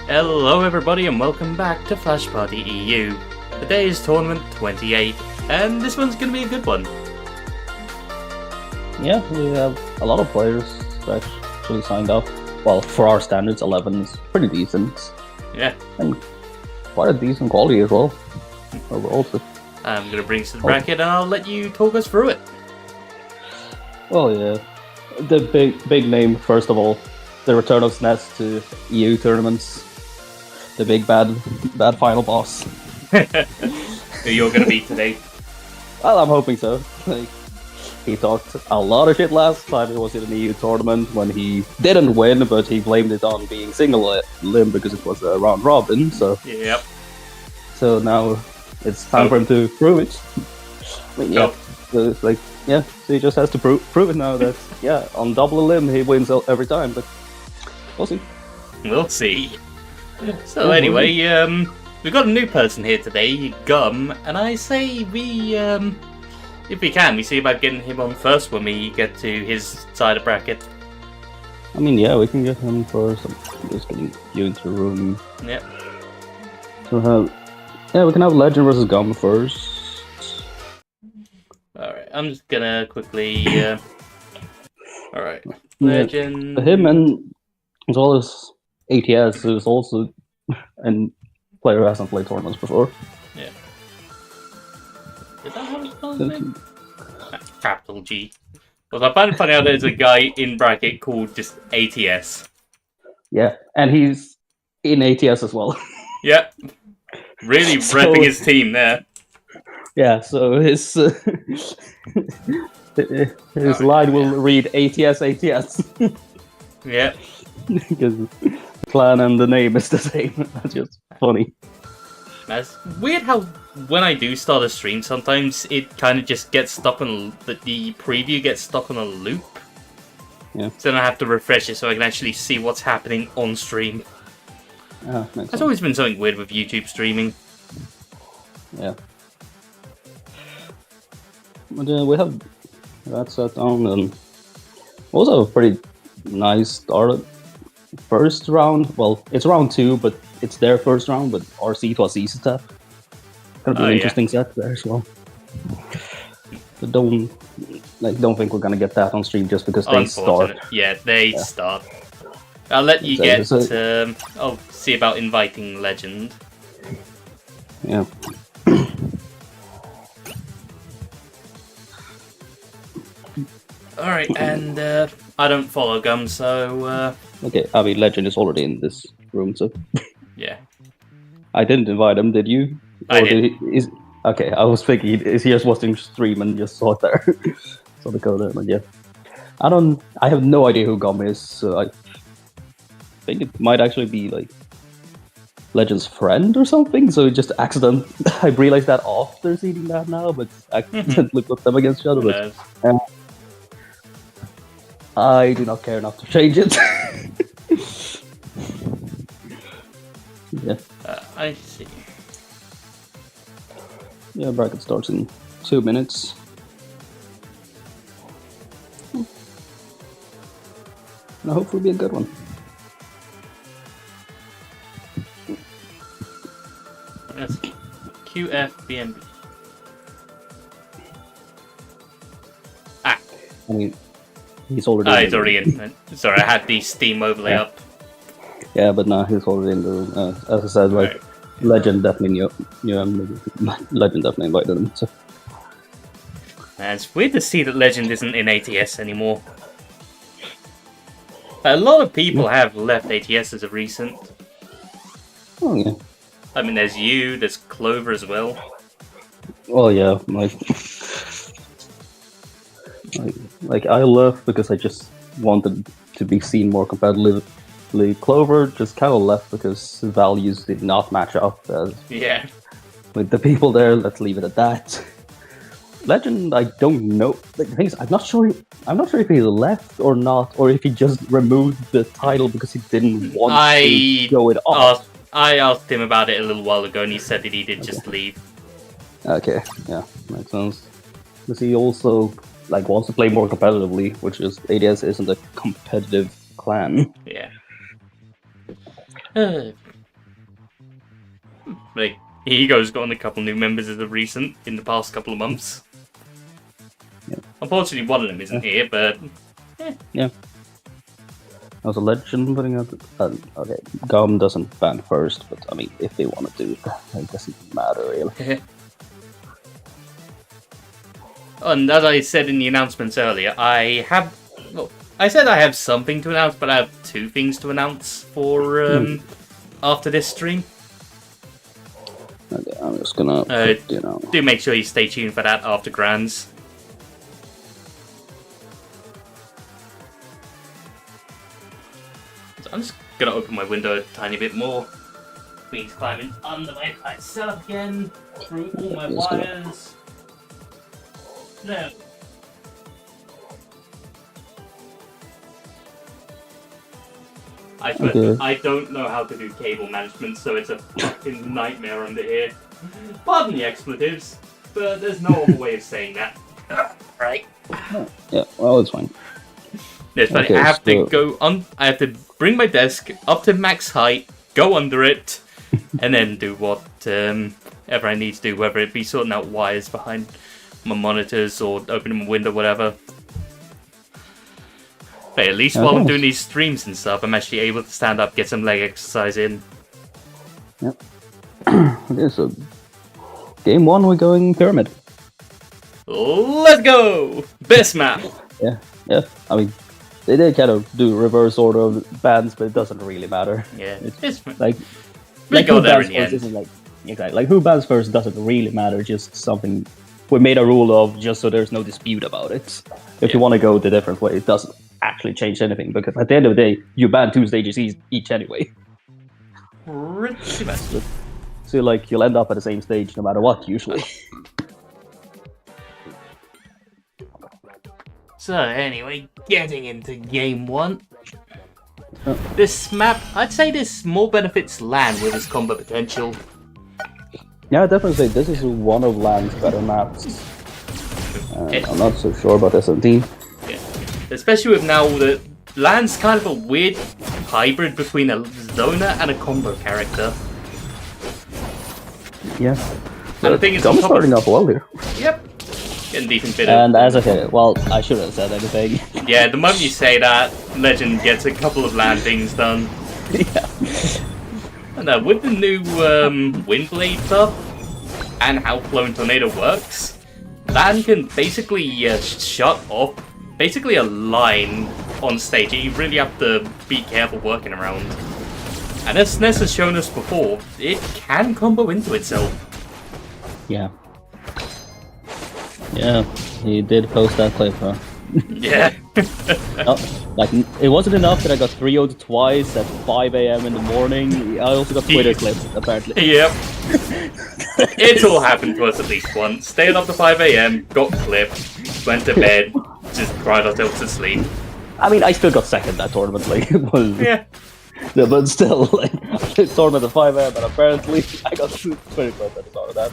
Hello everybody and welcome back to Flash Party EU. Today is Tournament 28 and this one's going to be a good one. Yeah, we have a lot of players that actually signed up. Well, for our standards, 11 is pretty decent. Yeah. And quite a decent quality as well. Overall. So. I'm going to bring us to the bracket and I'll let you talk us through it. Well, yeah. The big name, first of all. The return of SNES to EU tournaments. The big bad final boss. Who you're going to beat today? Well, I'm hoping so. He talked a lot of shit last time he was in an EU tournament when he didn't win, but he blamed it on being single limb because it was a round robin. So yep. So now it's time for him to prove it. I mean, yeah. So it's like, yeah. So he just has to prove it now that on double limb he wins every time. But we'll see. We'll see. So anyway, we've got a new person here today, Gum, and I say we, if we can, we see about getting him on first when we get to his side of bracket. I mean, yeah, we can get him first. I'm just getting you into the room. Yep. So we can have Legend versus Gum first. Alright, I'm just gonna quickly, alright, Legend... Him and as well as ATS, who's also a player who hasn't played tournaments before. Yeah. Did that have a spelling name? Capital G. Well, I find it funny how there's a guy in bracket called just ATS. Yeah, and he's in ATS as well. Yep. Really repping his team there. Yeah, so his line will read ATS. Yep. Because the clan and the name is the same. That's just funny. It's weird how when I do start a stream, sometimes it kind of just gets stuck on the preview gets stuck on a loop. Yeah. So then I have to refresh it so I can actually see what's happening on stream. There's always been something weird with YouTube streaming. Yeah. But we have that set on, and also a pretty nice start. First round, well, it's round 2, but it's their first round, but our seat was easy step. Gonna be an interesting set there as well. But don't think we're gonna get that on stream just because they start. Yeah, they start. I'll let you get. I'll see about inviting Legend. Yeah. Alright, and I don't follow Gum, so... Okay, I mean, Legend is already in this room, so... Yeah. I didn't invite him, did you? I did. Okay, I was thinking, is he just watching stream and just saw it there? Saw the code there, but yeah. I have no idea who Gum is, so I think it might actually be, like, Legend's friend or something, so just accident. I realized that after seeing that now, but accidentally put them against each other. But, I do not care enough to change it. Yeah. I see. Yeah, bracket starts in 2 minutes. And I hope it'll be a good one. That's QFBNB. I mean, he's already. He's already in. Sorry, I had the Steam overlay up. Yeah, but no, he's already in the room. As I said, like, Legend definitely knew him. Legend definitely invited him. So. It's weird to see that Legend isn't in ATS anymore. A lot of people have left ATS as of recent. Oh yeah. I mean, there's you, there's Clover as well. Well, yeah, like I left because I just wanted to be seen more competitively. Clover just kind of left because his values did not match up with the people there. Let's leave it at that. Legend, I don't know. Like, the thing is, I'm not sure if he left or not, or if he just removed the title because he didn't want to go it off. I asked him about it a little while ago, and he said that he did just leave. Okay, yeah, makes sense. Because he also wants to play more competitively, which is ADS isn't a competitive clan. Yeah. Like, Ego's gotten a couple new members as of recent in the past couple of months. Yeah. Unfortunately, one of them isn't here, but... Yeah. I was a legend putting out... okay, GOM doesn't ban first, but I mean, if they want to do it, it doesn't matter, really. And as I said in the announcements earlier, I said I have something to announce, but I have 2 things to announce for after this stream. Okay, I'm just gonna put, do make sure you stay tuned for that after Grands. So I'm just gonna open my window a tiny bit more. Please climbing under my myself again, through all my wires. No. I don't know how to do cable management, so it's a fucking nightmare under here. Pardon the expletives, but there's no other way of saying that. Right? Yeah, well, it's fine. It's funny. Okay, I have to go on. I have to bring my desk up to max height, go under it, and then do whatever I need to do, whether it be sorting out wires behind my monitors or opening a window, whatever. But at least while I'm doing these streams and stuff, I'm actually able to stand up, get some leg exercise in. Yep. Okay, so game 1, we're going Pyramid. Let's go! Best map! Yeah. I mean, they did kind of do reverse order of bans, but it doesn't really matter. Yeah, it's like go there in the end. Isn't exactly like who bans first doesn't really matter. Just something we made a rule of, just so there's no dispute about it. If you want to go the different way, it doesn't actually change anything, because at the end of the day, you ban 2 stages each anyway. Pretty much. So like you'll end up at the same stage no matter what, usually. So anyway, getting into game 1. This map, I'd say this more benefits LAN with its combo potential. Yeah, I'd definitely say this is one of LAN's better maps. I'm not so sure about S17. Yeah. Especially with now that LAN's kind of a weird hybrid between a zoner and a combo character. Yeah. And I think it's starting off well here. Yep. Getting decent bit and as I said, well, I shouldn't have said anything. Yeah, the moment you say that, Legend gets a couple of LAN things done. Yeah. And with the new Windblade buff and how Clone Tornado works, LAN can basically shut off basically a line on stage. You really have to be careful working around. And as Ness has shown us before, it can combo into itself. Yeah. Yeah, he did post that clip, huh? Yeah. Like, it wasn't enough that I got 3-0'd twice at 5 AM in the morning. I also got Twitter clips, apparently. Yep. It's all happened to us at least once. Stayed up to 5 AM, got clipped, went to bed, just cried ourselves to sleep. I mean, I still got second that tournament, like, it was... Yeah. Yeah, but still, like, I played tournament at 5 AM, and apparently I got 2 Twitter clips at the start of that.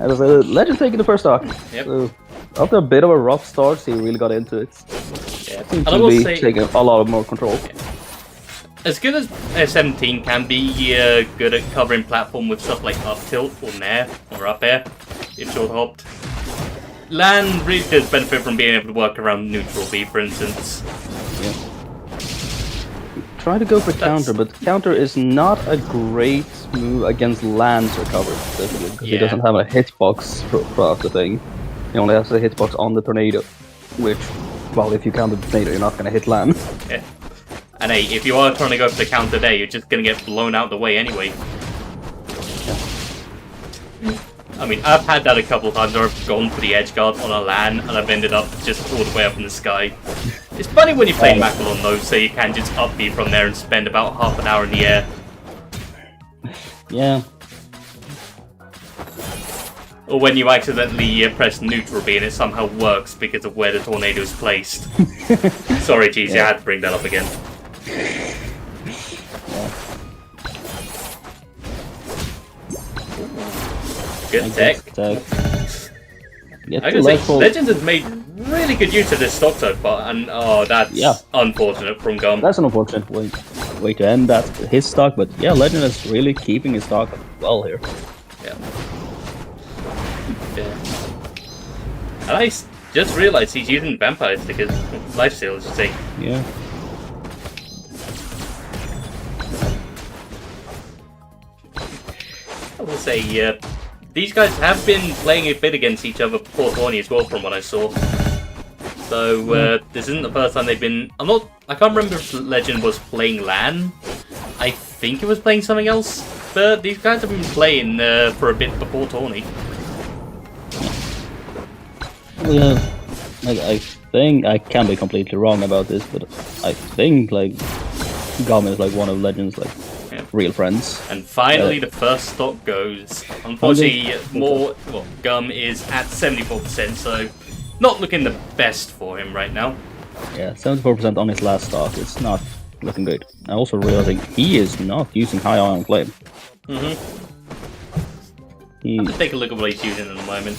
And it was a Legend taking the first stock. Yep. So, after a bit of a rough start, he really got into it. Yeah. Seems to be taking a lot more control. Yeah. As good as S17 can be good at covering platform with stuff like up tilt or nair or up air, if short hopped, LAN really does benefit from being able to work around neutral B, for instance. Yeah. Try to go for counter, but counter is not a great move against LAN's recovery, because he doesn't have a hitbox for the thing. He only has a hitbox on the tornado, which, well, if you counter the tornado, you're not going to hit LAN. Yeah. And hey, if you are trying to go for the counter there, you're just going to get blown out the way anyway. Yeah. I mean, I've had that a couple of times where I've gone for the edge guard on a LAN, and I've ended up just all the way up in the sky. It's funny when you're playing Macalon though, so you can just up B from there and spend about half an hour in the air. Yeah. Or when you accidentally press neutral B and it somehow works because of where the tornado is placed. Sorry, Jeezy, I had to bring that up again. Good tech. I can say Legend has made really good use of this stock so far, and that's unfortunate from GOM. That's an unfortunate way. way to end that his stock, but yeah, Legend is really keeping his stock well here. Yeah. And I just realized he's using Vampire Stickers, Lifesteal, as you say. Yeah. I will say, these guys have been playing a bit against each other before tourney as well, from what I saw. So, this isn't the first time they've been... I can't remember if Legend was playing LAN. I think it was playing something else. But these guys have been playing for a bit before tourney. Yeah, I think I can be completely wrong about this, but I think like Gum is like one of Legend's real friends. And finally, the first stock goes. Unfortunately, Gum is at 74%, so not looking the best for him right now. Yeah, 74% on his last stock. It's not looking good. I also realizing he is not using High Ion Flame. Let's take a look at what he's using at the moment.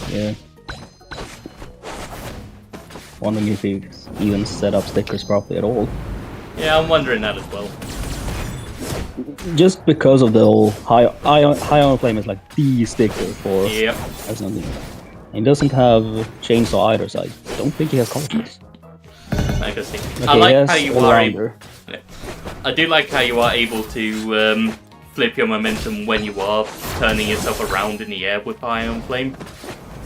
Yeah. Wondering if he's even set up stickers properly at all. Yeah, I'm wondering that as well. Just because of the whole High Ion Flame is like the sticker for... Yep. That's nothing. He doesn't have Chainsaw either, so I don't think he has colors. I can see. Okay, I like how you are able... Yeah. I do like how you are able to flip your momentum when you are turning yourself around in the air with Ion Flame.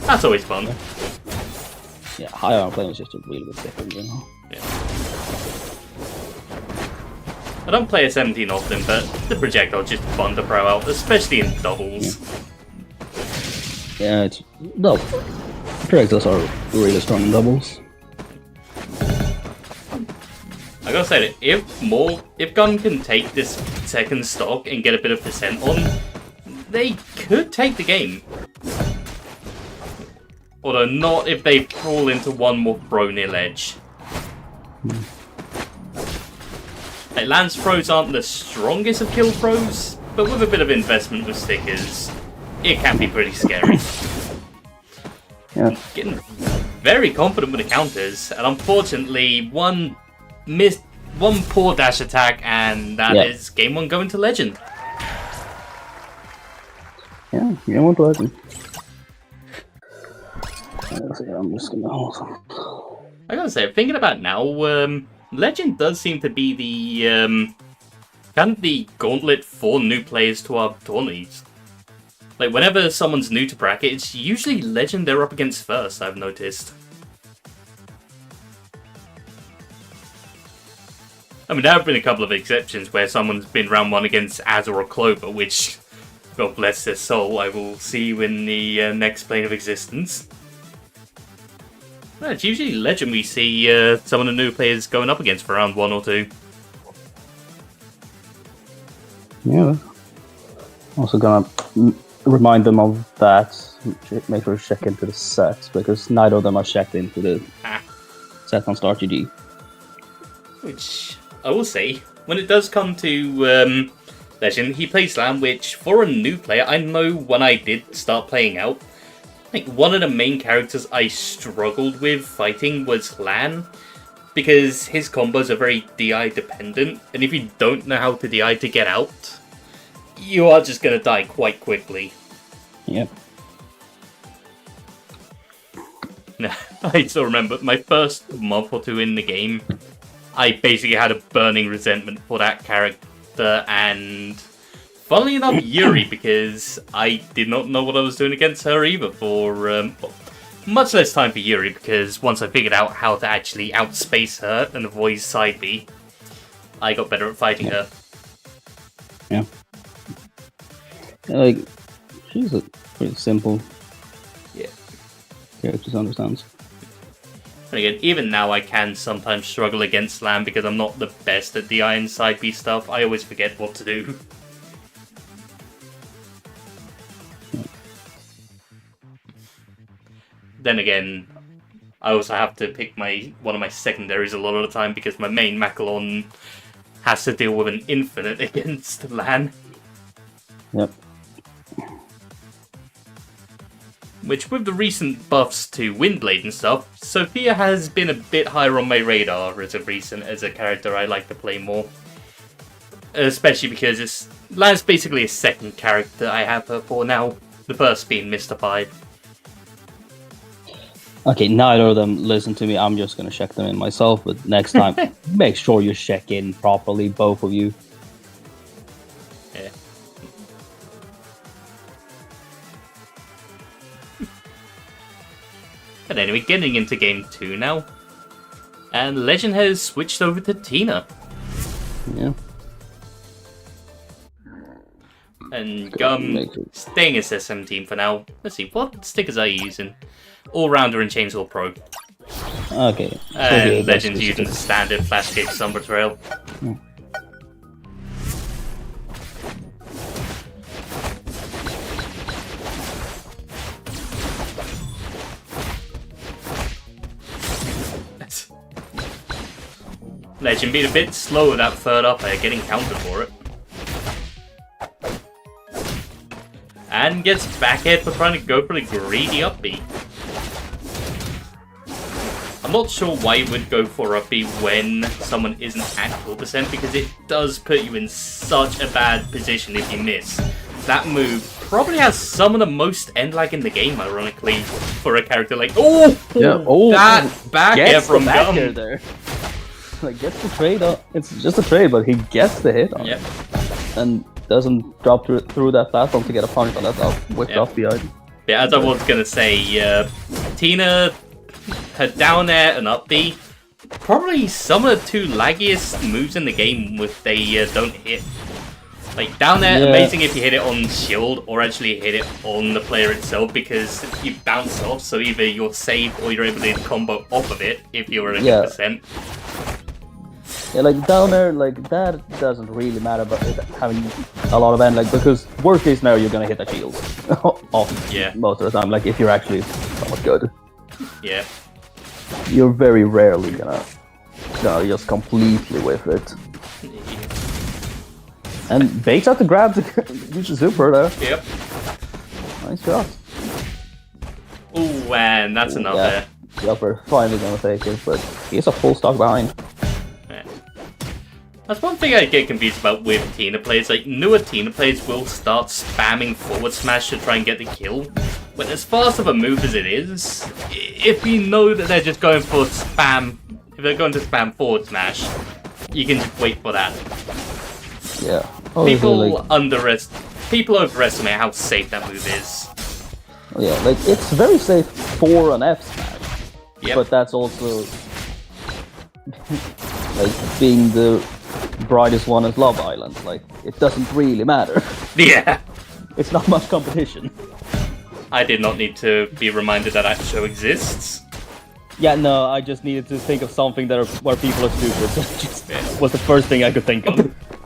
That's always fun. Yeah, High Ion Flame is just a really good sticker, you know? Yeah. I don't play a 17 often, but the projectile is just fun to throw out, especially in doubles. Yeah, it's... No, projectiles are really strong in doubles. I gotta say that if Gun can take this second stock and get a bit of percent on, they could take the game. Although not if they fall into one more throw near ledge. Like, Lance throws aren't the strongest of kill throws, but with a bit of investment with stickers, it can be pretty scary. Yeah. Getting very confident with the counters, and unfortunately, one poor dash attack, and that is game one going to Legend. Yeah, game one to Legend. I'm just gonna hold on. I gotta say, thinking about it now, Legend does seem to be the kind of the gauntlet for new players to our tourneys. Like, whenever someone's new to bracket, it's usually Legend they're up against first, I've noticed. I mean, there have been a couple of exceptions where someone's been round one against Azure or Clover, which, God bless their soul, I will see you in the next plane of existence. No, it's usually Legend we see some of the new players going up against for round 1 or 2. Yeah. Also gonna remind them of that. Make sure to check into the sets, because neither of them are checked into the set on StartGG. Which, I will say, when it does come to Legend, he plays LAN, which, for a new player, I know when I did start playing out, like, one of the main characters I struggled with fighting was LAN, because his combos are very DI dependent, and if you don't know how to DI to get out, you are just going to die quite quickly. Yep. I still remember my first month or two in the game, I basically had a burning resentment for that character, and funnily enough, Yuri, because I did not know what I was doing against her either for much less time for Yuri, because once I figured out how to actually outspace her and avoid side B, I got better at fighting her. Yeah. Like, she's a pretty simple character to understand. And again, even now I can sometimes struggle against LAN because I'm not the best at DI and side B stuff. I always forget what to do. Then again, I also have to pick one of my secondaries a lot of the time because my main Macalon has to deal with an infinite against LAN. Yep. Which, with the recent buffs to Windblade and stuff, Sophia has been a bit higher on my radar as of recent as a character I like to play more. Especially because Lan's basically a second character I have her for now. The first being Mystified. Okay, neither of them listen to me. I'm just gonna check them in myself. But next time, make sure you check in properly, both of you. Yeah. But anyway, getting into game 2 now. And Legend has switched over to Tina. Yeah. And Gum staying as S17 for now. Let's see, what stickers are you using? All-Rounder and Chainsaw Pro. Okay. And Legend's using the standard Flashcape Sombra Trail. Yeah. Legend being a bit slow with that third up air, getting countered for it. And gets back air for trying to go for the greedy up B. I'm not sure why you would go for up B when someone isn't at 4% because it does put you in such a bad position if you miss. That move probably has some of the most end lag in the game, ironically, for a character like that back air from Gum. There. Like, gets the trade on. It's just a trade, but he gets the hit on it. And doesn't drop through that platform to get a punch on that whipped off behind. Yeah, as I was gonna say, Tina, her down air and up B, probably some of the two laggiest moves in the game if they don't hit. Like, down air, amazing if you hit it on shield or actually hit it on the player itself because you bounce off, so either you're safe or you're able to combo off of it if you're at a good percent. Yeah, like down there, like that doesn't really matter about it having a lot of end, like because worst case now you're gonna hit a shield off most of the time. Like if you're actually somewhat good, you're very rarely gonna just completely whiff it. And baits out the grab to use the super there. Yep. Nice shot. Ooh, and that's enough there. The upper finally gonna take it, but he's a full stock behind. That's one thing I get confused about with Tina players. Like, newer Tina players will start spamming forward smash to try and get the kill. But as fast of a move as it is, if you know that they're just going for spam, if they're going to spam forward smash, you can just wait for that. Yeah. People overestimate how safe that move is. Yeah, like it's very safe for an F smash. Yep. But that's also like being the brightest one at Love Island. Like it doesn't really matter. Yeah. It's not much competition. I did not need to be reminded that show exists. Yeah, no, I just needed to think of something where people are stupid. So it just was the first thing I could think of.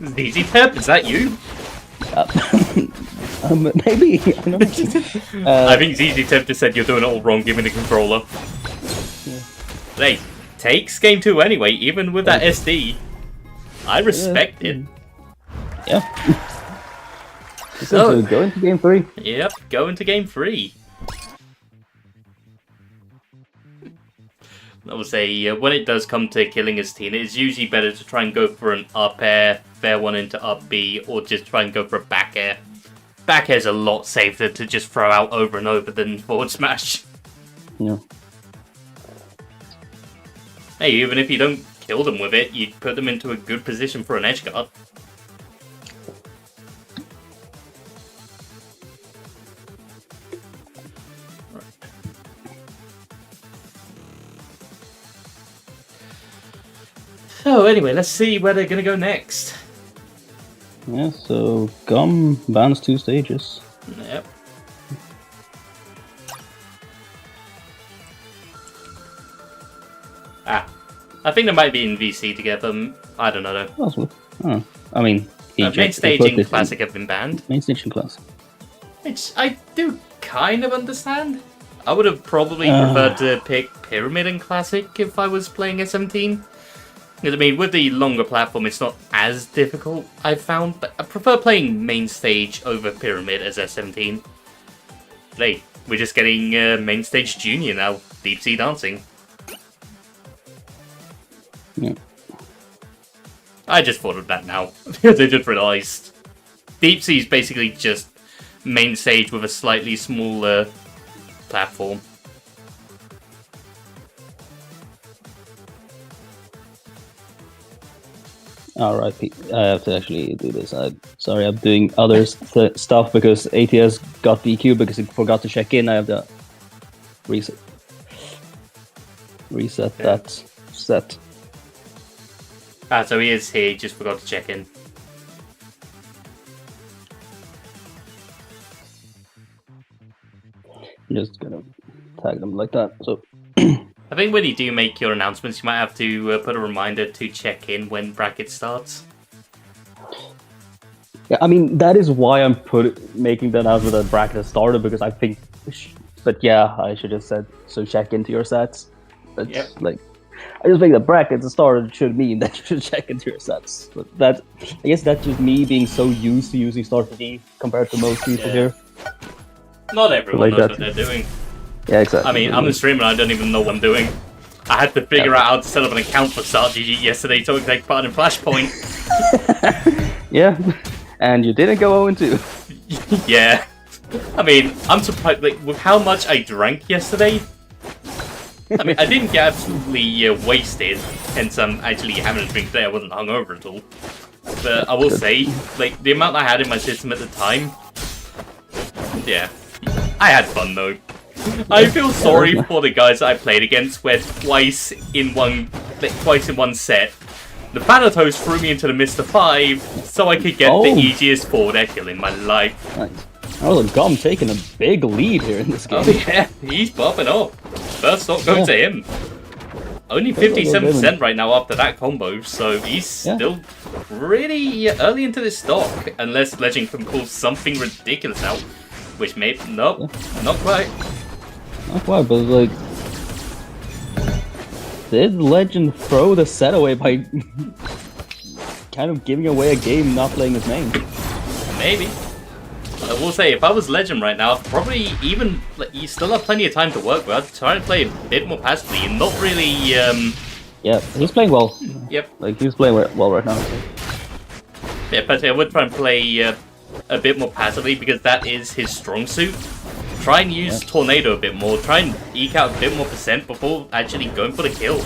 ZZ Pep, is that you? Maybe. I don't know. I think ZZ Pep just said you're doing it all wrong, give me the controller. Yeah. Hey, takes game 2 anyway, even with that SD. I respect it. Yeah. So, go into game 3. Yep, go into game 3. I would say, when it does come to killing as Tina, it's usually better to try and go for an up air, fair one into up B, or just try and go for a back air. Back air's a lot safer to just throw out over and over than forward smash. Yeah. Hey, even if you don't kill them with it, you put them into a good position for an edge guard. So anyway, let's see where they're gonna go next. Yeah, so Gum bans 2 stages. Yep. I think they might be in VC together. I don't know though. Possibly. I mean, main stage and Classic have been banned. Main stage and Classic. Which I do kind of understand. I would have probably preferred to pick Pyramid and Classic if I was playing S17. Because, I mean, with the longer platform, it's not as difficult, I've found. But I prefer playing main stage over Pyramid as S17. Hey, we're just getting main stage junior now. Deep Sea Dancing. Yeah. I just thought of that now. Because I just realised. Deep Sea is basically just main stage with a slightly smaller platform. Alright, I have to actually do this. Sorry, I'm doing other stuff because ATS got DQ because it forgot to check in. I have to reset that set. So he is here, just forgot to check in. I'm just gonna tag them like that. So I think when you do make your announcements, you might have to put a reminder to check in when bracket starts. Yeah, I mean that is why I'm making the announcement that bracket has started, because I think. But yeah, I should have said so. Check into your sets. But yep. Like, I just think that bracket has started should mean that you should check into your sets. But I guess that's just me being so used to using Start2D compared to most people here. Not everyone knows what they're doing. Yeah, exactly. I mean, I'm a streamer and I don't even know what I'm doing. I had to figure out how to set up an account for Start2D yesterday so I could take part in Flashpoint. Yeah, and you didn't go 0-2. Yeah. I mean, I'm surprised, like, with how much I drank yesterday. I mean, I didn't get absolutely wasted, hence I'm actually having a drink today. I wasn't hungover at all. But I will say, like, the amount I had in my system at the time, yeah. I had fun, though. I feel sorry for the guys that I played against, where twice in one set, the Thanatos threw me into the Mr. 5 so I could get the easiest forward air kill in my life. Nice. Oh, Gum taking a big lead here in this game. Oh yeah, he's popping up. First stock going to him. Only 57% right now after that combo, so he's still pretty early into this stock, unless Legend can pull something ridiculous out. Which may... Nope, not quite. Not quite, but like... Did Legend throw the set away by kind of giving away a game not playing his main? Maybe. I will say, if I was Legend right now, probably even... Like, you still have plenty of time to work with. I'd try to play a bit more passively and not really... Yeah, he's playing well. Yep. Like, he's playing well right now. Yeah, but I would try and play a bit more passively because that is his strong suit. Try and use Tornado a bit more. Try and eke out a bit more percent before actually going for the kill.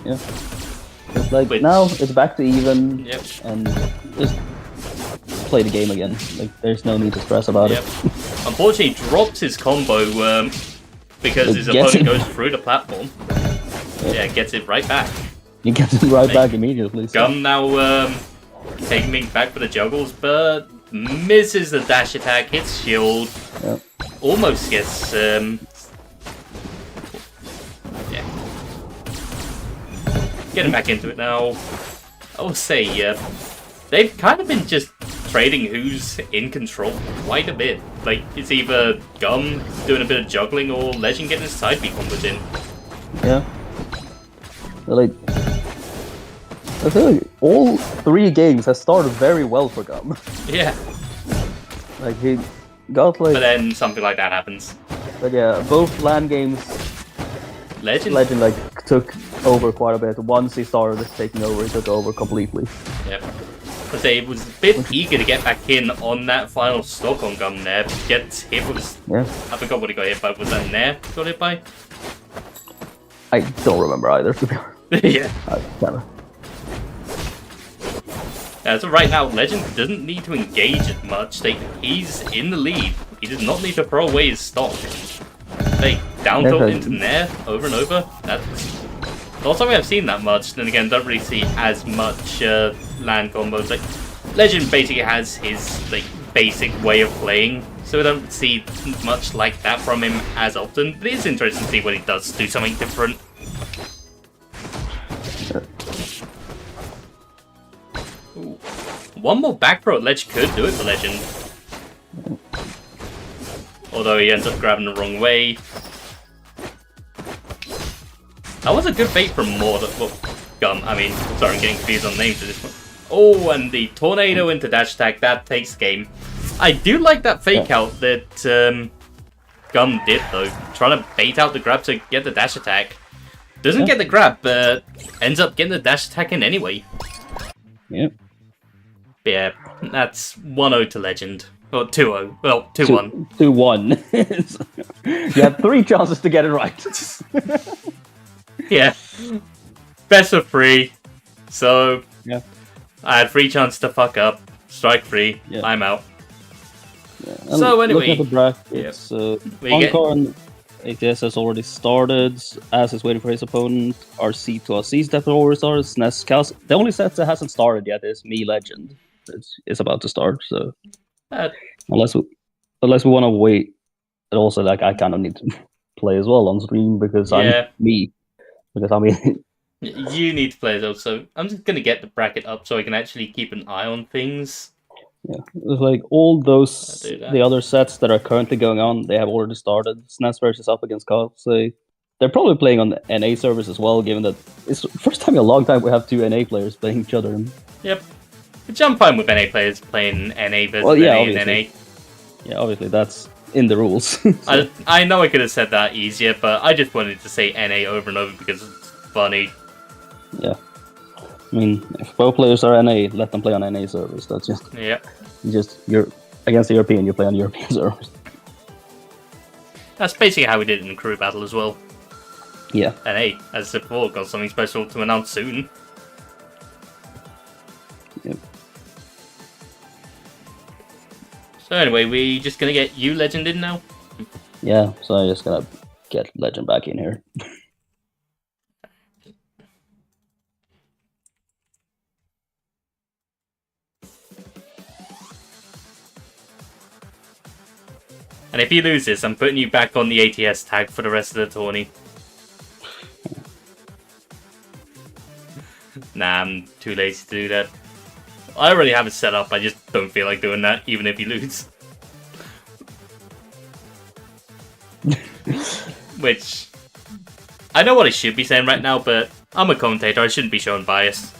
Yeah. It's like, now it's back to even, and just play the game again. Like, there's no need to stress about it. Unfortunately, he drops his combo because his opponent goes through the platform. Yeah, gets it right back. He gets it right back immediately. So. Gum now taking me back for the juggles, but misses the dash attack, hits shield, almost gets... Getting back into it now. I will say, they've kind of been just trading who's in control quite a bit. Like, it's either Gum doing a bit of juggling or Legend getting his side B combos in. Yeah. But like, I feel like all 3 games have started very well for Gum. Yeah. Like, he got like... But then something like that happens. But yeah, both LAN games... Legend like took over quite a bit. Once he started taking over, he took over completely. Yep. I say it was a bit eager to get back in on that final stock on Gum there. Gets hit with... I forgot what he got hit by. Was that Nair got hit by? I don't remember either, to be honest. Yeah. So right now, Legend doesn't need to engage as much. He's in the lead. He does not need to throw away his stock. Down tilt into Nair over and over. That's not something I've seen that much. Then again, don't really see as much land combos. Like, Legend basically has his basic way of playing, so we don't see much like that from him as often. But it is interesting to see when he does do something different. Ooh. One more back throw at Ledge could do it for Legend. Although he ends up grabbing the wrong way. That was a good bait from Maud. Well, Gum. I mean, sorry, I'm getting confused on names at this point. Oh, and the Tornado into dash attack. That takes game. I do like that fake out that Gum did, though. Trying to bait out the grab to get the dash attack. Doesn't get the grab, but ends up getting the dash attack in anyway. Yep. Yeah, that's 1-0 to Legend. Or 2-0. Well, 2-1. 2-1. You had 3 chances to get it right. Yeah. Best of 3. So, yeah. I had 3 chances to fuck up. Strike 3. Yeah. I'm out. Yeah. So anyway, looking at the brackets, Encore and ATS has already started. As is waiting for his opponent. RC to RC's that already started. SNES Chaos. The only set that hasn't started yet is Me Legend. It's about to start. So unless we want to wait, and also like I kind of need to play as well on stream because I'm me. Because I mean. You need to play though, so I'm just gonna get the bracket up so I can actually keep an eye on things. Yeah, it's like all those the other sets that are currently going on, they have already started. SNES versus up against Cobb, so they're probably playing on the NA servers as well. Given that it's the first time in a long time we have 2 NA players playing each other. Yep, which I'm fine with NA players playing NA versus NA and NA. Yeah, obviously that's in the rules. So. I know I could have said that easier, but I just wanted to say NA over and over because it's funny. Yeah. I mean, if both players are NA, let them play on NA servers. That's just you're against the European, you play on European servers. That's basically how we did it in Crew Battle as well. Yeah. NA, as I said before, got something special to announce soon. Yep. So anyway, we just gonna get you Legend in now? Yeah, so I'm just gonna get Legend back in here. And if you lose this, I'm putting you back on the ATS tag for the rest of the tourney. Nah, I'm too lazy to do that. I already have it set up, I just don't feel like doing that, even if you lose. Which, I know what I should be saying right now, but I'm a commentator, I shouldn't be showing bias.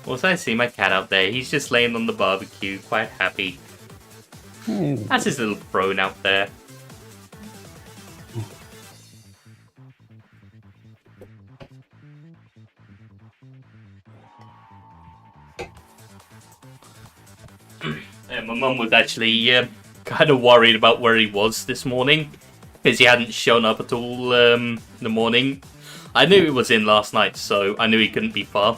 Also, I see my cat out there. He's just laying on the barbecue, quite happy. That's his little throne out there. My mum was actually kind of worried about where he was this morning, because he hadn't shown up at all in the morning. I knew he was in last night, so I knew he couldn't be far.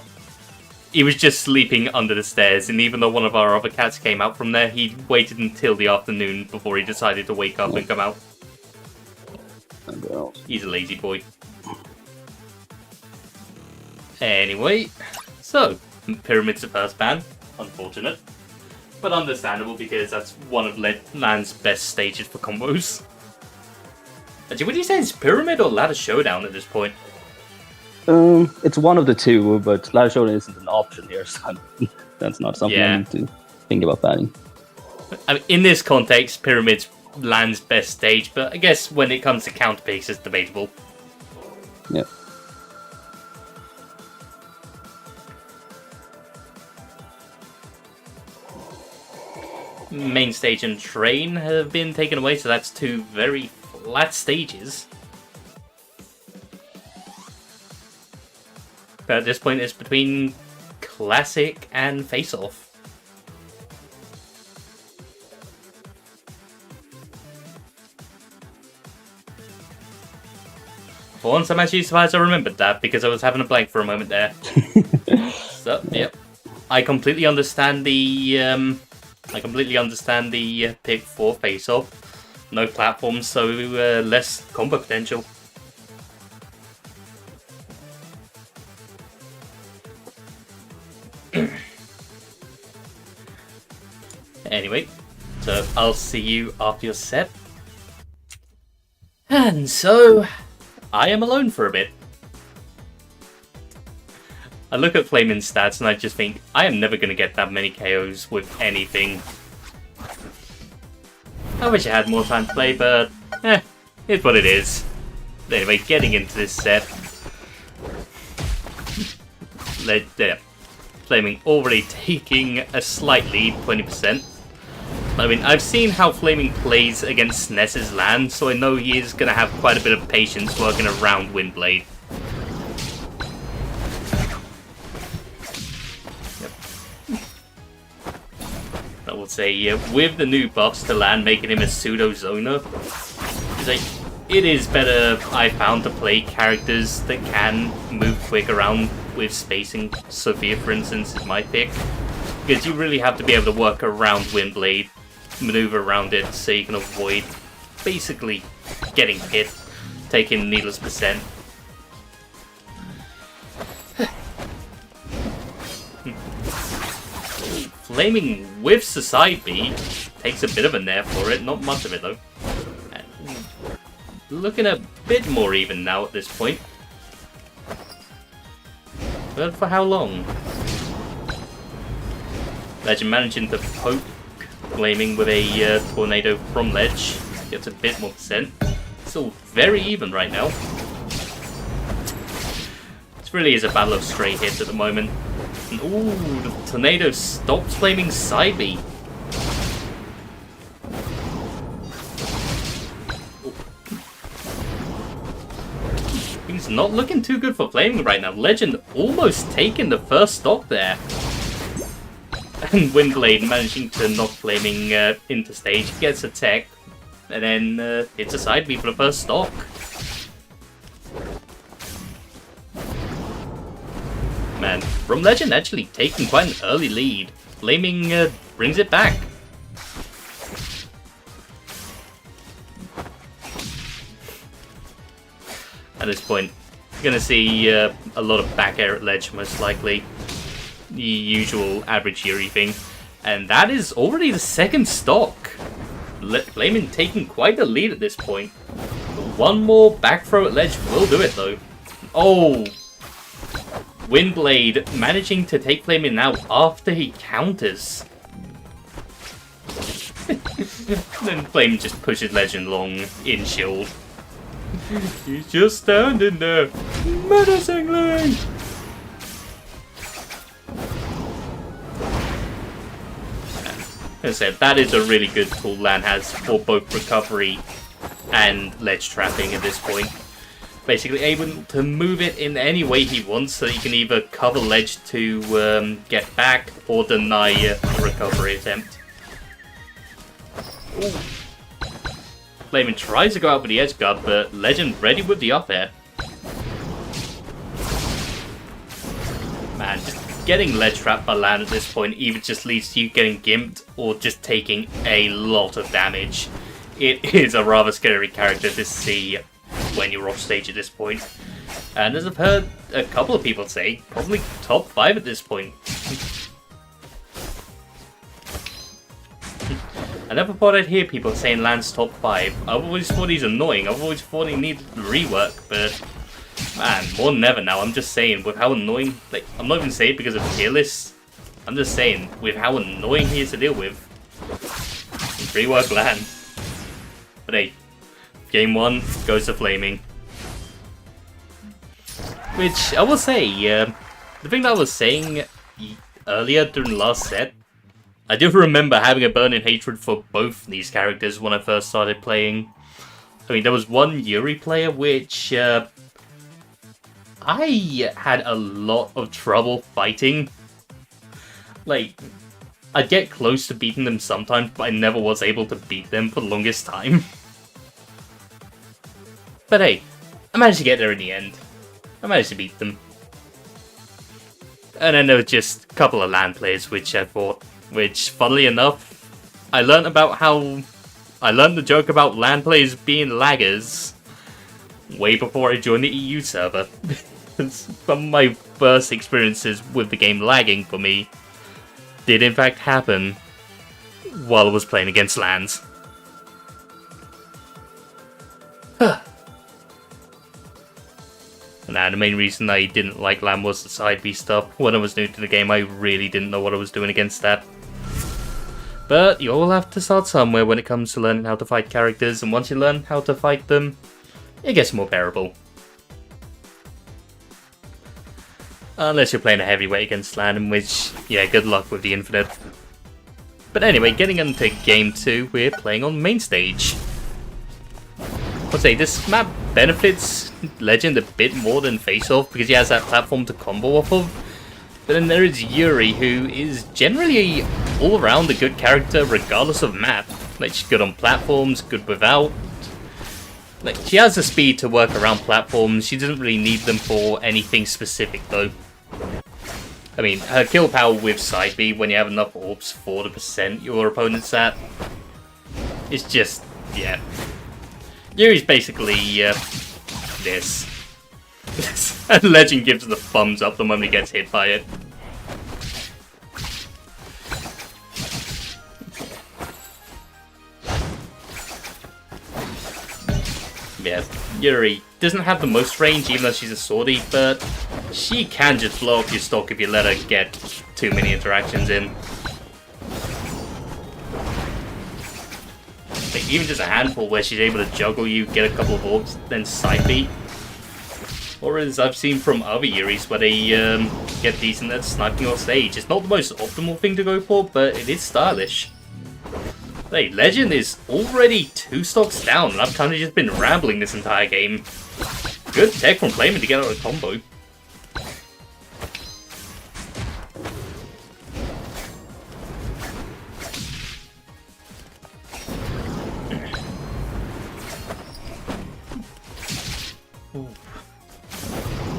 He was just sleeping under the stairs, and even though one of our other cats came out from there, he waited until the afternoon before he decided to wake up and come out. He's a lazy boy. Anyway, so, Pyramid's the first ban. Unfortunate. But understandable because that's one of LAN's best stages for combos. Actually, would you say it's Pyramid or Ladder Showdown at this point? It's one of the two, but Ladder Showdown isn't an option here, so that's not something I need to think about banning. I mean, in this context, Pyramid's LAN's best stage, but I guess when it comes to counter picks, it's debatable. Yeah. Main stage and train have been taken away, so that's 2 very flat stages. But at this point, it's between Classic and Face Off. For once, I'm actually surprised I remembered that, because I was having a blank for a moment there. So, yep. I completely understand the pick for Face Off. No platforms, so less combo potential. Anyway, so I'll see you after your set. And so, I am alone for a bit. I look at Flamin's stats and I just think, I am never going to get that many KOs with anything. I wish I had more time to play, but it's what it is. Anyway, getting into this set. Flaming already taking a slight lead, 20%. I mean, I've seen how Flaming plays against Ness's Lan, so I know he is going to have quite a bit of patience working around Windblade. I would say, with the new buffs to Lan making him a pseudo-zoner, it is better, I found, to play characters that can move quick around with spacing. Sophia, for instance, is my pick. Because you really have to be able to work around Windblade, maneuver around it so you can avoid basically getting hit, taking needless percent. Flaming whiffs the side B, takes a bit of a nerf for it, not much of it though. Looking a bit more even now at this point. But for how long? Legend managing to poke Flaming with a tornado from ledge. Gets a bit more percent. Still very even right now. This really is a battle of stray hits at the moment. And ooh, the tornado stops Flaming side B. Things not looking too good for Flaming right now. Legend almost taking the first stock there. And Windblade managing to knock Flaming into stage, gets a tech, and then hits a side B for the first stock. Man, From Legend actually taking quite an early lead. Flaming brings it back. At this point, you're going to see a lot of back air at ledge, most likely. The usual average Yuri thing. And that is already the second stock. Flaming taking quite the lead at this point. One more back throw at ledge will do it though. Oh! Windblade managing to take Flaming out after he counters. Then Flaming just pushes Legend long in shield. He's just standing there, menacingly! As I said, that is a really good tool Lan has for both recovery and ledge trapping at this point. Basically able to move it in any way he wants, so that he can either cover ledge to get back or deny a recovery attempt. Ooh. Flaming tries to go out with the edge guard, but Legend ready with the up air. Man, just getting ledge trapped by Lan at this point either just leads to you getting gimped or just taking a lot of damage. It is a rather scary character to see when you're off stage at this point. And as I've heard a couple of people say, probably top 5 at this point. I never thought I'd hear people saying Lan's top 5. I've always thought he's annoying, I've always thought he needed rework, but man, more than ever now, I'm just saying, with how annoying, like, I'm not even saying it because of tier lists, I'm just saying, with how annoying he is to deal with, rework Lan. But hey, game 1 goes to Flaming. Which, I will say, the thing that I was saying earlier during the last set, I do remember having a burning hatred for both these characters when I first started playing. I mean, there was one Yuri player which I had a lot of trouble fighting. Like, I'd get close to beating them sometimes, but I never was able to beat them for the longest time. But hey, I managed to get there in the end. I managed to beat them. And then there was just a couple of Lan players which I fought. Which, funnily enough, I learned the joke about LAN players being laggers way before I joined the EU server. Some of my first experiences with the game lagging for me did in fact happen while I was playing against LANs. Nah, the main reason I didn't like LAN was the side B stuff. When I was new to the game, I really didn't know what I was doing against that. But you all have to start somewhere when it comes to learning how to fight characters, and once you learn how to fight them, it gets more bearable. Unless you're playing a heavyweight against LAN, in which, yeah, good luck with the infinite. But anyway, getting into Game 2, we're playing on main stage. I'll say, this map benefits Legend a bit more than Face Off because he has that platform to combo off of. But then there is Yuri, who is generally all-around a good character regardless of map. Like, she's good on platforms, good without. Like, she has the speed to work around platforms, she doesn't really need them for anything specific though. I mean, her kill power with side B when you have enough orbs for the percent your opponent's at, it's just, yeah. Yuri's basically, this. And Legend gives the thumbs up the moment he gets hit by it. Yeah, Yuri doesn't have the most range even though she's a swordie, but she can just blow up your stock if you let her get too many interactions in. Like, even just a handful where she's able to juggle you, get a couple of orbs, then side beat. Or as I've seen from other Yuris where they get decent at sniping off stage. It's not the most optimal thing to go for, but it is stylish. Hey, Legend is already 2 stocks down, and I've kind of just been rambling this entire game. Good tech from Flamin to get out of the combo.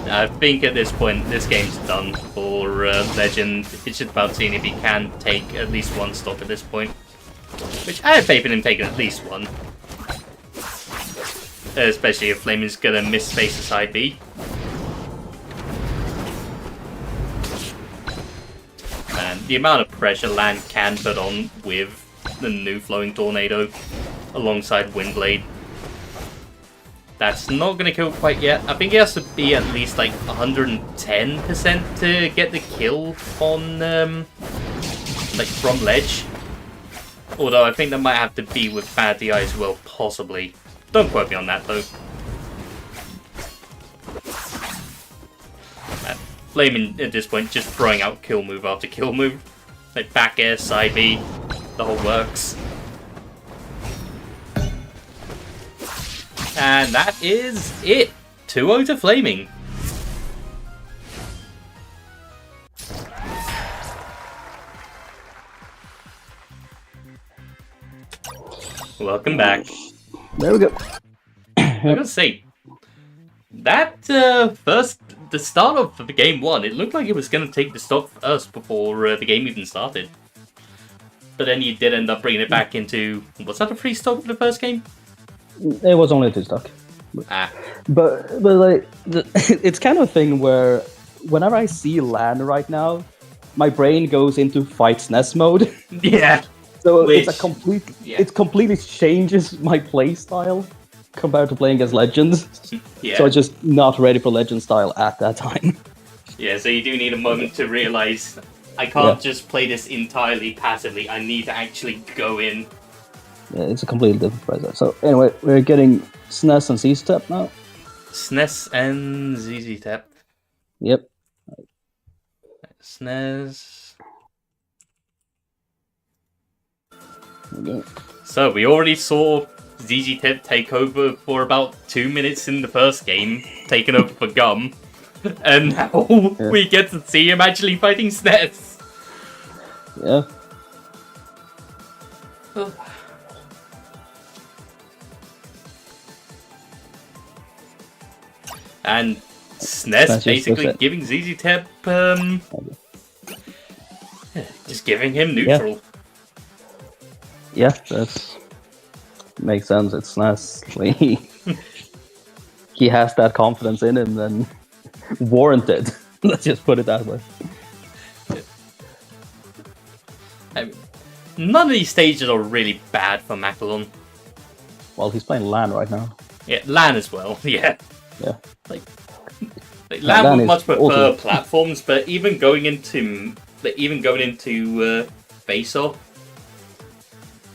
I think at this point, this game's done for Legend. It's just about seeing if he can take at least 1 stock at this point. Which, I have faith in him taking at least 1. Especially if Flamin's gonna miss space to side B. And the amount of pressure Lan can put on with the new Flowing Tornado alongside Windblade. That's not going to kill quite yet. I think it has to be at least like 110% to get the kill on, like, from ledge. Although I think that might have to be with bad DI as well, possibly. Don't quote me on that, though. Flamin at this point just throwing out kill move after kill move. Like back air, side B, the whole works. And that is it. 2-0 to Flaming. Welcome back. There we go. I gotta say, that the start of the game 1, it looked like it was gonna take the stock first before the game even started. But then you did end up bringing it back into, was that a 3 stock for the first game? It was only a 2 stock. But like, it's kind of a thing where whenever I see Lan right now, my brain goes into fight SNES mode. Yeah. So it's a it completely changes my play style compared to playing as Legends. Yeah. So I'm just not ready for Legend style at that time. Yeah, so you do need a moment to realize I can't just play this entirely passively. I need to actually go in. Yeah, it's a completely different process. So anyway, we're getting SNES and ZZ Tap now. SNES and ZZ Tap. Yep. SNES. Okay. So we already saw ZZ Tap take over for about 2 minutes in the first game, taking over for Gum. And now we get to see him actually fighting SNES. Yeah. Oh. And SNES basically giving ZZ Tap, just giving him neutral. Yeah, that makes sense. It's SNES. He has that confidence in him, and warranted. Let's just put it that way. I mean, none of these stages are really bad for Macalon. Well, he's playing Lan right now. Yeah, Lan as well. Yeah. Yeah. Like Lan would much prefer platforms, but even going into Face Off.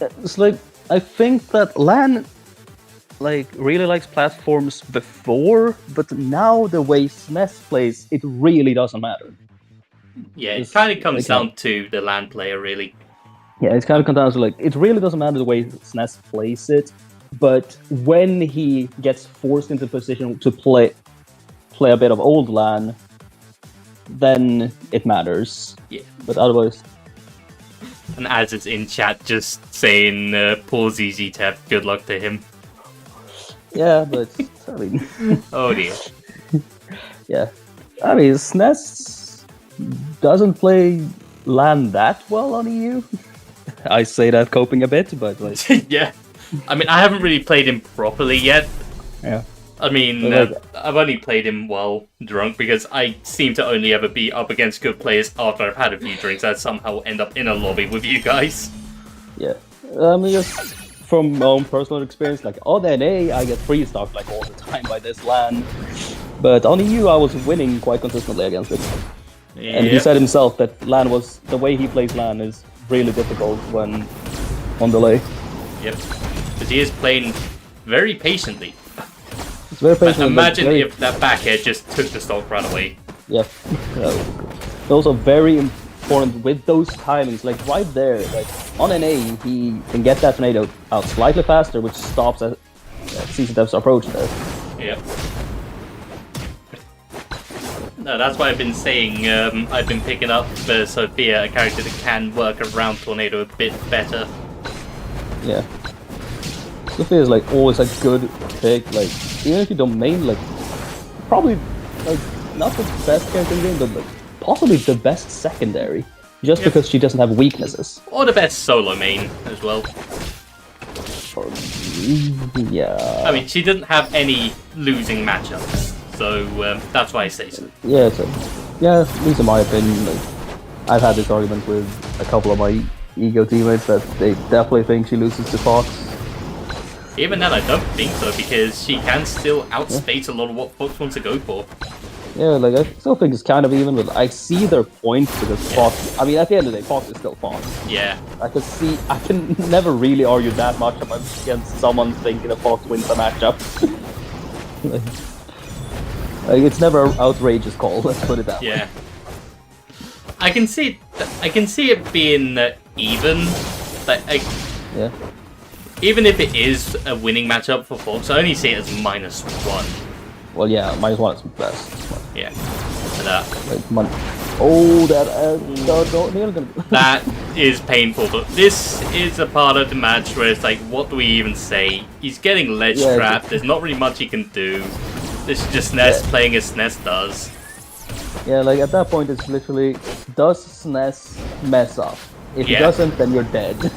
It's like, I think that Lan really likes platforms before, but now the way SNES plays, it really doesn't matter. Yeah, it kind of comes down to the Lan player, really. Yeah, it's kind of comes down to like, it really doesn't matter the way SNES plays it, but when he gets forced into a position to play a bit of old LAN, then it matters. Yeah. But otherwise... And as it's in chat, just saying, poor ZZ Tap, good luck to him. Yeah, but, I mean... Oh dear. Yeah. I mean, SNES doesn't play LAN that well on EU. I say that coping a bit, but like... Yeah. I mean, I haven't really played him properly yet. Yeah. I mean, I've only played him while drunk because I seem to only ever be up against good players after I've had a few drinks. I somehow end up in a lobby with you guys. Yeah. I mean, just from my own personal experience, like on NA, I get free stock like all the time by this LAN. But on EU, I was winning quite consistently against it. Yep. And he said himself that LAN was, the way he plays LAN is really difficult when on delay. Yep. Because he is playing very patiently. It's very patient. Imagine if that back air just took the stock right away. Yeah. Those are very important with those timings. Like right there, like on NA, he can get that tornado out slightly faster, which stops at CZ Dev's approach there. Yep. No, that's why I've been saying I've been picking up Sophia, a character that can work around tornado a bit better. Yeah. Sophia is like always a good pick, like even if you don't main, like probably like not the best character in the game, but like possibly the best secondary. Just because she doesn't have weaknesses. Or the best solo main as well. Yeah. I mean, she doesn't have any losing matchups, so that's why I say so. Yeah, at least in my opinion, like, I've had this argument with a couple of my Ego teammates that they definitely think she loses to Fox. Even then, I don't think so, because she can still outspace a lot of what Fox wants to go for. Yeah, like, I still think it's kind of even, but I see their point, because Fox, I mean, at the end of the day, Fox is still Fox. Yeah. I can never really argue that much against someone thinking that Fox wins a matchup. Like, it's never an outrageous call, let's put it that way. Yeah. I can see it being even. Like, yeah. Even if it is a winning matchup for Fox, I only see it as -1. Well, yeah, -1 is best. Yeah. That is painful, but this is a part of the match where it's like, what do we even say? He's getting ledge trapped, there's not really much he can do. This is just SNES playing as SNES does. Yeah, like at that point it's literally, does SNES mess up? If it doesn't, then you're dead.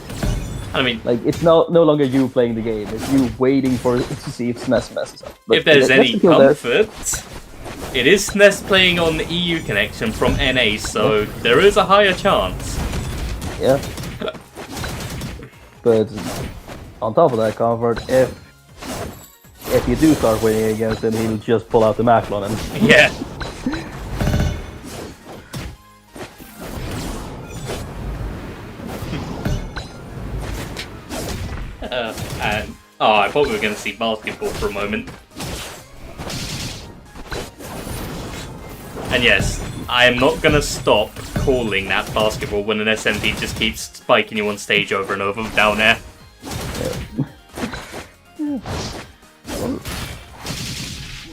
I mean, like it's no longer you playing the game; it's you waiting to see if SNES messes up. But if there's any comfort, it is SNES playing on the EU connection from NA, so there is a higher chance. Yeah. But on top of that, comfort, if you do start winning against him, he'll just pull out the Macklon and yeah. I thought we were going to see basketball for a moment. And yes, I am not going to stop calling that basketball when an SMD just keeps spiking you on stage over and over down there.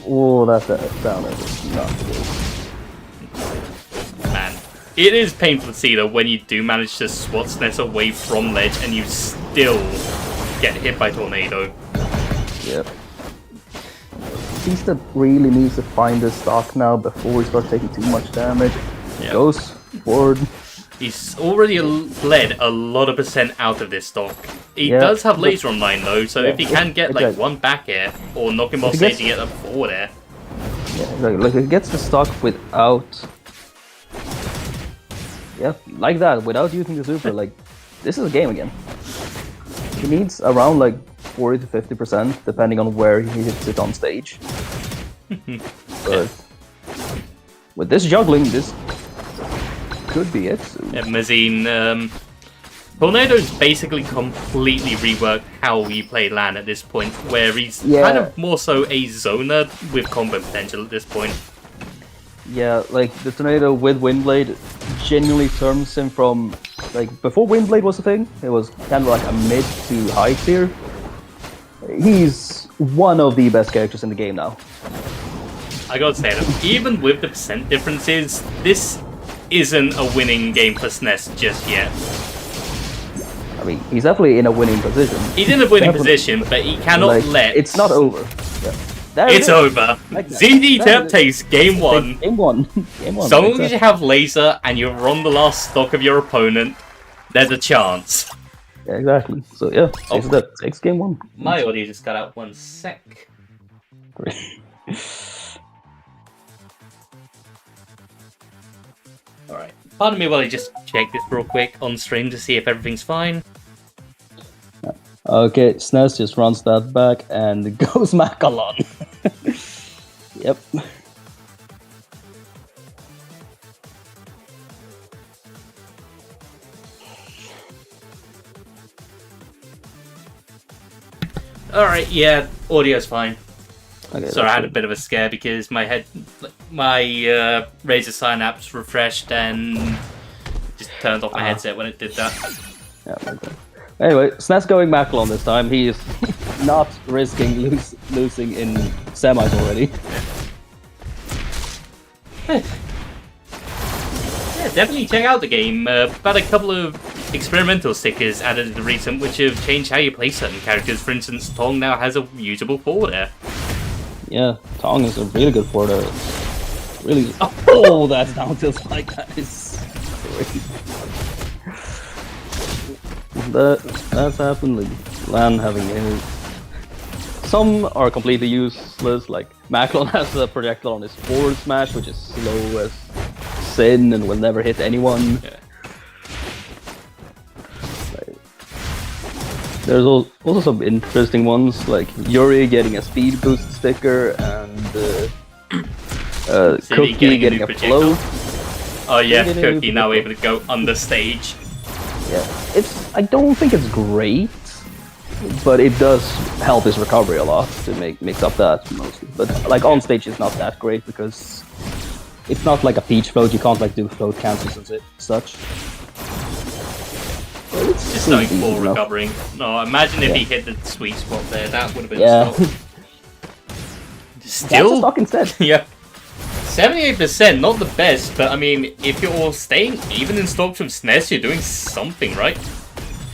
Oh, that's down there. Not good. Man, it is painful to see though when you do manage to swat SNES away from ledge and you still get hit by tornado. Yep. Beast really needs to find his stock now before he starts taking too much damage. Yep. Goes forward. He's already bled a lot of percent out of this stock. He does have laser online though, so if he can get like one back air or knock him off stage and get a forward air. Yeah, like it gets the stock without. Yeah, like that, without using the super. Like, this is a game again. He needs around like 40 to 50%, depending on where he hits it on stage. But with this juggling, this could be it. So. Yeah, Mazine, Tornado's basically completely reworked how you play LAN at this point, where he's kind of more so a zoner with combo potential at this point. Yeah, like the Tornado with Windblade genuinely turns him from like before Windblade was a thing, it was kind of like a mid to high tier. He's one of the best characters in the game now. I gotta say that even with the percent differences, this isn't a winning game for SNES just yet. I mean, he's definitely in a winning position. He's in a winning position, but he cannot let... It's not over. Yeah. It's over. ZZ Tep takes game 1. Game 1. Game 1. So long as you have laser and you're on the last stock of your opponent, there's a chance. Yeah, exactly. So yeah, takes game 1. My audio just got out 1 sec. Alright. Pardon me while I just check this real quick on stream to see if everything's fine. Okay, SNES just runs that back and goes Macalon. Yep. Alright, yeah, audio's fine. Okay, so I had a bit of a scare because my Razer Synapse refreshed and just turned off my headset when it did that. Yeah, okay. Anyway, SNES going Macalon this time. He is not risking losing in semis already. Yeah, definitely check out the game. About a couple of experimental stickers added in the recent which have changed how you play certain characters. For instance, Tong now has a usable forward air. Yeah, Tong is a really good forward air. Really. Oh, that's down tilt like that is crazy. That's happened. Like, Lan having some are completely useless. Like Macalon has a projectile on his forward smash, which is slow as sin and will never hit anyone. Yeah. There's also some interesting ones, like Yuri getting a speed boost sticker and Cookie getting a float. Oh yeah, Cookie now able to go on the stage. Yeah, I don't think it's great, but it does help his recovery a lot to mix up that mostly. But like on stage, it's not that great because it's not like a Peach float. You can't like do float cancels and such. It's just like for recovering. No, imagine if he hit the sweet spot there. That would have been still That's a stock instead. Yeah. 78%, not the best, but I mean, if you're staying even in stocks from SNES, you're doing something, right?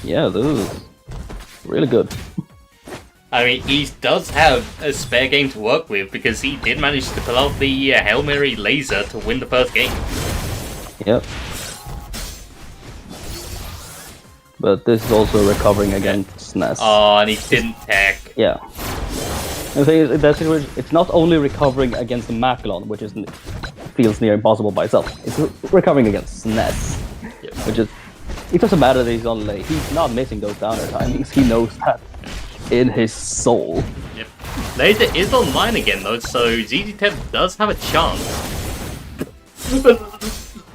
Yeah, this is really good. I mean, he does have a spare game to work with because he did manage to pull out the Hail Mary laser to win the first game. Yep. But this is also recovering against SNES. Oh, and he didn't tech. Yeah. The thing is, it's not only recovering against the Macalon, which feels near impossible by itself. It's recovering against SNES, which is... It doesn't matter that he's on late. He's not missing those downer timings. He knows that in his soul. Yep. Laser is online again, though, so ZZ Tep does have a chance. But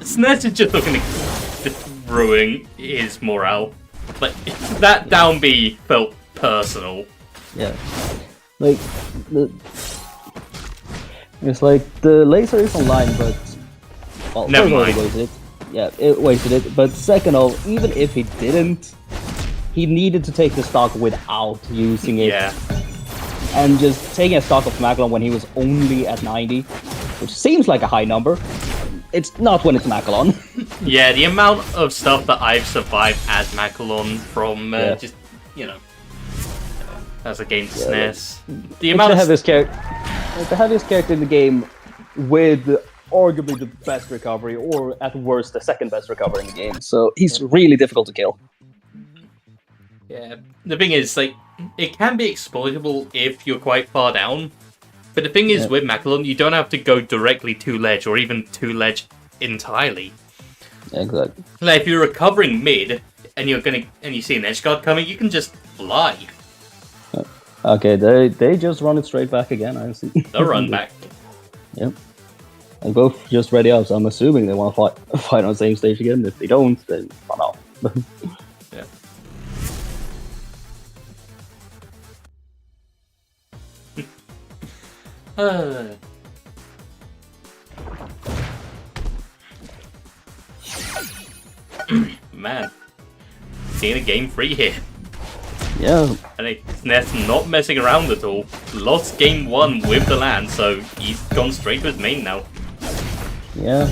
SNES is just looking to ruin his morale. Like, that down B felt personal. Yeah. Like, it's like the laser is online, but well, never mind. It wasted it. Yeah, it wasted it. But second of, even if he didn't, he needed to take the stock without using it. Yeah. And just taking a stock of Macalon when he was only at 90, which seems like a high number. It's not when it's Macalon. Yeah, the amount of stuff that I've survived as Macalon from just, you know, as a game to SNES. The amount the heaviest character in the game with arguably the best recovery, or at worst the second best recovery in the game. So he's really difficult to kill. Yeah, the thing is, like, it can be exploitable if you're quite far down. But the thing is, with Macalon, you don't have to go directly to ledge, or even to ledge entirely. Exactly. Like, if you're recovering mid, and you see an edge guard coming, you can just fly. Okay, they just run it straight back again, I see. They'll run back. Yep. And both just ready up, so I'm assuming they want to fight on the same stage again. If they don't, then run off. Yeah. man. Seeing a game 3 here. Yeah. And SNES not messing around at all. Lost game 1 with the land, so he's gone straight to his main now. Yeah.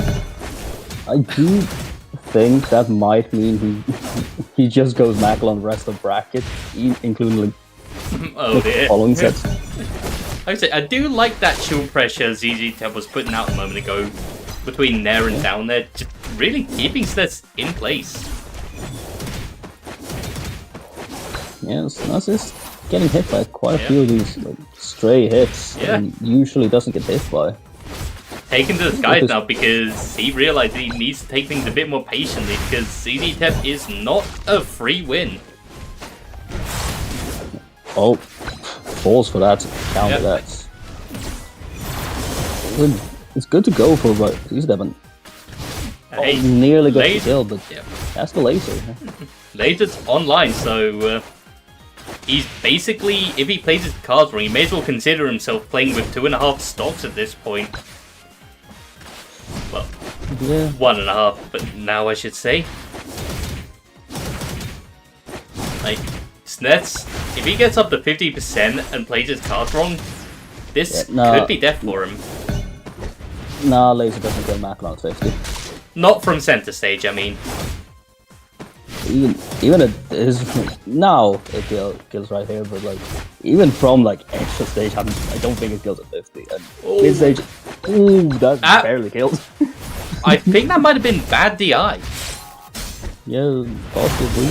I do think that might mean he just goes Mackel on the rest of bracket, including like oh dear. Following sets. Like I say, I do like that shield pressure ZZ Tep was putting out a moment ago between there and down there, just really keeping SNES in place. Yeah, SNES is getting hit by quite a few of these like, stray hits, and usually doesn't get hit by. Taken to the skies now because he realized he needs to take things a bit more patiently because ZZ Tep is not a free win. Oh, falls for that, counter that. It's good to go for, but ZZ Tep nearly got the kill, but that's the laser. Laser's online, so he's basically, if he plays his cards wrong, he may as well consider himself playing with 2.5 stocks at this point. Well, 1.5, but now I should say. Like, SNES, if he gets up to 50% and plays his cards wrong, this could be death for him. Nah, laser doesn't kill Mackel on 50. Not from center stage, I mean. Even it is now it kills right here, but like even from like extra stage, I don't think it kills at 50. And mid stage, ooh, that barely kills. I think that might have been bad DI. Yeah, possibly.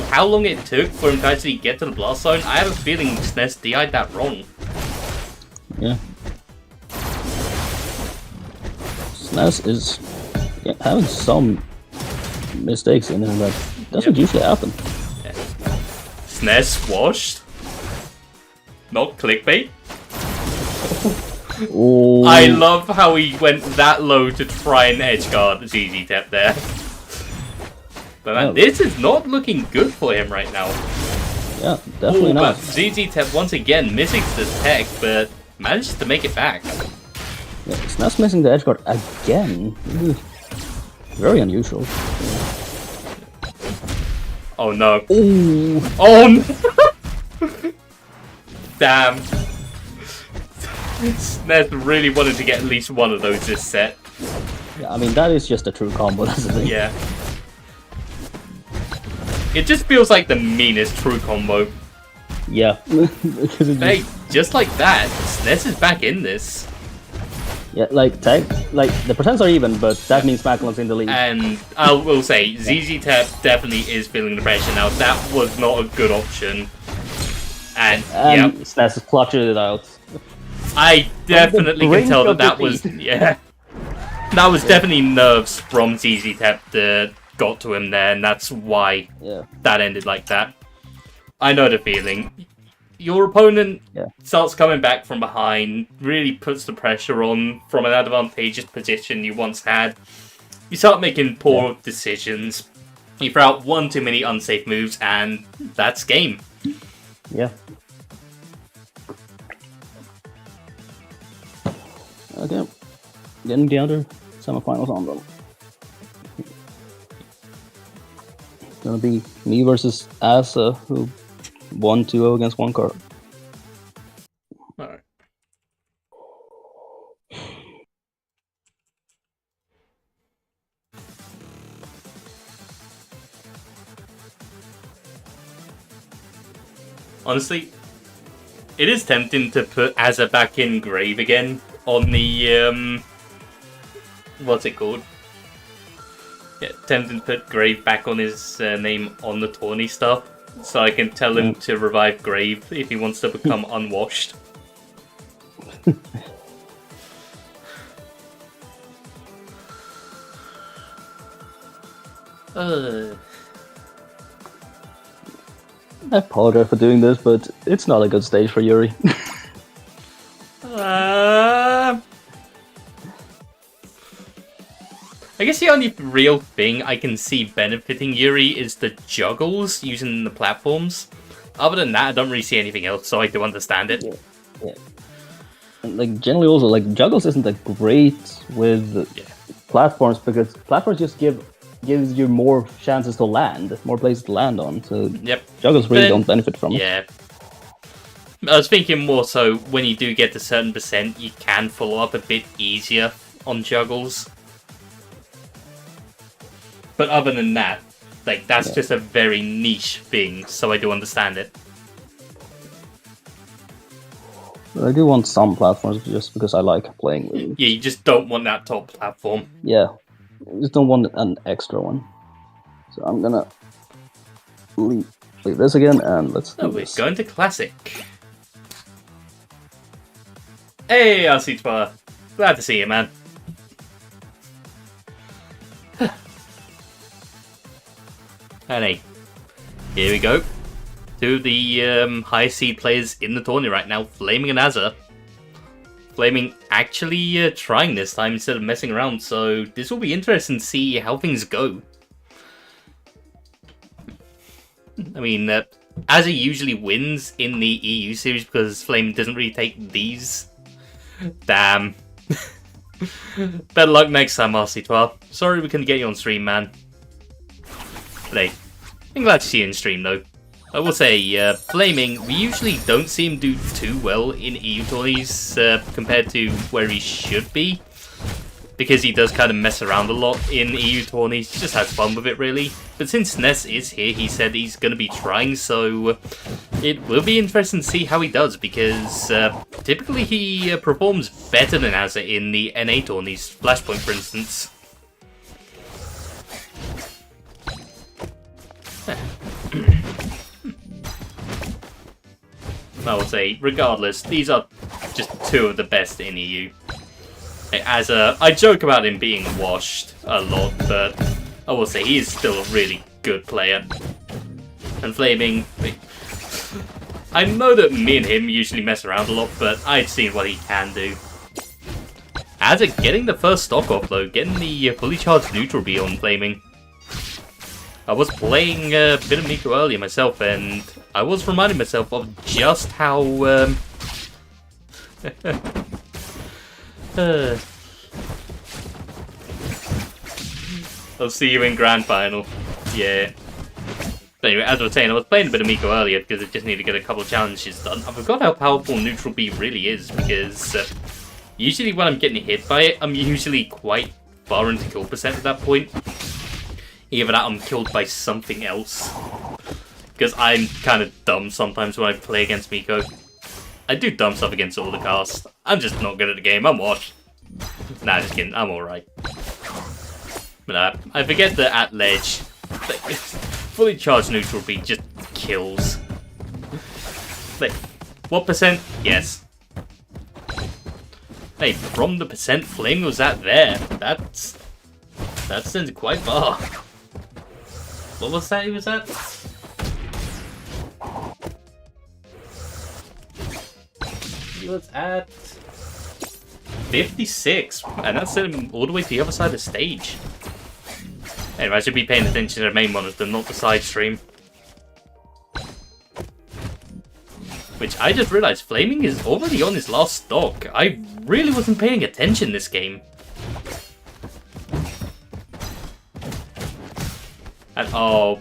How long it took for him to actually get to the blast zone? I have a feeling SNES DI'd that wrong. Yeah. SNES is having some mistakes in there that doesn't usually happen. Yeah. SNES washed? Not clickbait? Oh. I love how he went that low to try and edgeguard ZZ Tep there. But man, this is not looking good for him right now. Yeah, definitely not. But ZZ Tep once again missing the tech, but manages to make it back. Yeah, SNES missing the edgeguard again. Very unusual. Oh no. Ooh. Oh no! Damn. SNES really wanted to get at least one of those this set. Yeah, I mean, that is just a true combo, that's the thing. Yeah. It just feels like the meanest true combo. Yeah. Hey, just like that, SNES is back in this. Yeah, like the percents are even, but that means Mackel's in the lead. And I will say, ZZ Tep definitely is feeling the pressure now. That was not a good option. And yeah, SNES clutched it out. I definitely can tell that was that was definitely nerves from ZZ Tep that got to him there, and that's why that ended like that. I know the feeling. Your opponent starts coming back from behind, really puts the pressure on from an advantageous position you once had. You start making poor decisions. You throw out one too many unsafe moves, and that's game. Yeah. Okay. Getting the other semifinals on them. It's gonna be me versus Asa, who won 2-0 against one card. Alright. Honestly, it is tempting to put Asa back in Grave again on the, what's it called? Yeah, tempting to put Grave back on his name on the tourney stuff. So I can tell him to revive Grave if he wants to become unwashed. I apologize for doing this, but it's not a good stage for Yuri. I guess the only real thing I can see benefiting Yuri is the juggles using the platforms. Other than that, I don't really see anything else, so I do understand it. Yeah. And like generally also, like juggles isn't that great with platforms because platforms just give gives you more chances to land, more places to land on. So yep. juggles really don't benefit from it. Yeah. I was thinking more so when you do get to a certain percent, you can follow up a bit easier on juggles. But other than that, like, that's just a very niche thing, so I do understand it. I do want some platforms just because I like playing with them. Yeah, you just don't want that top platform. Yeah, I just don't want an extra one. So I'm gonna leave this again, and let's do this. We're going to Classic. Hey, RC12. Glad to see you, man. And hey, here we go. Two of the highest seed players in the tourney right now, Flaming and Azza. Flaming actually trying this time instead of messing around, so this will be interesting to see how things go. I mean, Azza usually wins in the EU series because Flaming doesn't really take these. Damn. Better luck next time, RC12. Sorry we couldn't get you on stream, man. But hey, I'm glad to see you in stream, though. I will say, Flaming, we usually don't see him do too well in EU tourneys compared to where he should be. Because he does kind of mess around a lot in EU tourneys, he just has fun with it, really. But since Ness is here, he said he's going to be trying, so it will be interesting to see how he does, because typically he performs better than Azza in the NA tourneys, Flashpoint for instance. I will say, regardless, these are just two of the best in EU. I joke about him being washed a lot, but I will say he is still a really good player. And Flaming, I know that me and him usually mess around a lot, but I've seen what he can do. Azza getting the first stock off though, getting the fully charged neutral B on Flaming. I was playing a bit of Miko earlier myself, and I was reminding myself of just how I'll see you in Grand Final. Yeah. But anyway, as I was saying, I was playing a bit of Miko earlier because I just need to get a couple of challenges done. I forgot how powerful Neutral B really is because usually when I'm getting hit by it, I'm usually quite far into kill percent at that point. Either that I'm killed by something else. Because I'm kind of dumb sometimes when I play against Miko. I do dumb stuff against all the cast. I'm just not good at the game. I'm washed. Nah, just kidding. I'm alright. But I forget that at ledge, fully charged neutral B just kills. Like, what percent? Yes. Hey, from the percent Flame was that there? That sends quite far. What was that he was at? He was at 56, and that sent him all the way to the other side of the stage. Anyway, I should be paying attention to the main monitor, not the side stream. Which I just realized, Flaming is already on his last stock. I really wasn't paying attention this game. And oh,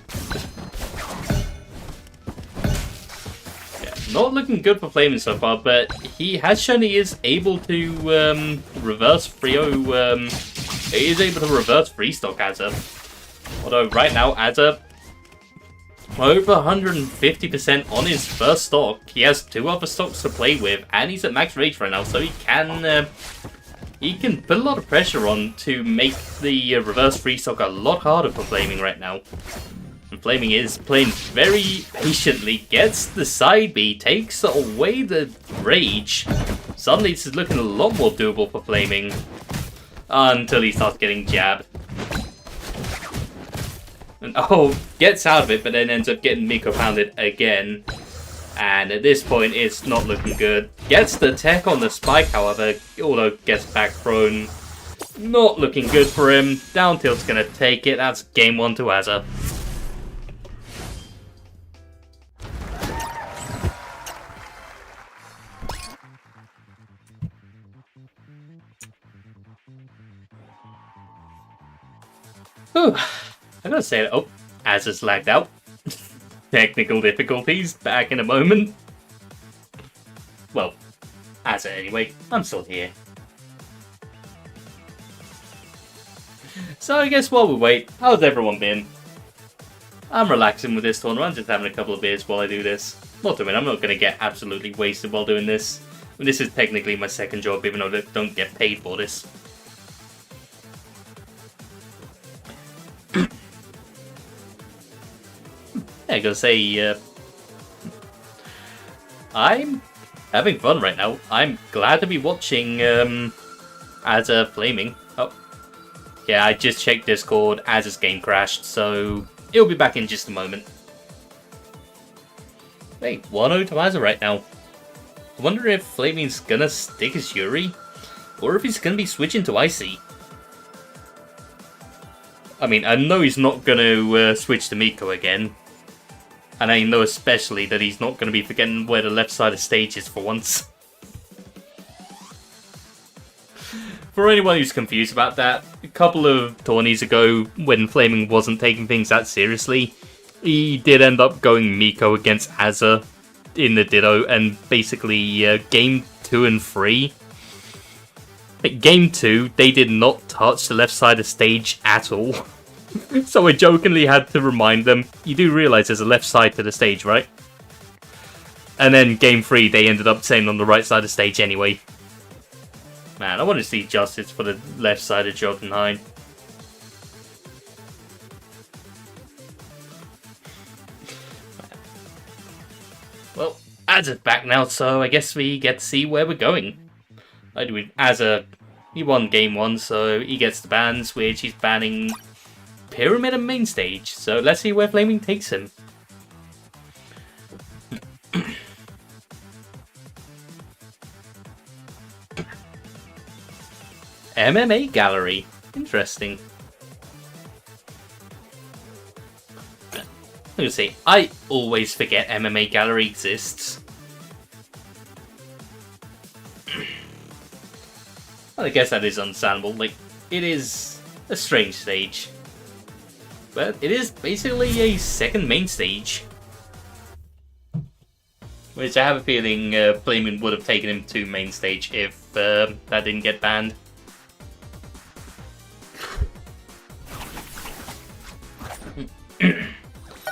yeah, not looking good for Flaming so far, but he has shown he is able to reverse Frio. He is able to reverse free stock Azza. Although right now Azza over 150% on his first stock. He has two other stocks to play with, and he's at max rage right now, so he can put a lot of pressure on to make the reverse free stock a lot harder for Flaming right now. And Flaming is playing very patiently, gets the side B, takes away the rage. Suddenly this is looking a lot more doable for Flaming. Until he starts getting jabbed. And oh, gets out of it, but then ends up getting Miko pounded again. And at this point, it's not looking good. Gets the tech on the spike, however, although gets back thrown. Not looking good for him. Down tilt's gonna take it. That's game 1 to Azza. Whew. I gotta say, oh, Azza's lagged out. Technical difficulties, back in a moment. Well, Azza anyway, I'm still here. So I guess while we wait, how's everyone been? I'm relaxing with this tournament, I'm just having a couple of beers while I do this. Not to win, I'm not going to get absolutely wasted while doing this. I mean, this is technically my second job, even though I don't get paid for this. I gotta say, I'm having fun right now. I'm glad to be watching Azza flaming. Oh, yeah, I just checked Discord. Azza's game crashed, so it'll be back in just a moment. Hey, 1-0 to Azza right now. I wonder if Flaming's gonna stick as Yuri, or if he's gonna be switching to Icy. I mean, I know he's not gonna switch to Miko again. And I know especially that he's not going to be forgetting where the left side of stage is for once. For anyone who's confused about that, a couple of tourneys ago, when Flaming wasn't taking things that seriously, he did end up going Miko against Azza in the Ditto, and basically game 2 and 3. At game 2, they did not touch the left side of stage at all. So I jokingly had to remind them, you do realise there's a left side to the stage, right? And then game 3, they ended up staying on the right side of the stage anyway. Man, I want to see justice for the left side of Jotunheim. Well, Azza's back now, so I guess we get to see where we're going. Azza, he won game 1, so he gets the bans, which he's banning Pyramid and main stage, so let's see where Flaming takes him. MMA Gallery. Interesting. I'm gonna say, I always forget MMA Gallery exists. Well, I guess that is understandable. Like, it is a strange stage. But it is basically a second main stage. Which I have a feeling Flaming would have taken him to main stage if that didn't get banned.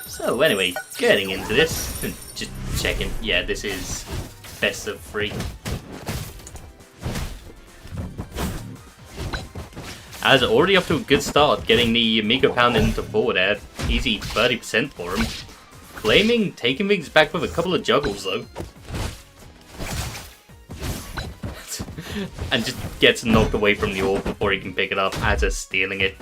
So anyway, getting into this, just checking, yeah, this is best of 3. Azza already up to a good start, getting the Miko Pound into forward air. Easy 30% for him. Flaming taking things back with a couple of juggles though. And just gets knocked away from the orb before he can pick it up. Azza stealing it.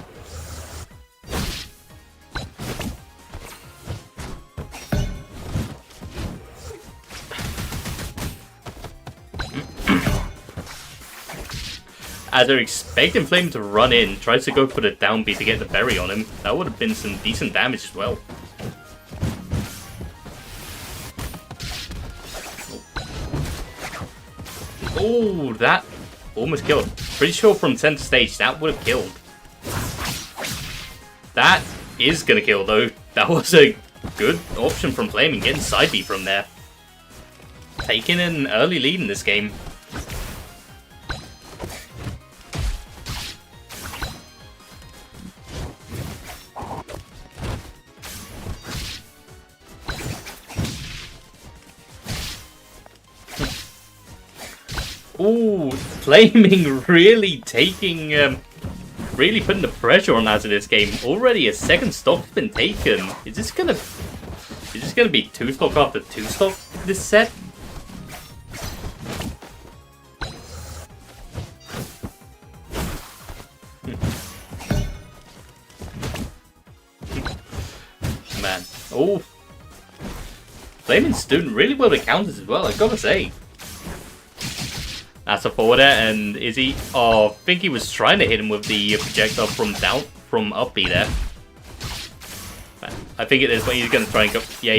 As they're expecting Flame to run in, tries to go for the downbeat to get the berry on him. That would have been some decent damage as well. Oh, that almost killed. Pretty sure from center stage that would have killed. That is gonna kill though. That was a good option from Flaming, getting side B from there. Taking an early lead in this game. Ooh, Flaming really taking, really putting the pressure on Azza this game. Already a second stock's been taken. Is this gonna be 2 stock after 2 stock this set? Man, oh, Flaming's doing really well with counters as well, I gotta say. That's a forwarder, and Izzy, oh, I think he was trying to hit him with the projectile from up B there. I think it is when he's going to try and go, yeah,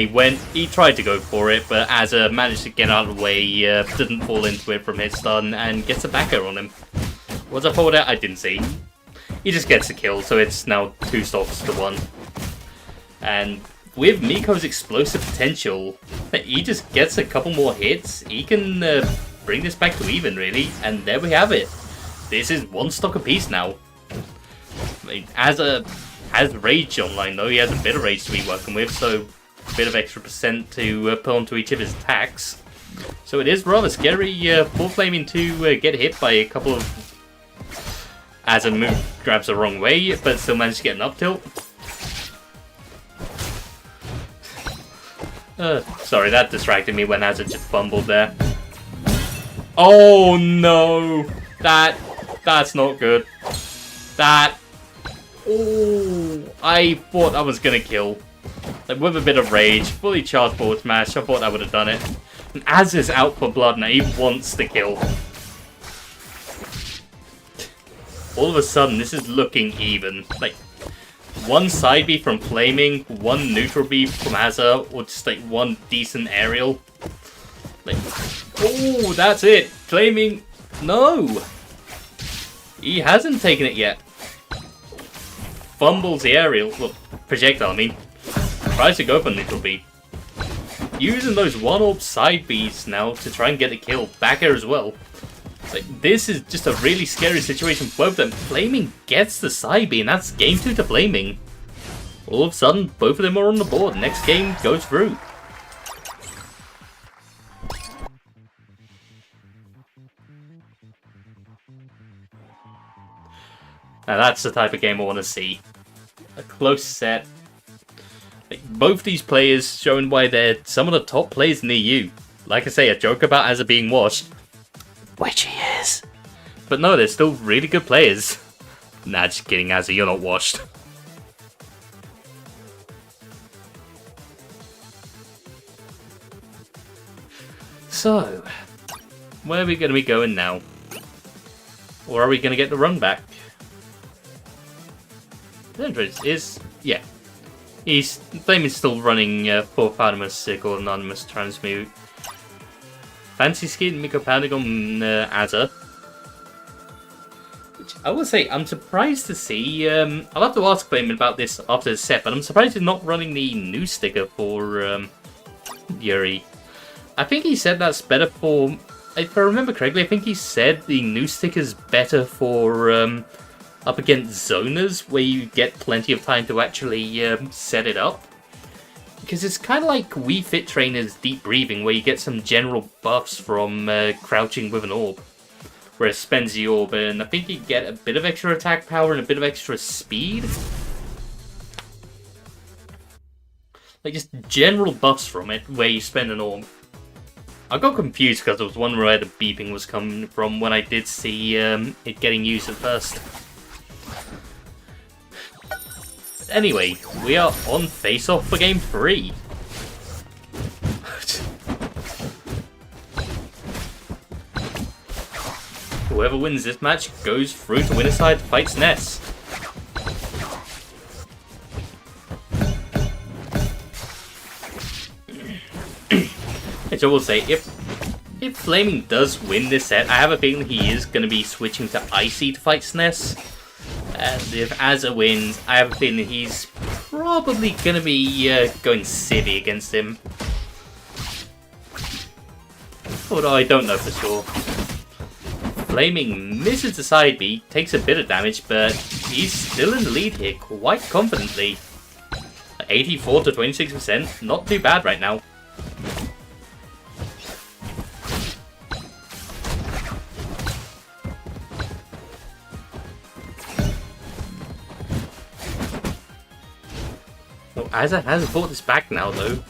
he tried to go for it, but Azza managed to get out of the way, didn't fall into it from his stun, and gets a back air on him. Was a forwarder? I didn't see. He just gets a kill, so it's now 2 stocks to 1. And with Miko's explosive potential, he just gets a couple more hits. He can bring this back to even, really. And there we have it. This is one stock apiece now. I mean, has Rage online, though. He has a bit of Rage to be working with, so a bit of extra percent to put onto each of his attacks. So it is rather scary for Flaming to get hit by a couple of... As a move grabs the wrong way, but still managed to get an up tilt. Sorry, that distracted me when Azza just fumbled there. Oh no! That's not good. Oh, I thought I was gonna kill. Like, with a bit of rage, fully charged forward smash, I thought I would have done it. And Azza's out for blood now, he wants to kill. All of a sudden, this is looking even. Like, one side B from Flaming, one neutral B from Azza, or just like one decent aerial. Like, oh, that's it. Flaming, no. He hasn't taken it yet. Fumbles the aerial, well, projectile, I mean. Tries to go for neutral B. Using those one-orb side Bs now to try and get a kill. Back air as well. Like, this is just a really scary situation for both of them. Flaming gets the side B, and that's game 2 to Flaming. All of a sudden, both of them are on the board. Next game goes through. Now that's the type of game I want to see. A close set. Like, both these players showing why they're some of the top players in the EU. Like I say, a joke about Azza being washed. Which he is. But no, they're still really good players. Nah, just kidding, Azza, you're not washed. So, where are we going to be going now? Or are we going to get the run back? The entrance is, yeah. Flaming's still running for Padamus Circle Anonymous Transmute. Fancy Skin, Miko Padagon, Azza. Which I will say, I'm surprised to see. I'll have to ask Flaming about this after the set, but I'm surprised he's not running the new sticker for Yuri. I think he said that's better for. If I remember correctly, I think he said the new sticker's better for up against zoners, where you get plenty of time to actually set it up. Because it's kind of like Wii Fit Trainer's Deep Breathing, where you get some general buffs from crouching with an orb. Where it spends the orb, and I think you get a bit of extra attack power and a bit of extra speed. Like, just general buffs from it, where you spend an orb. I got confused because there was one where the beeping was coming from when I did see it getting used at first. Anyway, we are on face-off for game 3. Whoever wins this match goes through to winner side fights Ness. Which I will say, if Flaming does win this set, I have a feeling he is going to be switching to Icy to fight SNES. And if Azza wins, I have a feeling he's probably going to be going Civvy against him. Although I don't know for sure. Flaming misses the side B, takes a bit of damage, but he's still in the lead here quite confidently. 84 to 26%, not too bad right now. Azza has brought this back now though,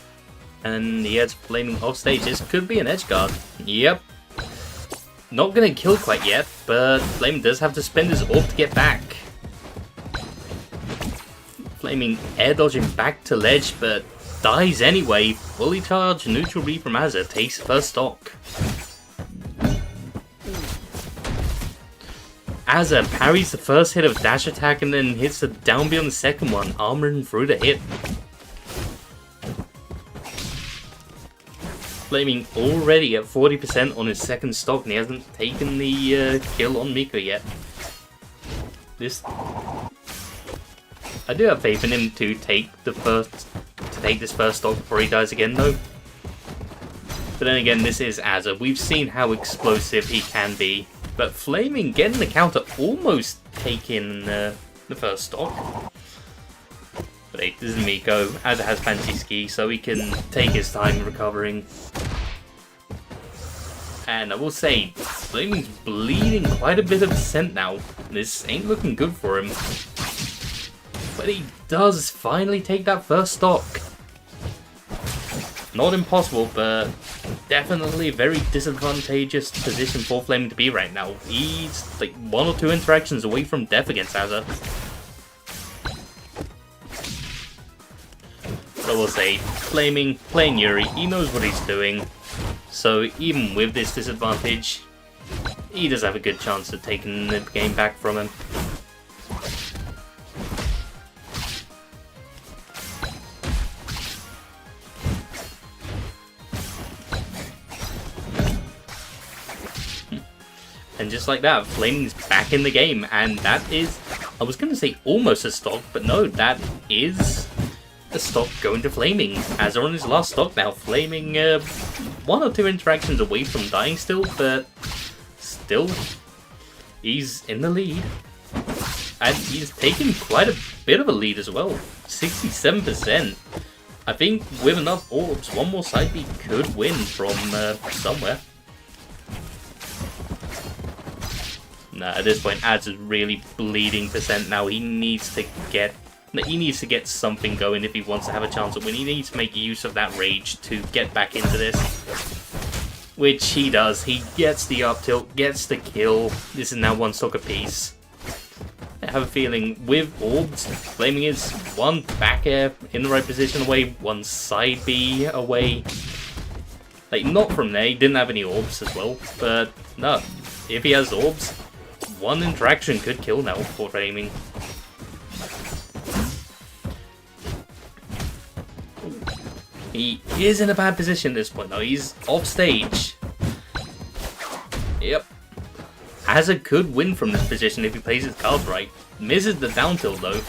and he has Flaming off stage. This could be an edge guard. Yep. Not gonna kill quite yet, but Flaming does have to spend his orb to get back. Flaming air dodging back to ledge, but dies anyway. Fully charged neutral B from Azza takes first stock. Azza parries the first hit of dash attack and then hits the down B on the second one, armoring through the hit. Flaming already at 40% on his second stock, and he hasn't taken the kill on Miko yet. I do have faith in him to take this first stock before he dies again, though. But then again, this is Azza. We've seen how explosive he can be. But Flaming getting the counter, almost taking the first stock. But hey, this is Miko. Azza has Fancy Ski, so he can take his time recovering. And I will say, Flaming's bleeding quite a bit of percent now. This ain't looking good for him. But he does finally take that first stock. Not impossible, but definitely a very disadvantageous position for Flaming to be right now. He's like 1 or 2 interactions away from death against Azza. But I will say, Flaming, playing Yuri, he knows what he's doing. So even with this disadvantage, he does have a good chance of taking the game back from him. And just like that, Flaming's back in the game, and that is, I was going to say almost a stock, but no, that is a stock going to Flaming. As on his last stock now, Flaming 1 or 2 interactions away from dying still, but still, he's in the lead. And he's taken quite a bit of a lead as well, 67%. I think with enough orbs, one more side B could win from somewhere. Nah, at this point, Ads is really bleeding percent now. He needs to get something going if he wants to have a chance at winning. He needs to make use of that rage to get back into this. Which he does. He gets the up tilt, gets the kill. This is now 1 stock apiece. I have a feeling with orbs, Flaming is 1 back air in the right position away, 1 side B away. Like, not from there, he didn't have any orbs as well, but no, if he has orbs, 1 interaction could kill now for Flaming. He is in a bad position at this point though, he's off stage. Yep. Azza could win from this position if he plays his cards right. Misses the down tilt though.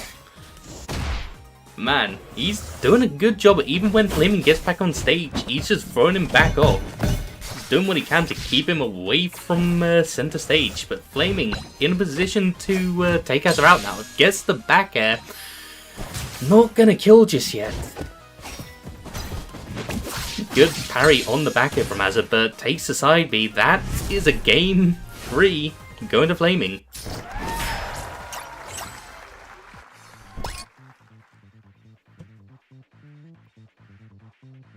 Man, he's doing a good job even when Flaming gets back on stage. He's just throwing him back off. He's doing what he can to keep him away from center stage. But Flaming in a position to take Azza out now. Gets the back air. Not gonna kill just yet. Good parry on the back air from Azza, but takes the side B. That is a game 3 going to Flaming.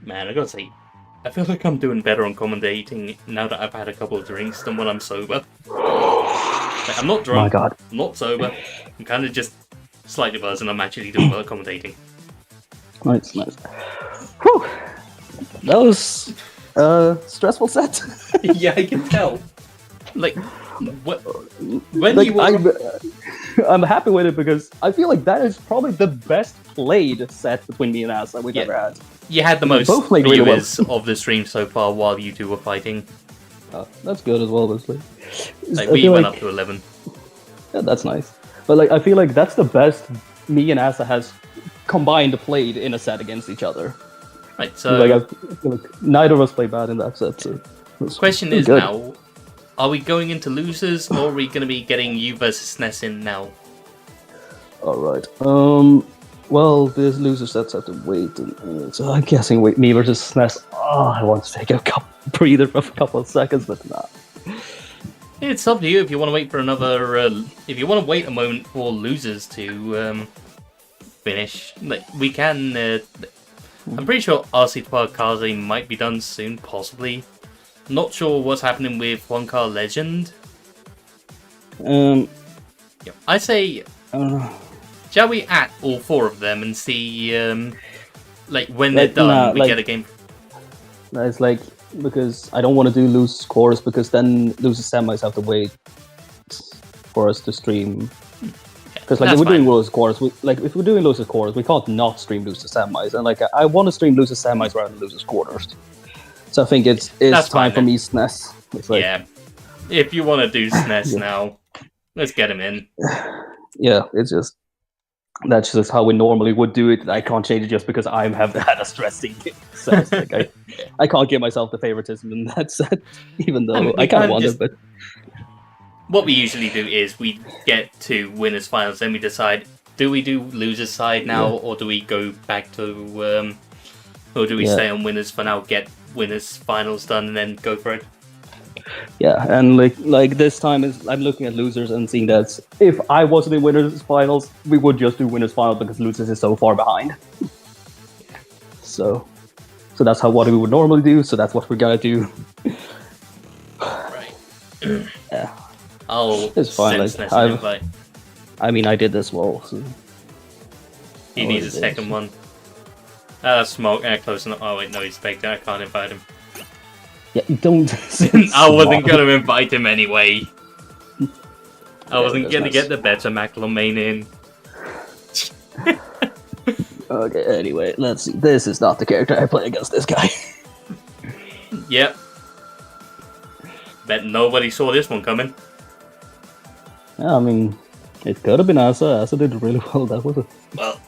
Man, I gotta say, I feel like I'm doing better on commentating now that I've had a couple of drinks than when I'm sober. Like, I'm not drunk, my God. I'm not sober, I'm kind of just slightly buzzed and I'm actually doing well commentating. Nice. Whew. That was a stressful set. Yeah, I can tell. Like, when like, you were... I'm happy with it because I feel like that is probably the best played set between me and Azza we've ever had. You had the most both played really viewers well. of the stream so far while you two were fighting. That's good as well, obviously. Like, we went up to 11. Yeah, that's nice. But like, I feel like that's the best me and Azza has combined played in a set against each other. Right, so... Like, I feel like neither of us played bad in that set, so... Question is good. Now, are we going into losers, or are we going to be getting you versus SNES in now? Alright, well, this loser sets have to wait, so I'm guessing me versus SNES. Oh, I want to take a breather for a couple of seconds, but nah. It's up to you if you want to wait for another... if you want to wait a moment for losers to finish. Like, we can... I'm pretty sure RC12 Kaze might be done soon, possibly. Not sure what's happening with 1Car Legend. I say... shall we at all 4 of them and see, like, when they're done, we get a game? It's like, because I don't want to do loose scores, because then loser semis have to wait for us to stream. Because like, if we're doing loser scores, if we're doing loser scores, we can't not stream loser semis. And like, I want to stream loser semis rather than loser quarters. So I think it's time for me SNES. It's like, yeah, if you want to do SNES now, let's get him in. Yeah, it's just... that's just how we normally would do it. I can't change it just because I have had a stressing sense. Like I can't give myself the favoritism in that set, even though I kind of want it. But what we usually do is we get to winners finals, then we decide: do we do losers side now, or do we go back to, or do we stay on winners for now, get winners finals done, and then go for it? Yeah, and like this time I'm looking at losers and seeing that if I wasn't in winners finals, we would just do winners finals because losers is so far behind. So that's what we would normally do. So that's what we're gonna do. Right. Yeah. It's fine. Like, I mean, I did this well. So he needs a second one. Smoke. Close enough. Oh wait, no, he's baked. I can't invite him. Yeah, don't. I wasn't gonna invite him anyway. I wasn't gonna get the better Macklin main in. Okay, anyway, let's see. This is not the character I play against this guy. Yep. Bet nobody saw this one coming. Yeah, I mean, it could have been Asa. Asa did really well. That was a... Well,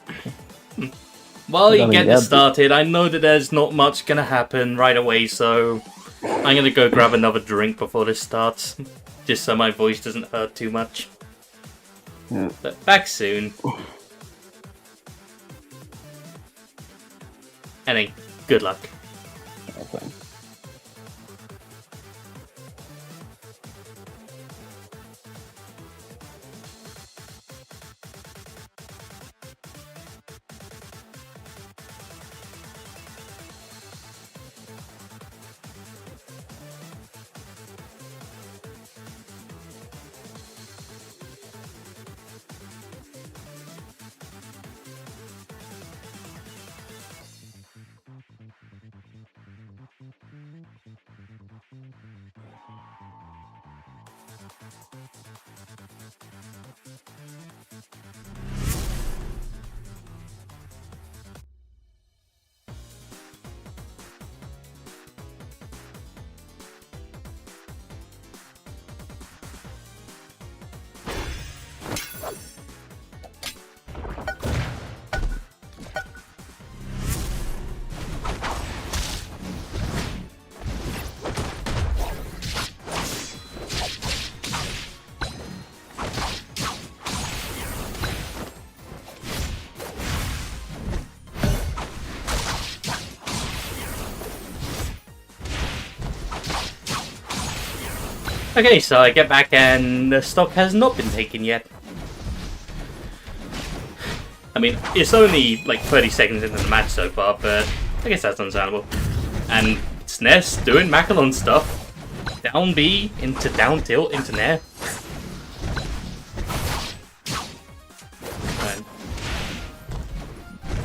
while you get this started, I know that there's not much gonna happen right away, so I'm gonna go grab another drink before this starts, just so my voice doesn't hurt too much. Yeah. But back soon. And good luck. Okay. Okay, so I get back and the stock has not been taken yet. I mean, it's only like 30 seconds into the match so far, but I guess that's understandable. And SNES doing Macklin stuff. Down B into down tilt into Nair.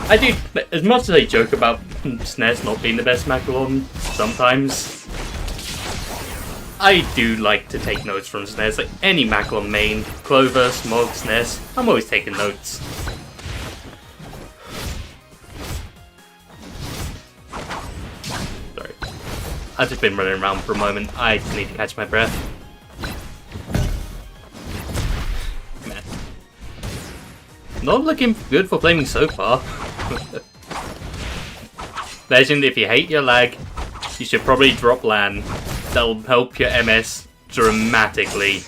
I do, as much as I joke about SNES not being the best Macklin sometimes, I do like to take notes from SNES. Like any Macklin main, Clover, Smog, SNES, I'm always taking notes. Sorry. I've just been running around for a moment. I just need to catch my breath. Man. Not looking good for Flaming so far. Legend, if you hate your lag, you should probably drop LAN. That'll help your MS dramatically.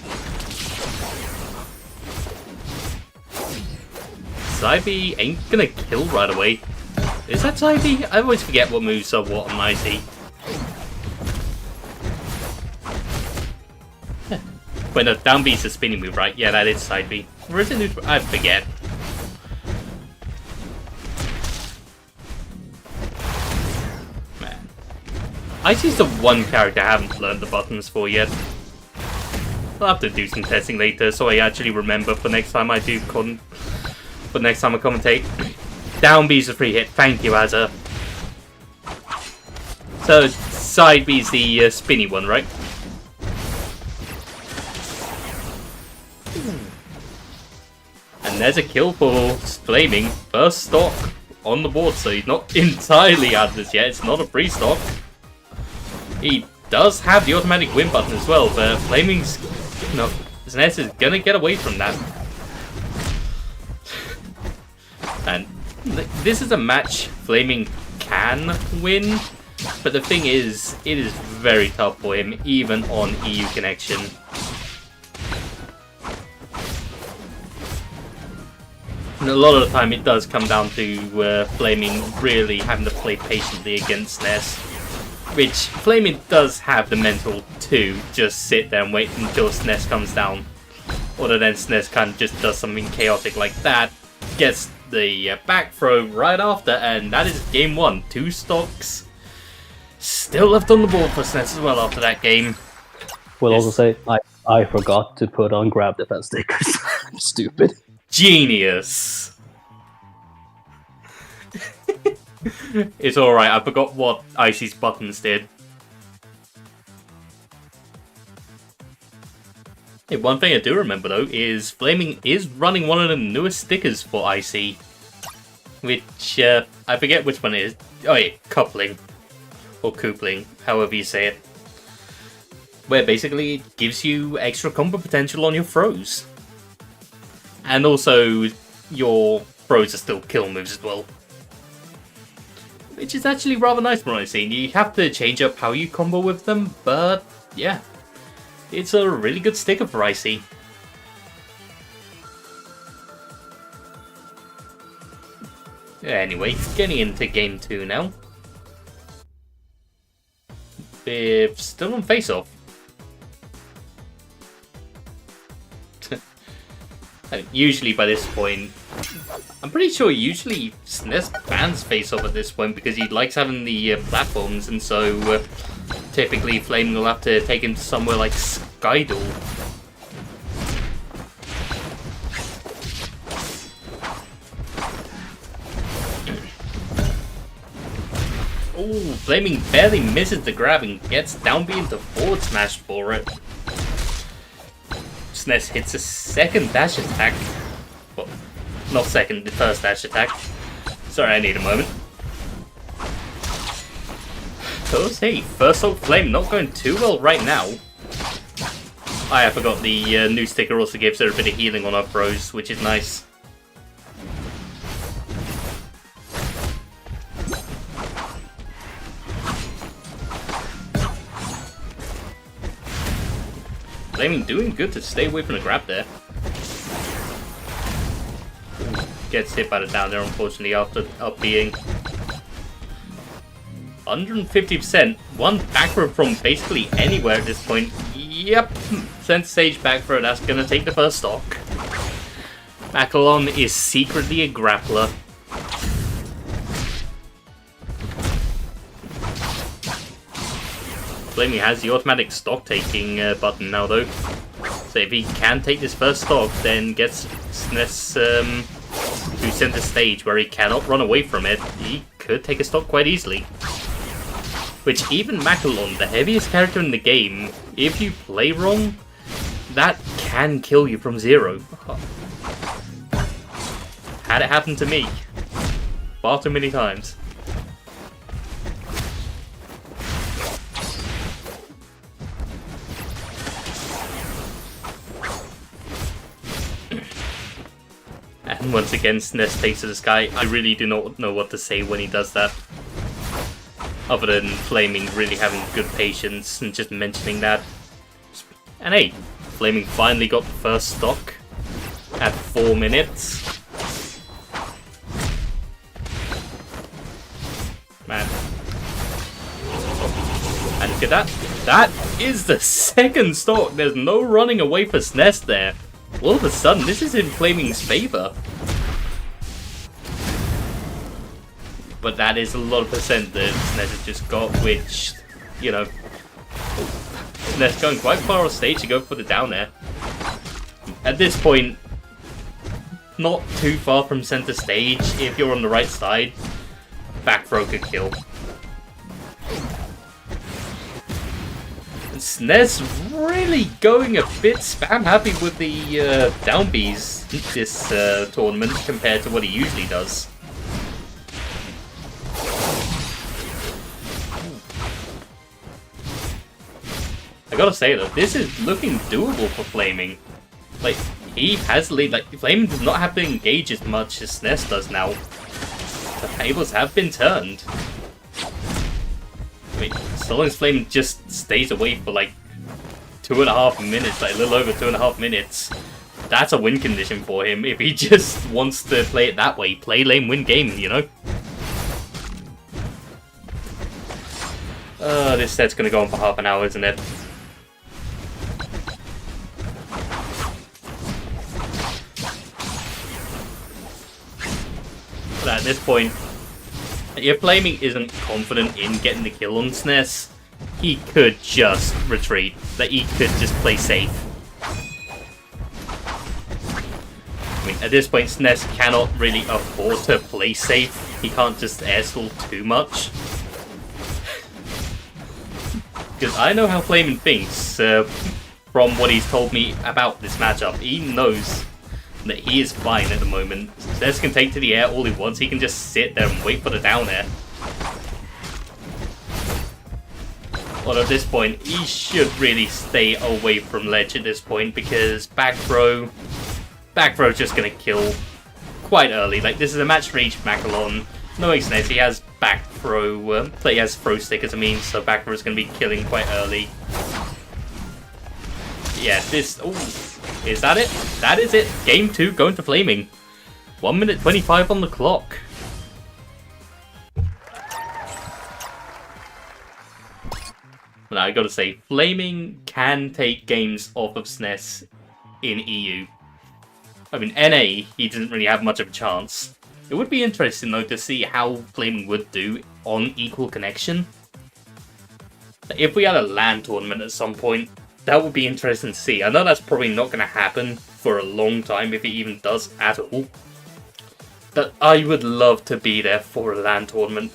Zybe ain't gonna kill right away. Is that Zybe? I always forget what moves are what on Icy. Wait, no, down B's a spinning move, right? Yeah, that is side B. Or is it neutral? I forget. Icy's the one character I haven't learned the buttons for yet. I'll have to do some testing later so I actually remember for next time I do for next time I commentate. Down B's a free hit, thank you, Azza. So side B's the spinny one, right? And there's a kill for Flaming. First stock on the board, so he's not entirely out of this yet. It's not a free stock. He does have the automatic win button as well, but Flaming's... No, SNES is gonna get away from that. And this is a match Flaming can win, but the thing is, it is very tough for him, even on EU Connection. And a lot of the time it does come down to Flaming really having to play patiently against SNES, which Flaming does have the mental to just sit there and wait until SNES comes down. Or then SNES kind of just does something chaotic like that, gets the back throw right after, and that is game 1. 2 stocks still left on the board for SNES as well after that game. We'll also say, I forgot to put on grab defense stickers. I'm stupid. Genius! It's alright, I forgot what Icy's buttons did. Hey, one thing I do remember though is Flaming is running one of the newest stickers for Icy. Which, I forget which one it is. Oh yeah, Coupling. Or Coupling, however you say it. Where basically it gives you extra combo potential on your throws. And also, your throws are still kill moves as well. Which is actually rather nice from what I've seen. You have to change up how you combo with them, but yeah. It's a really good sticker for Icy. Anyway, getting into game 2 now. We're still on face-off. Usually by this point, I'm pretty sure usually SNES bans face-off at this point because he likes having the platforms, and so typically Flaming will have to take him to somewhere like Skydor. Oh, Flaming barely misses the grab and gets down B into forward smash for it. SNES hits a second dash attack. Well, not second, the first dash attack. Sorry, I need a moment. So, hey, first Hulk Flame not going too well right now. I forgot the new sticker also gives her a bit of healing on her throws, which is nice. Flaming doing good to stay away from the grab there. Gets hit by the down there, unfortunately, after up being 150%. One back throw from basically anywhere at this point. Yep, sent stage back throw. That's gonna take the first stock. Macalon is secretly a grappler. Flaming has the automatic stock taking button now though. So if he can take this first stock, then gets SNES to center stage where he cannot run away from it, he could take a stock quite easily. Which even Macalon, the heaviest character in the game, if you play wrong, that can kill you from zero. Had it happen to me. Far too many times. And once again, SNES takes to the sky. I really do not know what to say when he does that. Other than Flaming really having good patience and just mentioning that. And hey, Flaming finally got the first stock at 4 minutes. Man. And look at that. That is the second stock. There's no running away for SNES there. All of a sudden, this is in Flaming's favor. But that is a lot of percent that SNES has just got, which, you know, SNES going quite far off stage to go for the down air. At this point, not too far from center stage, if you're on the right side, back throw could kill. SNES really going a bit spam happy with the down Bs this tournament compared to what he usually does. I gotta say though, this is looking doable for Flaming. Like, he has the lead. Like, Flaming does not have to engage as much as SNES does now. The tables have been turned. I mean, so long as Flaming just stays away for like 2.5 minutes, like a little over 2.5 minutes, that's a win condition for him. If he just wants to play it that way, play lane, win game, you know? This set's gonna go on for half an hour, isn't it? But at this point, if Flaming isn't confident in getting the kill on SNES, he could just retreat. That he could just play safe. I mean, at this point, SNES cannot really afford to play safe. He can't just air stall too much. Because I know how Flaming thinks from what he's told me about this matchup. He knows that he is fine at the moment. SNES can take to the air all he wants. He can just sit there and wait for the down air. But at this point, he should really stay away from ledge at this point because back throw is just going to kill quite early. Like, this is a match for each Macalon. Knowing SNES, he has back throw, he has throw stickers, so back throw is going to be killing quite early. Yeah, this, ooh, is that it? That is it. Game 2 going to Flaming. 1 minute 25 on the clock. Now, I gotta say, Flaming can take games off of SNES in EU. I mean, NA, he doesn't really have much of a chance. It would be interesting, though, to see how Flaming would do on Equal Connection. If we had a LAN tournament at some point, that would be interesting to see. I know that's probably not going to happen for a long time, if it even does at all. But I would love to be there for a LAN tournament.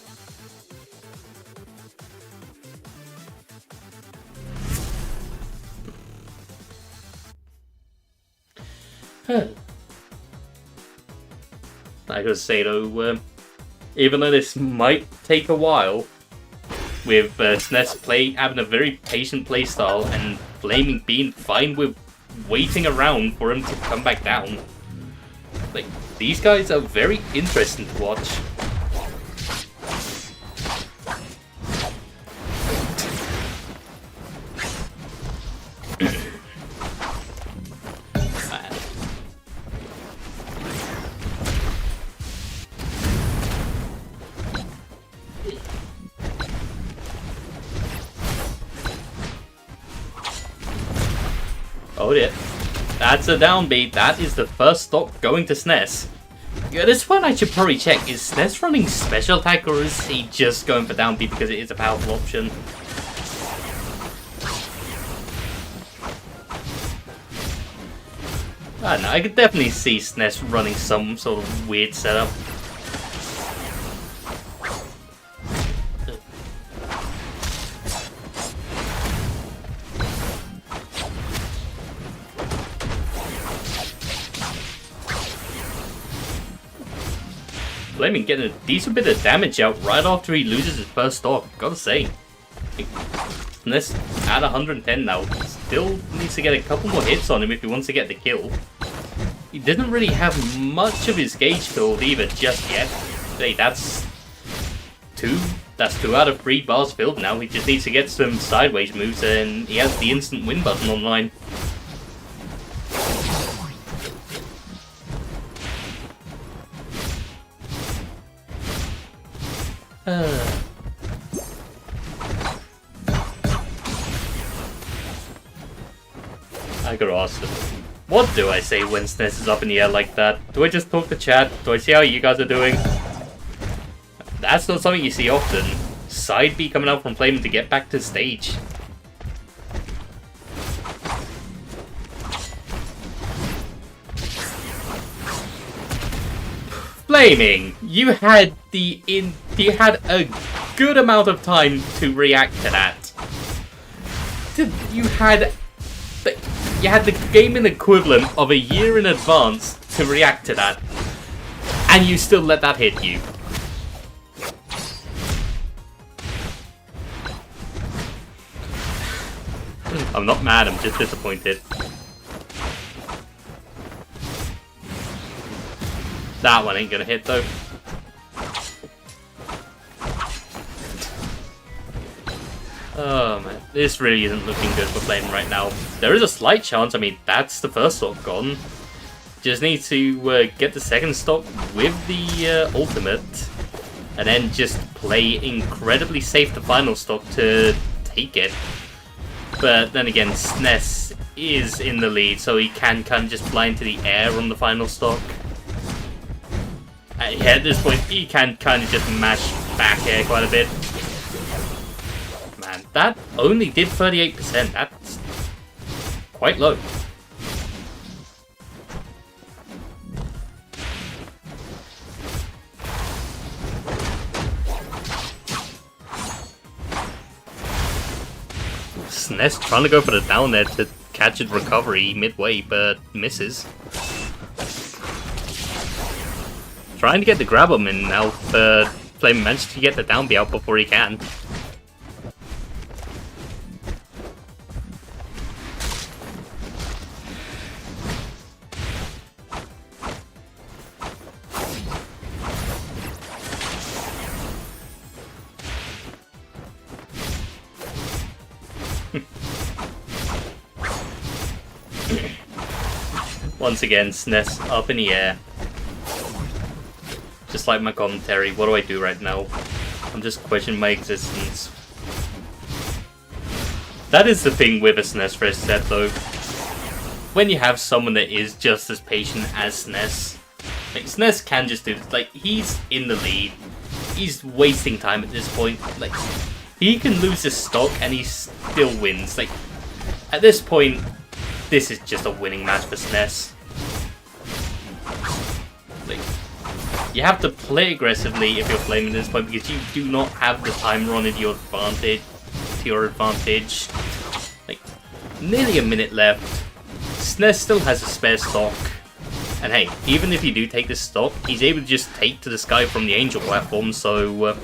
I gotta say though, even though this might take a while, with SNES having a very patient playstyle and Flaming being fine with waiting around for him to come back down, like, these guys are very interesting to watch. Oh dear. That's a downbeat. That is the first stock going to SNES. Yeah, this one I should probably check. Is SNES running special attack or is he just going for downbeat because it is a powerful option? I don't know. I could definitely see SNES running some sort of weird setup. Flaming getting a decent bit of damage out right after he loses his first stock. Gotta say. SNES at 110 now. Still needs to get a couple more hits on him if he wants to get the kill. He didn't really have much of his gauge filled either just yet. Hey, that's two out of 3 bars filled now. He just needs to get some sideways moves and he has the instant win button online. I gotta ask them, what do I say when SNES is up in the air like that? Do I just talk to chat? Do I see how you guys are doing? That's not something you see often. Side B coming out from Flaming to get back to the stage. Flaming, you had a good amount of time to react to that. You had the gaming equivalent of a year in advance to react to that, and you still let that hit you. I'm not mad, I'm just disappointed. That one ain't gonna hit though. Oh man, this really isn't looking good for Flame right now. There is a slight chance, I mean, that's the first stock gone. Just need to get the second stock with the ultimate, and then just play incredibly safe the final stock to take it. But then again, SNES is in the lead, so he can kind of just fly into the air on the final stock. Yeah, at this point, he can kind of just mash back air quite a bit. Man, that only did 38%. That's quite low. SNES trying to go for the down there to catch a recovery midway, but misses. Trying to get the grab him in now, but Flame managed to get the down B out before he can. Once again, SNES up in the air. Just like my commentary, what do I do right now? I'm just questioning my existence. That is the thing with a SNES first set though. When you have someone that is just as patient as SNES, like SNES can just do this. Like, he's in the lead. He's wasting time at this point. Like, he can lose his stock and he still wins. Like, at this point, this is just a winning match for SNES. Like, you have to play aggressively if you're flaming at this point because you do not have the timer on your advantage. Like, nearly a minute left. SNES still has a spare stock. And hey, even if you do take this stock, he's able to just take to the sky from the Angel platform, so,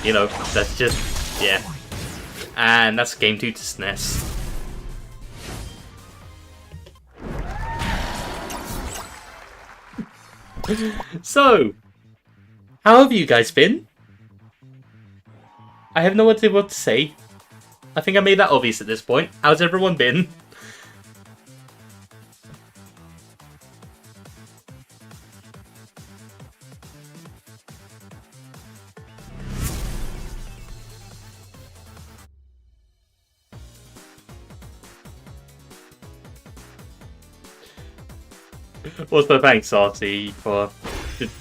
you know, that's just, yeah. And that's game 2 to SNES. So, how have you guys been? I have no idea what to say. I think I made that obvious at this point. How's everyone been? Also, thanks, Artie, for just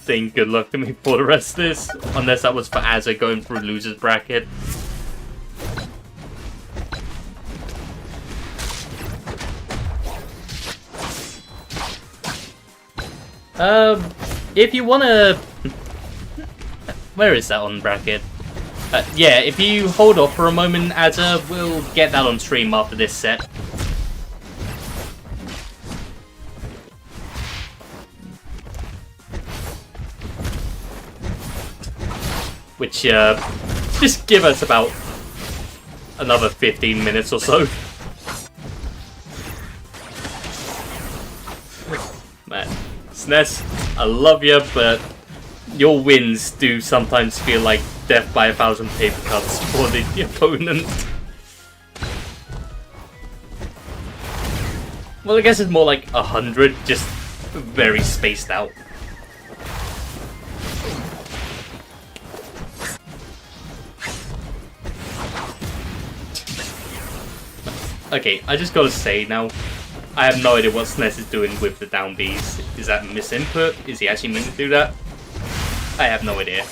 saying good luck to me for the rest of this. Unless that was for Azza going through loser's bracket. If you wanna... Where is that on bracket? Yeah, if you hold off for a moment, Azza, we'll get that on stream after this set. Which, just give us about another 15 minutes or so. Man, SNES, I love you, but your wins do sometimes feel like death by 1,000 paper cuts for the opponent. Well, I guess it's more like 100, just very spaced out. Okay, I just gotta say now, I have no idea what SNES is doing with the down Bs. Is that misinput? Is he actually meaning to do that? I have no idea.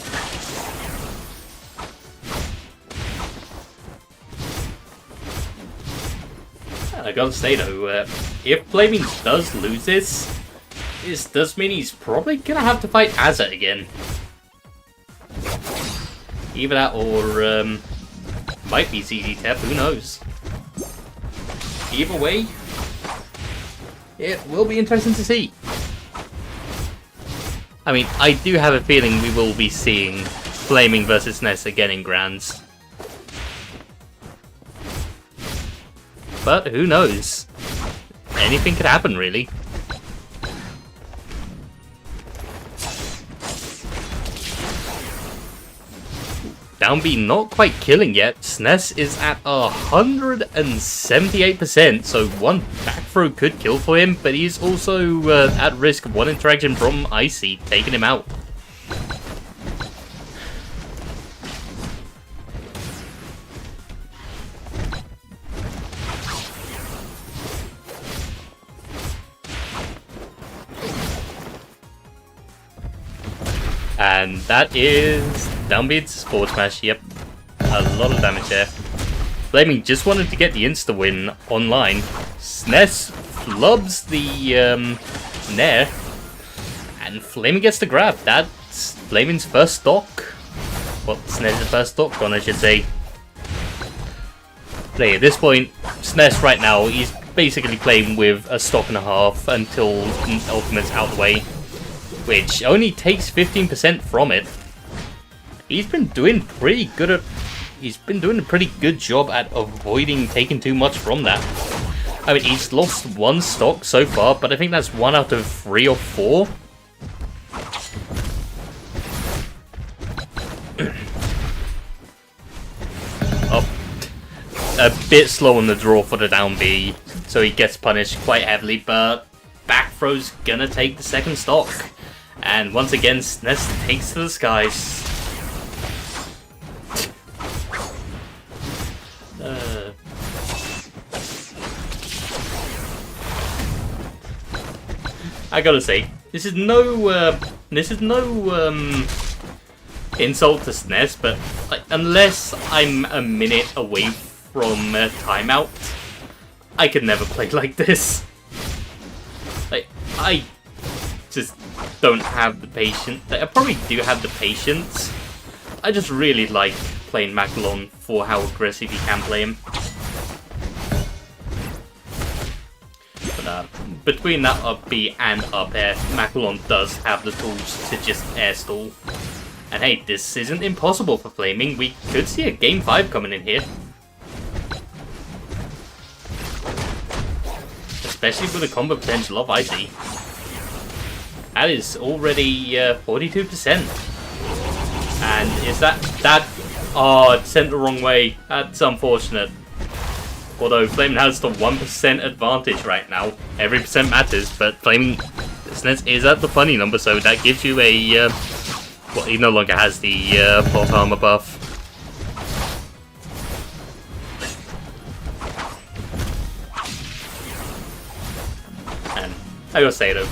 I gotta say though, if Flaming does lose this does mean he's probably gonna have to fight Azza again. Either that or might be ZZ-Tep, who knows? Either way, it will be interesting to see. I mean, I do have a feeling we will be seeing Flaming versus SNES again in Grands. But who knows? Anything could happen, really. down B not quite killing yet. SNES is at 178%, so one back throw could kill for him, but he's also at risk of one interaction from Icy, taking him out. And that is downbeats forward smash. Yep, a lot of damage there. Flaming just wanted to get the insta win online. SNES flubs the Nair, and Flaming gets the grab. That's Flaming's first stock. Well, SNES' first stock on, I should say. Play at this point, SNES right now, he's basically playing with a stock and a half until Ultimate's out of the way, which only takes 15% from it. He's been doing pretty good at... He's been doing a pretty good job at avoiding taking too much from that. I mean, he's lost one stock so far, but I think that's 1 out of 3 or 4. Oh, a bit slow on the draw for the down B, so he gets punished quite heavily, but back throw's gonna take the second stock. And once again, SNES takes to the skies. I gotta say, this is no insult to SNES, but like, unless I'm a minute away from timeout, I could never play like this. Like, I just don't have the patience. I probably do have the patience. I just really like playing Macalon for how aggressive you can play him. But between that up B and up air, Macalon does have the tools to just air stall. And hey, this isn't impossible for Flaming. We could see a game 5 coming in here. Especially with the combo potential of Icy. That is already 42%. And is that... Oh, it's sent the wrong way. That's unfortunate. Although Flaming has the 1% advantage right now. Every percent matters, but Flaming SNES is at the funny number, so that gives you a... well, he no longer has the plot armor buff. And I gotta say though,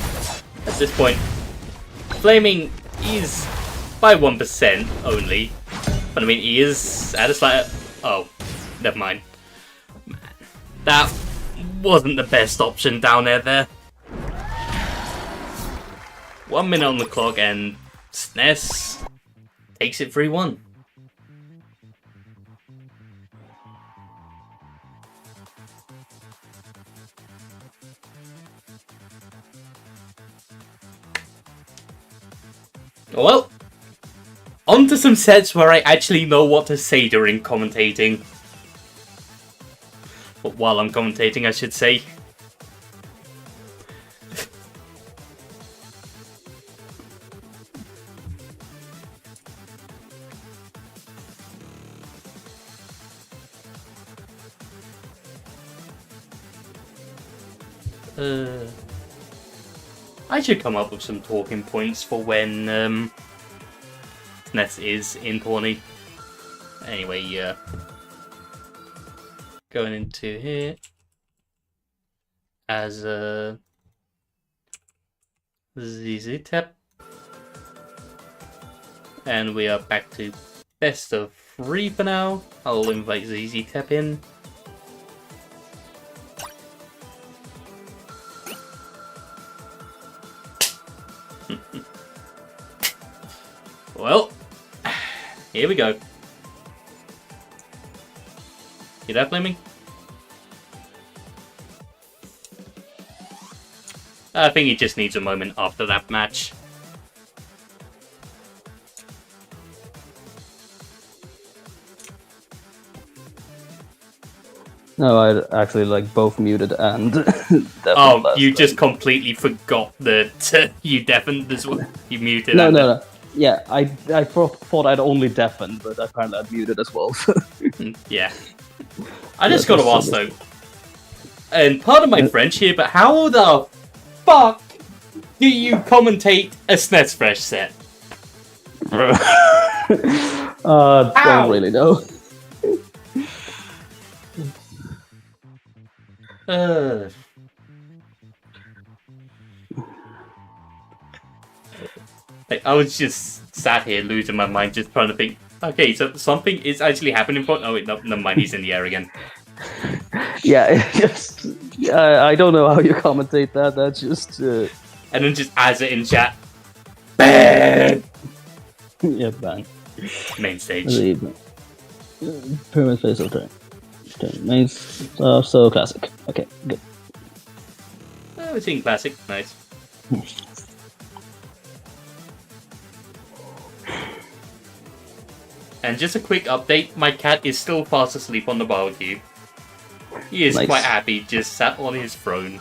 at this point, Flaming is by 1% only. But I mean, he is at a slight... Oh, never mind. Man, that wasn't the best option down there. 1 minute on the clock and SNES takes it 3-1. Well, on to some sets where I actually know what to say during commentating. But while I'm commentating, I should say. I should come up with some talking points for when SNES is in Pawnee. Anyway, going into here as a ZZ Tap, and we are back to best of 3 for now. I'll invite ZZ Tap in. Well, here we go. You there, Flaming? I think he just needs a moment after that match. No, I actually like both muted and. Oh, you just completely forgot that you deafened as well. You muted. No. Yeah, I thought I'd only deafened, but apparently I'd muted as well. Yeah. I just gotta ask though, and pardon my French here, but how the fuck do you commentate a SNES Fresh set? Don't really know. I was just sat here losing my mind, just trying to think. Okay, so something is actually happening. Oh wait, no, never mind. He's in the air again. Yeah, just I don't know how you commentate that. That's just. And then just adds it in chat. Bang. Yeah, bang. Main stage. Pyramid face of turn. Main. So classic. Okay, good. We're seeing classic. Nice. And just a quick update, my cat is still fast asleep on the barbecue. He is quite happy, just sat on his throne.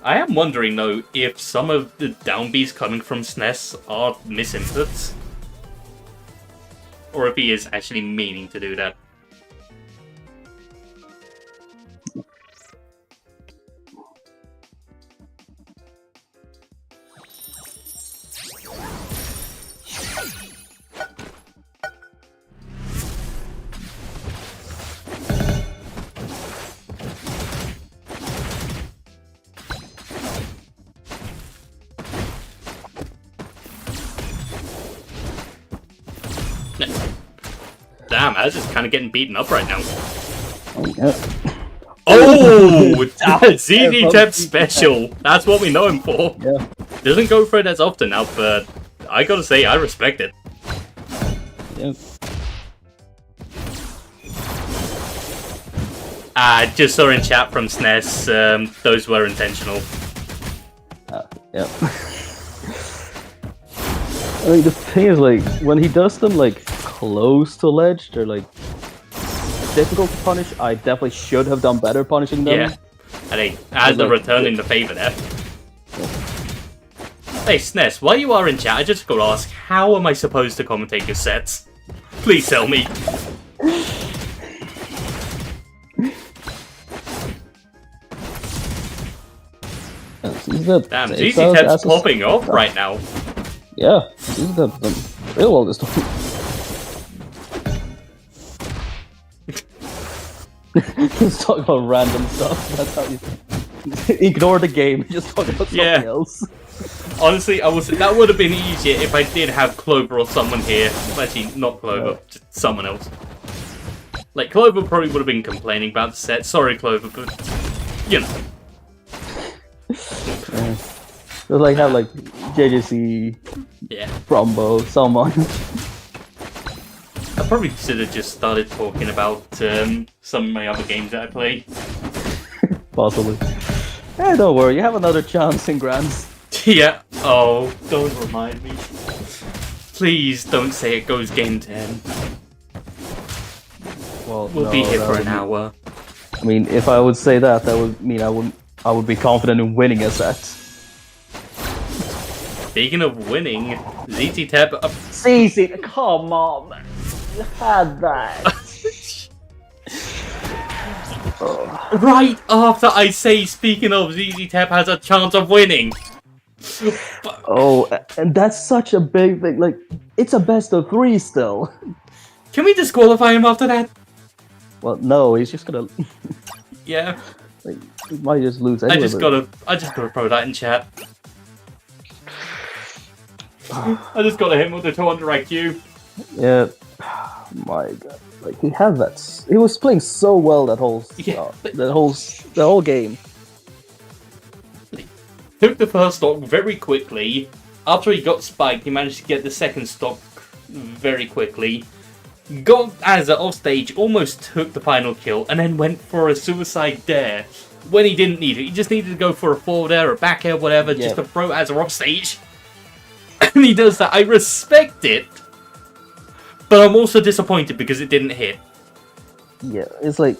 I am wondering though, if some of the downbeats coming from SNES are misinputs. Or if he is actually meaning to do that. Damn, I was just kind of getting beaten up right now. Oh, ZZ-Tep special. That's what we know him for. Yeah. Doesn't go for it as often now, but I gotta say, I respect it. Yeah. Just saw in chat from SNES, those were intentional. Yep. I mean, the thing is, like, when he does them, like, close to ledge, they're, like, difficult to punish. I definitely should have done better punishing them. Yeah. And they add the returning the favour there. Yeah. Hey, SNES, while you are in chat, I just gotta ask, how am I supposed to commentate your sets? Please tell me. Damn, ZZ-Tep's popping off right now. Yeah, ZZ-Tep's done real well this time. He's talking about random stuff. That's how you ignore the game. Just talk about something else. Honestly, that would have been easier if I did have Clover or someone here. Actually, not Clover, just someone else. Like, Clover probably would have been complaining about the set. Sorry, Clover, but you know. Just like have like JJC, Brombo, someone. I probably should have just started talking about some of my other games that I play. Possibly. Hey, don't worry, you have another chance in Grands. Yeah. Oh, don't remind me. Please don't say it goes game 10. Well, we'll be here for an hour. I mean, if I would say that, that would mean I would be confident in winning a set. Speaking of winning, ZZ-Tep... ZZ, come on, man. You had that. Right after I say, speaking of, ZZ-Tep has a chance of winning. Oh, and that's such a big thing. Like, it's a best of 3 still. Can we disqualify him after that? Well, no, he's just gonna... Yeah. Like, he might just lose anyway. I just gotta throw that in chat. I just gotta hit him with the 200 IQ. Yeah. My god. Like, he had that... He was playing so well that whole... the whole game. Took the first stock very quickly. After he got spiked, he managed to get the second stock very quickly. Got Azza off stage, almost took the final kill, and then went for a suicide dare when he didn't need it. He just needed to go for a forward air, a back air, whatever, just to throw Azza off stage. And he does that. I respect it, but I'm also disappointed because it didn't hit. Yeah, it's like,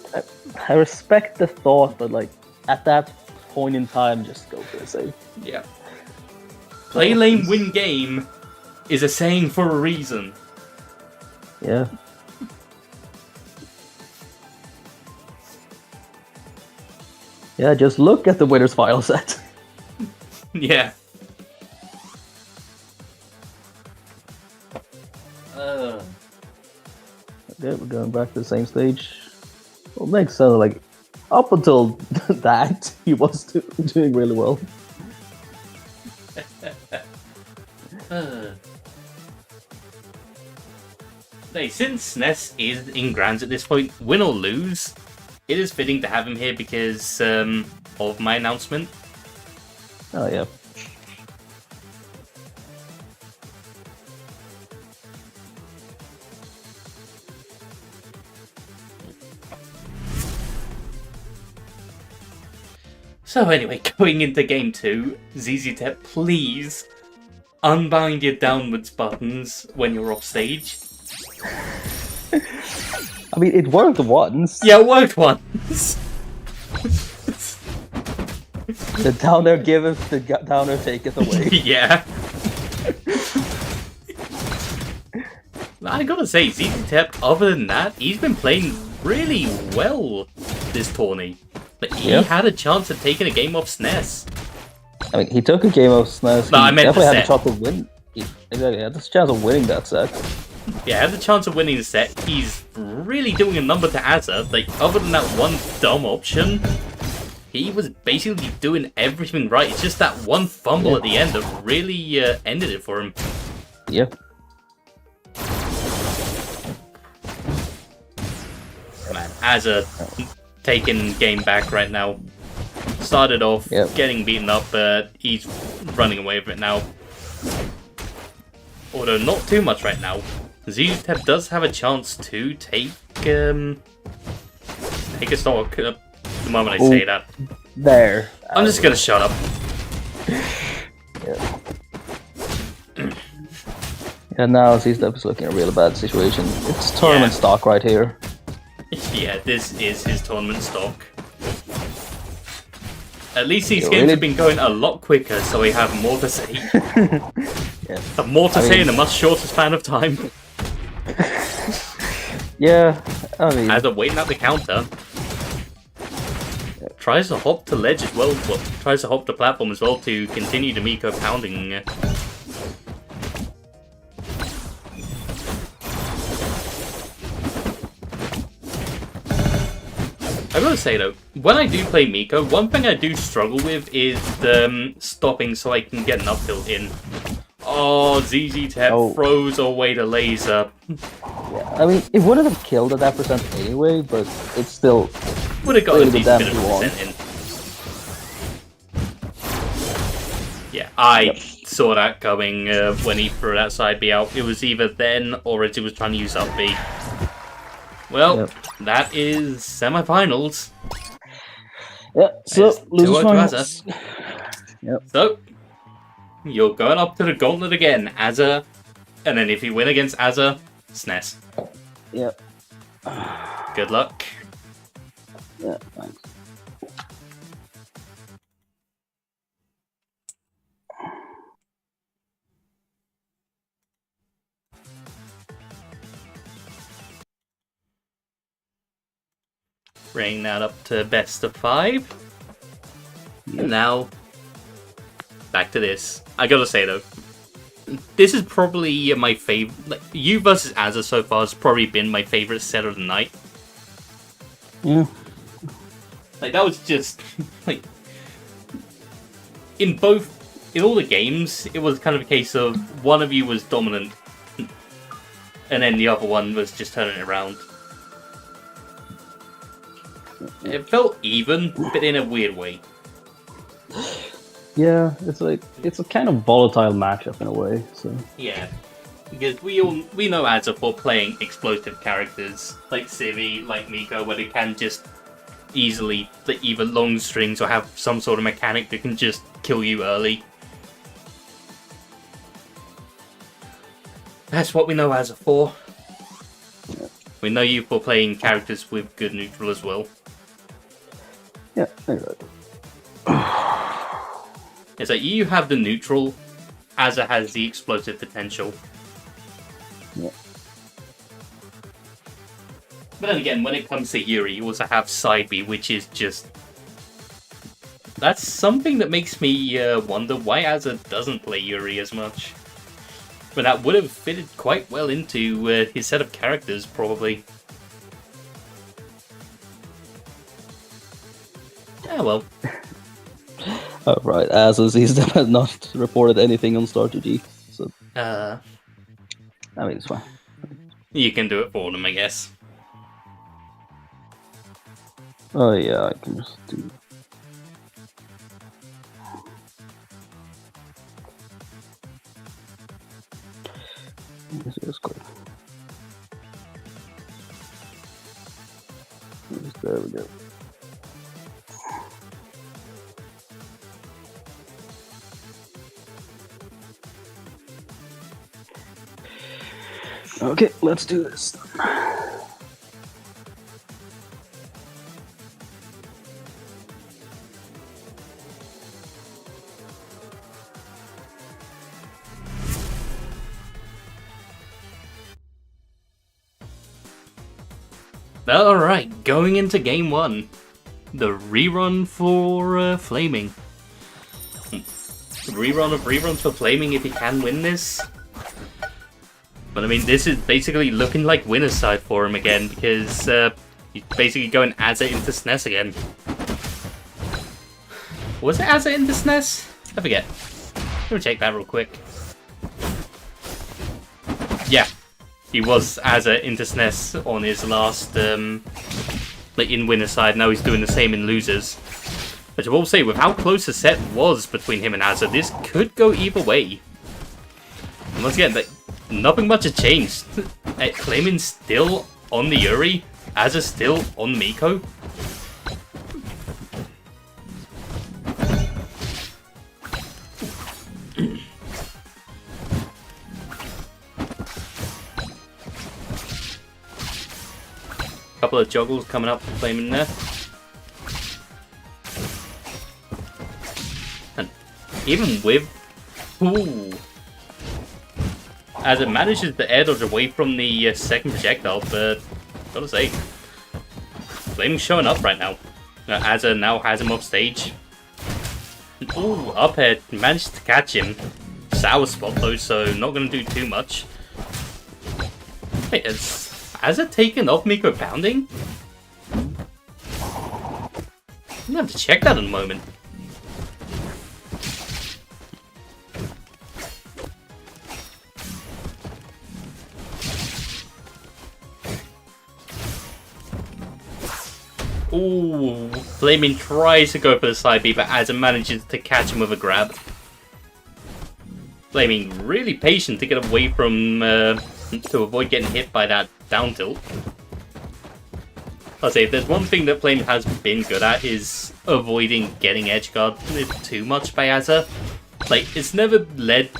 I respect the thought, but like, at that point in time, just go for a save. Yeah. Play lane, win game is a saying for a reason. Yeah. Yeah, just look at the winner's file set. Yeah. Yeah, we're going back to the same stage. Well, makes sense. Like, up until that, he was doing really well. Hey, since SNES is in Grands at this point, win or lose, it is fitting to have him here because of my announcement. Oh, yeah. So anyway, going into game 2, ZZTep, please unbind your downwards buttons when you're off stage. I mean, it worked once. Yeah, it worked once. The downer giveth, the downer taketh away. Yeah. I gotta say, ZZTep, other than that, he's been playing really well this tourney. But he had a chance of taking a game off SNES. I mean, he took a game off SNES. No, I meant definitely the had a chance of winning. Exactly, had this chance of winning that set. Yeah, had the chance of winning the set. He's really doing a number to Azza. Like, other than that one dumb option, he was basically doing everything right. It's just that one fumble at the end that really ended it for him. Yeah. Man, Azza taking game back right now. Started off getting beaten up, but he's running away with it now. Although not too much right now. ZZTep does have a chance to take a stock the moment I say that. There. I'm just gonna shut up. Yeah. And now ZZTep is looking in a really bad situation. It's tournament stock right here. Yeah, this is his tournament stock. At least these games have been going a lot quicker, so we have more to say. Have more to say in a much shorter span of time. Yeah, I mean... As they're waiting at the counter. Tries to hop to ledge as well, tries to hop the platform as well to continue the Miko pounding. I gotta say though, when I do play Miko, one thing I do struggle with is stopping so I can get an uphill in. Oh, ZZTep throws away the laser. Yeah, I mean, it wouldn't have killed at that percent anyway, but it's still... Would have got a decent bit of percent in. Yeah, I saw that coming when he threw that side B out. It was either then or as he was trying to use up B. Well, that is semi-finals. Yeah, so losers finals. Yep. So, you're going up to the gauntlet again, Azza, and then if you win against Azza, SNES. Yep. Good luck. Yeah, thanks. Bring that up to best of 5. And now, back to this. I gotta say though, this is probably my favorite. Like, you versus Azza so far has probably been my favorite set of the night. Yeah. Like, that was just, like, in all the games, it was kind of a case of one of you was dominant, and then the other one was just turning it around. It felt even, but in a weird way. Yeah, it's a kind of volatile matchup in a way. So yeah, because we know Azza for playing explosive characters like Civi, like Miko, where they can just easily either long strings or have some sort of mechanic that can just kill you early. That's what we know Azza for. We know you for playing characters with good neutral as well. Yeah, exactly. It's like you have the neutral, Azza has the explosive potential. Yeah. But then again, when it comes to Yuri, you also have Side B, which is just... That's something that makes me wonder why Azza doesn't play Yuri as much. But that would have fitted quite well into his set of characters, probably. Yeah, well. Oh, right, as he's not reported anything on Star2G, so... I mean, it's fine. You can do it for them, I guess. Oh yeah, I can just do... This is good. There we go. Okay, let's do this. Alright, going into game 1. The rerun for Flaming. Rerun of reruns for Flaming if he can win this. But I mean, this is basically looking like winner's side for him again, because he's basically going Azza into SNES again. Was it Azza into SNES? I forget. Let me check that real quick. Yeah, he was Azza into SNES on his last, like in winner's side. Now he's doing the same in losers. But I will say, with how close the set was between him and Azza, this could go either way. And once again, nothing much has changed. Flaming's still on the Yuri, Azza's still on Miko. Couple of juggles coming up for Flaming there. And even with... Ooh. As it manages to air dodge away from the second projectile, but gotta say, Flaming's showing up right now. Azza now has him off stage. Ooh, up air, managed to catch him. Sour spot though, so not gonna do too much. Wait, has Azza taken off Miko pounding? I'm gonna have to check that in a moment. Ooh, Flaming tries to go for the side B, but Azza manages to catch him with a grab. Flaming really patient to get away from, to avoid getting hit by that down tilt. I'll say, if there's one thing that Flaming has been good at is avoiding getting edge guarded too much by Azza. Like, it's never really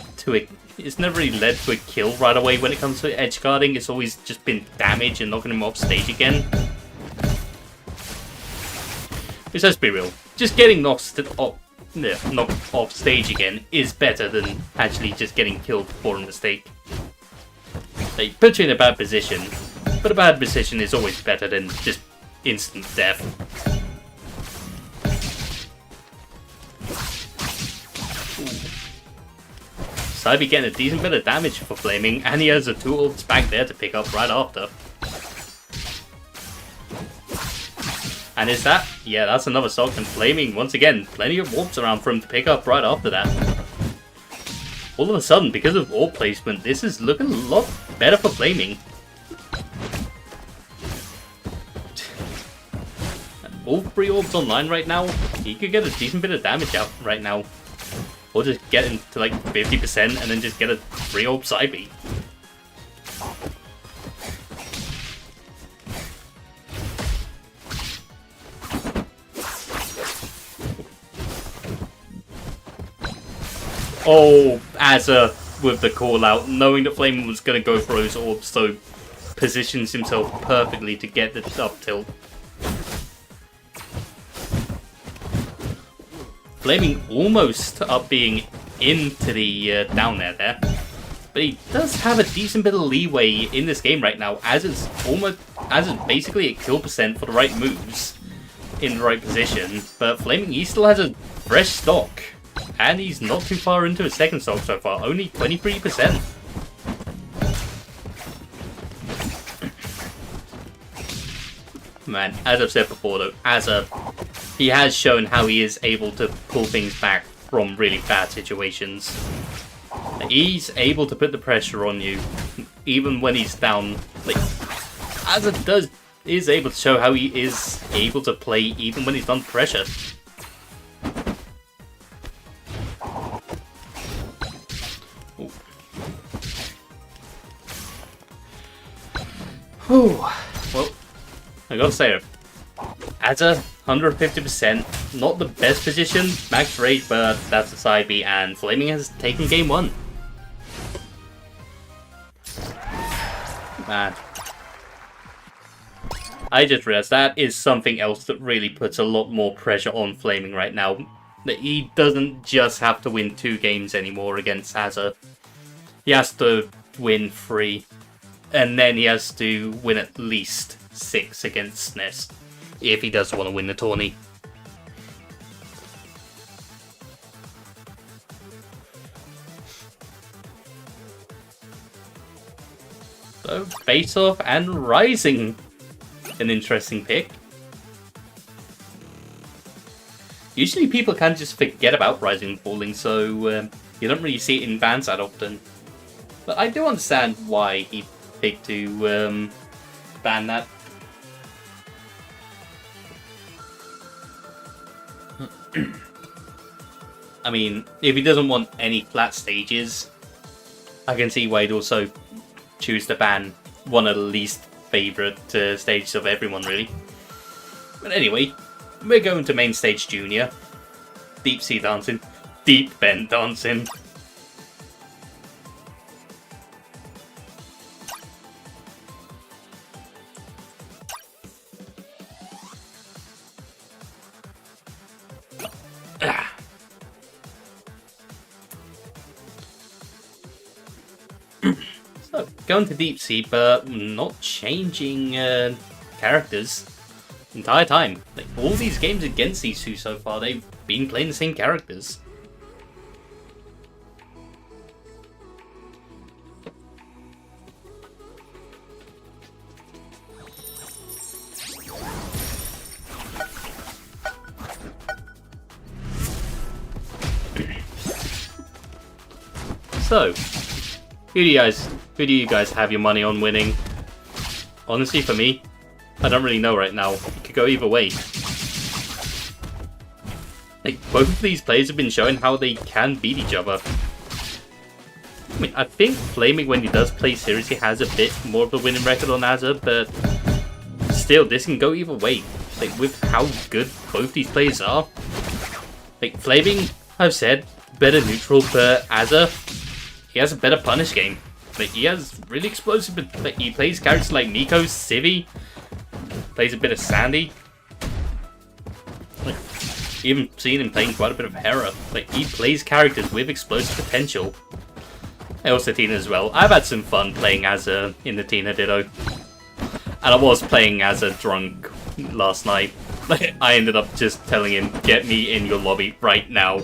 led to a kill right away when it comes to edge guarding. It's always just been damage and knocking him off stage again. Which, let's be real, just getting knocked off stage again is better than actually just getting killed for a mistake. They put you in a bad position, but a bad position is always better than just instant death. Saibi getting a decent bit of damage for Flaming, and he has a 2 ults back there to pick up right after. And is that? Yeah, that's another stock, and Flaming, once again, plenty of warps around for him to pick up right after that. All of a sudden, because of orb placement, this is looking a lot better for Flaming. All 3 orbs online right now, he could get a decent bit of damage out right now. Or just get into like 50% and then just get a 3 orb side B. Oh, Azza with the call out, knowing that Flaming was going to go for those orbs, so positions himself perfectly to get the up tilt. Flaming almost up being into the down air there. But he does have a decent bit of leeway in this game right now, as it's basically a kill percent for the right moves in the right position. But Flaming, he still has a fresh stock, and he's not too far into his second stock so far, only 23%. Man, as I've said before though, he has shown how he is able to pull things back from really bad situations. He's able to put the pressure on you, even when he's down. Like, is able to show how he is able to play even when he's under pressure. Ooh. Whew. Well, I gotta say, Azza, 150%, not the best position, max rage, but that's the side B, and Flaming has taken game 1. Man. I just realized that is something else that really puts a lot more pressure on Flaming right now. That he doesn't just have to win 2 games anymore against Azza. He has to win 3. And then he has to win at least 6 against SNES. If he does want to win the tourney. So, Face Off and Rising. An interesting pick. Usually people can just forget about Rising and Falling, so you don't really see it in bans that often. But I do understand why he picked to ban that. I mean, if he doesn't want any flat stages, I can see why he'd also choose to ban one of the least favourite stages of everyone, really. But anyway, we're going to Main Stage Junior. Deep Sea Dancing. Deep Bend Dancing. So, going to Deep Sea, but not changing characters the entire time. Like, all these games against these two so far, they've been playing the same characters. So, who do you guys have your money on winning? Honestly, for me, I don't really know right now. It could go either way. Like, both of these players have been showing how they can beat each other. I mean, I think Flaming, when he does play seriously, has a bit more of a winning record on Azza, but still, this can go either way. Like, with how good both these players are. Like, Flaming, I've said, better neutral, but Azza, he has a better punish game. Like, he has really explosive, but like, he plays characters like Nico, Civi, plays a bit of Sandy. Like, even seen him playing quite a bit of Hera. Like, he plays characters with explosive potential. And also Tina as well. I've had some fun playing as in the Tina Ditto. And I was playing as a drunk last night. Like, I ended up just telling him, get me in your lobby right now.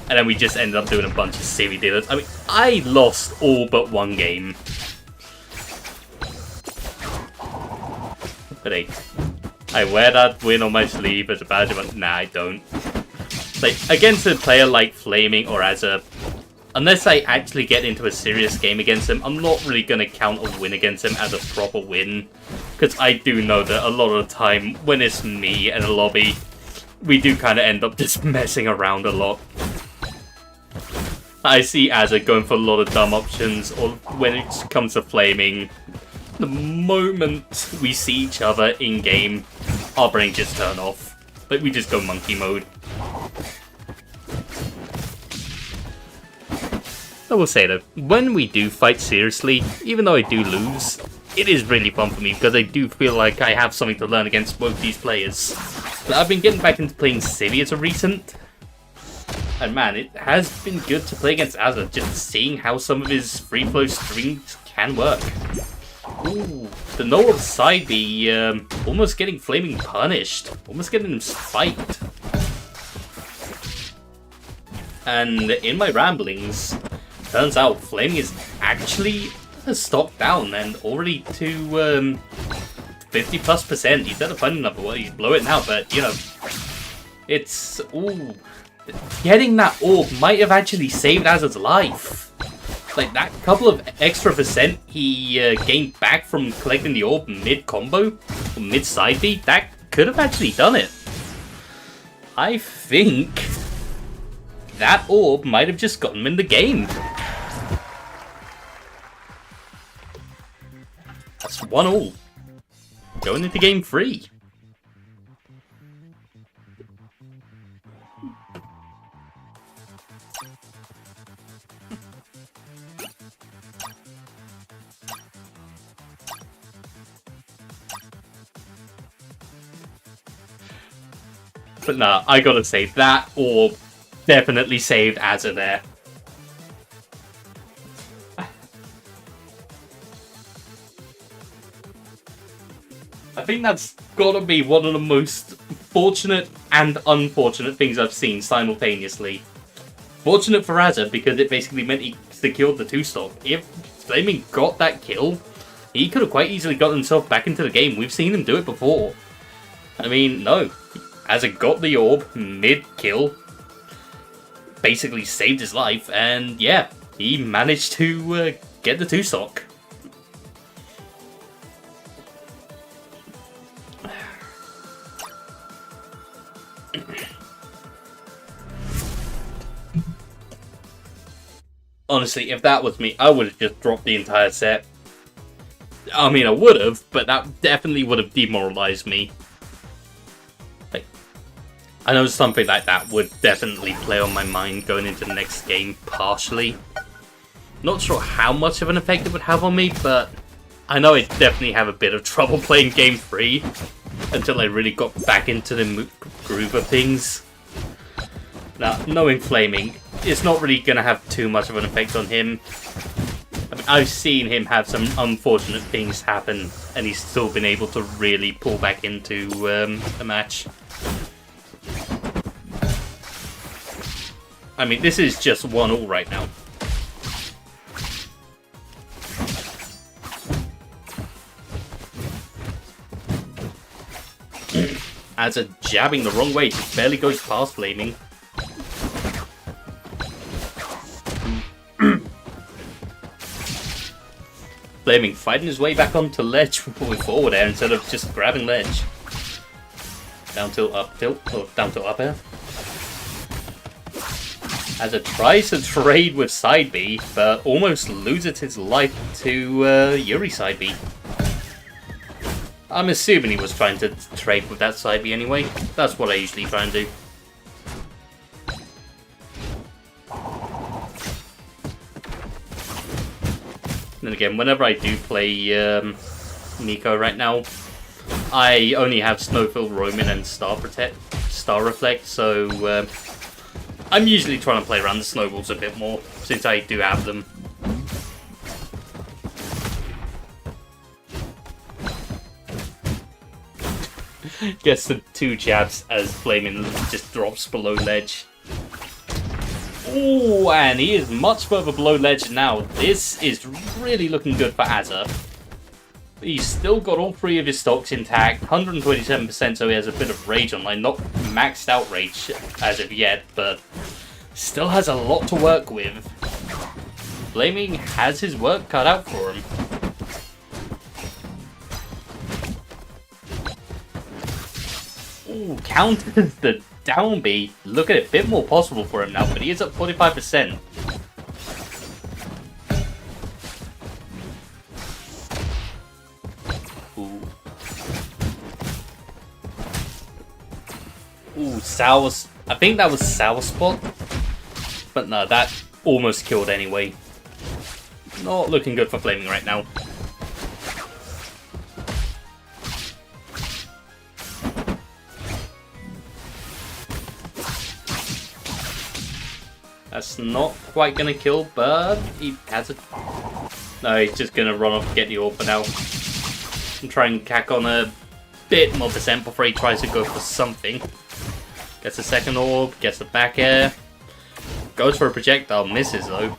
And then we just ended up doing a bunch of Civi Dittos. I mean, I lost all but one game. But hey, I wear that win on my sleeve as a badge of... Nah, I don't. Like, against a player like Flaming or Azza, unless I actually get into a serious game against him, I'm not really going to count a win against him as a proper win. Because I do know that a lot of the time, when it's me and a lobby, we do kind of end up just messing around a lot. I see Azza going for a lot of dumb options, or when it comes to Flaming, the moment we see each other in-game, our brain just turn off. Like, we just go monkey mode. I will say though, when we do fight seriously, even though I do lose, it is really fun for me because I do feel like I have something to learn against both these players. But I've been getting back into playing Civi as of recent. And man, it has been good to play against Azza, just seeing how some of his free flow strings can work. Ooh, the Noel side B, almost getting Flaming punished, almost getting him spiked. And in my ramblings, turns out Flaming is actually a stock down and already to 50+%. He's at a funny number. Well, he's below it now, but you know, it's getting that orb might have actually saved Azza's life. Like that couple of extra percent he gained back from collecting the orb mid combo, or mid side B, that could have actually done it. I think that orb might have just gotten him in the game. That's 1-1. Going into game 3. But nah, I gotta say, that orb definitely saved Azza there. I think that's gotta be one of the most fortunate and unfortunate things I've seen simultaneously. Fortunate for Azza because it basically meant he secured the 2-stock. If Flaming got that kill, he could have quite easily got himself back into the game. We've seen him do it before. I mean, no. Azza got the orb mid-kill, basically saved his life, and yeah, he managed to get the 2-stock. Honestly, if that was me, I would have just dropped the entire set. I mean, I would have, but that definitely would have demoralized me. Like, I know something like that would definitely play on my mind going into the next game, partially. Not sure how much of an effect it would have on me, but I know I'd definitely have a bit of trouble playing game 3 until I really got back into the groove of things. Now, knowing Flaming, it's not really going to have too much of an effect on him. I mean, I've seen him have some unfortunate things happen, and he's still been able to really pull back into a match. I mean, this is just 1-1 right now. Azza jabbing the wrong way, just barely goes past Flaming. Flaming fighting his way back onto ledge with forward air instead of just grabbing ledge. Down tilt, up tilt, or down tilt, up air. Azza tries to trade with side B, but almost loses his life to Yuri side B. I'm assuming he was trying to trade with that side B anyway. That's what I usually try and do. And again, whenever I do play Neeko right now, I only have Snowfield, Roman, and Star Reflect, so I'm usually trying to play around the snowballs a bit more, since I do have them. Gets the 2 jabs as Flaming just drops below ledge. Ooh, and he is much further below ledge now. This is really looking good for Azza. He's still got all 3 of his stocks intact, 127%, so he has a bit of rage online. Not maxed out rage as of yet, but still has a lot to work with. Flaming has his work cut out for him. Ooh, counters the down B. Look at it, a bit more possible for him now, but he is at 45%. Ooh. Ooh, sour. I think that was sour spot. But no, that almost killed anyway. Not looking good for Flaming right now. That's not quite gonna kill, but he has it. No, he's just gonna run off and get the orb for now. And try and cack on a bit more percent before he tries to go for something. Gets a second orb, gets the back air. Goes for a projectile, misses though.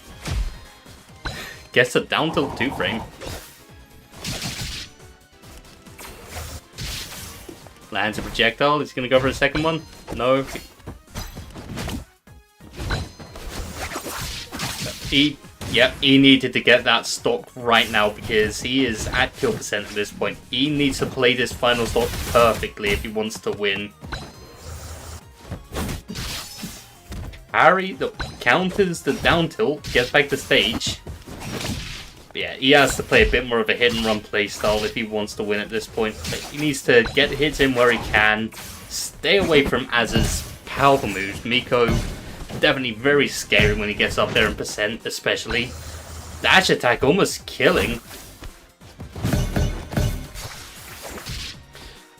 Gets a down tilt 2-frame. Lands a projectile, he's gonna go for a second one. No. He needed to get that stock right now because he is at kill percent at this point. He needs to play this final stock perfectly if he wants to win. Harry counters the down tilt, gets back to stage. But yeah, he has to play a bit more of a hit and run playstyle if he wants to win at this point. But he needs to get hits in where he can, stay away from Az's powerful moves. Miko, definitely very scary when he gets up there in percent, especially. Dash attack almost killing.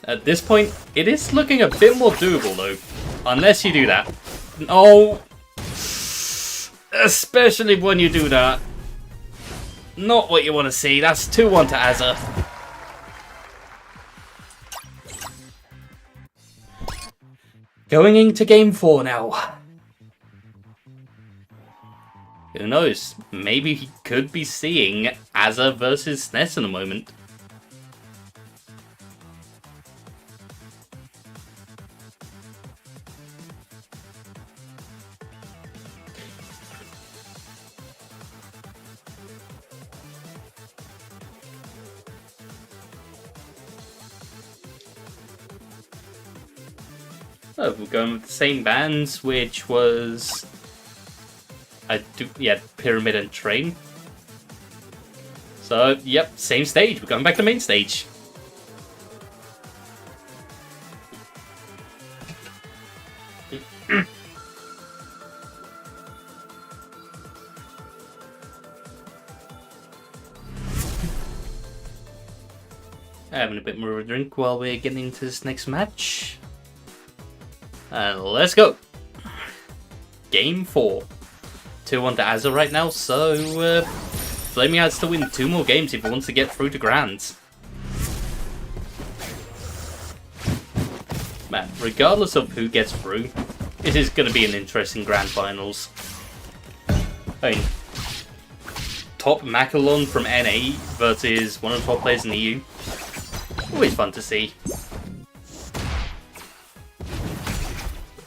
At this point, it is looking a bit more doable though. Unless you do that. No! Especially when you do that. Not what you want to see. That's 2-1 to Azza. Going into game 4 now. Who knows? Maybe he could be seeing Azza versus SNES in a moment. Oh, we're going with the same bands, which was Pyramid and Train. So, yep, same stage. We're going back to main stage. Having a bit more of a drink while we're getting into this next match. And let's go. Game 4. 2-1 to Azza right now, so Flamey has to win 2 more games if he wants to get through to Grands. Man, regardless of who gets through, this is going to be an interesting Grand Finals. I mean, top Macalon from NA versus one of the top players in the EU. Always fun to see.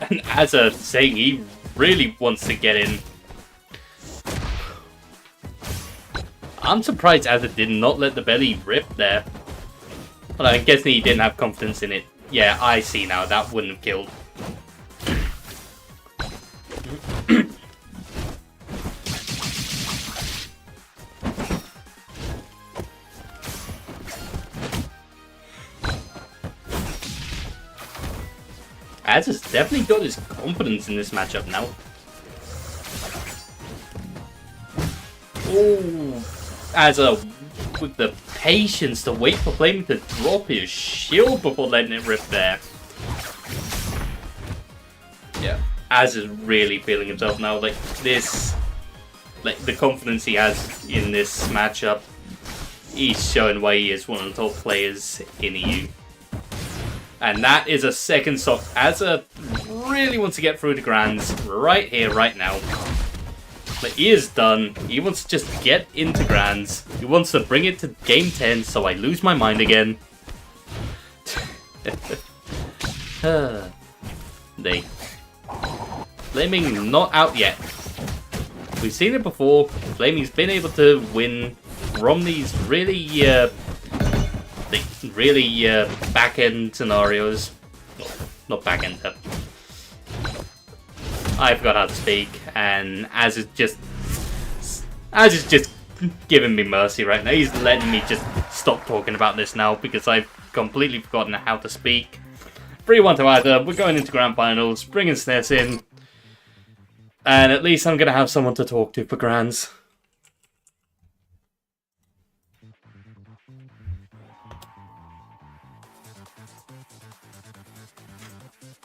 And Azza saying he really wants to get in. I'm surprised Azza did not let the belly rip there. Well, I'm guessing he didn't have confidence in it. Yeah, I see now. That wouldn't have killed. Azza's definitely got his confidence in this matchup now. Oh, Azza with the patience to wait for Flamey to drop his shield before letting it rip there. Yeah, Azza's really feeling himself now. Like this, like the confidence he has in this matchup, he's showing why he is one of the top players in EU. And that is a second stock. Azza really wants to get through the Grands right here, right now. But he is done. He wants to just get into Grands. He wants to bring it to game 10 so I lose my mind again. Flaming not out yet. We've seen it before. Flaming's been able to win from these really back-end scenarios. Not back-end. I forgot how to speak, and Az is just giving me mercy right now. He's letting me just stop talking about this now because I've completely forgotten how to speak. 3-1 to Azza. We're going into Grand Finals, bringing SNES in, and at least I'm going to have someone to talk to for Grands.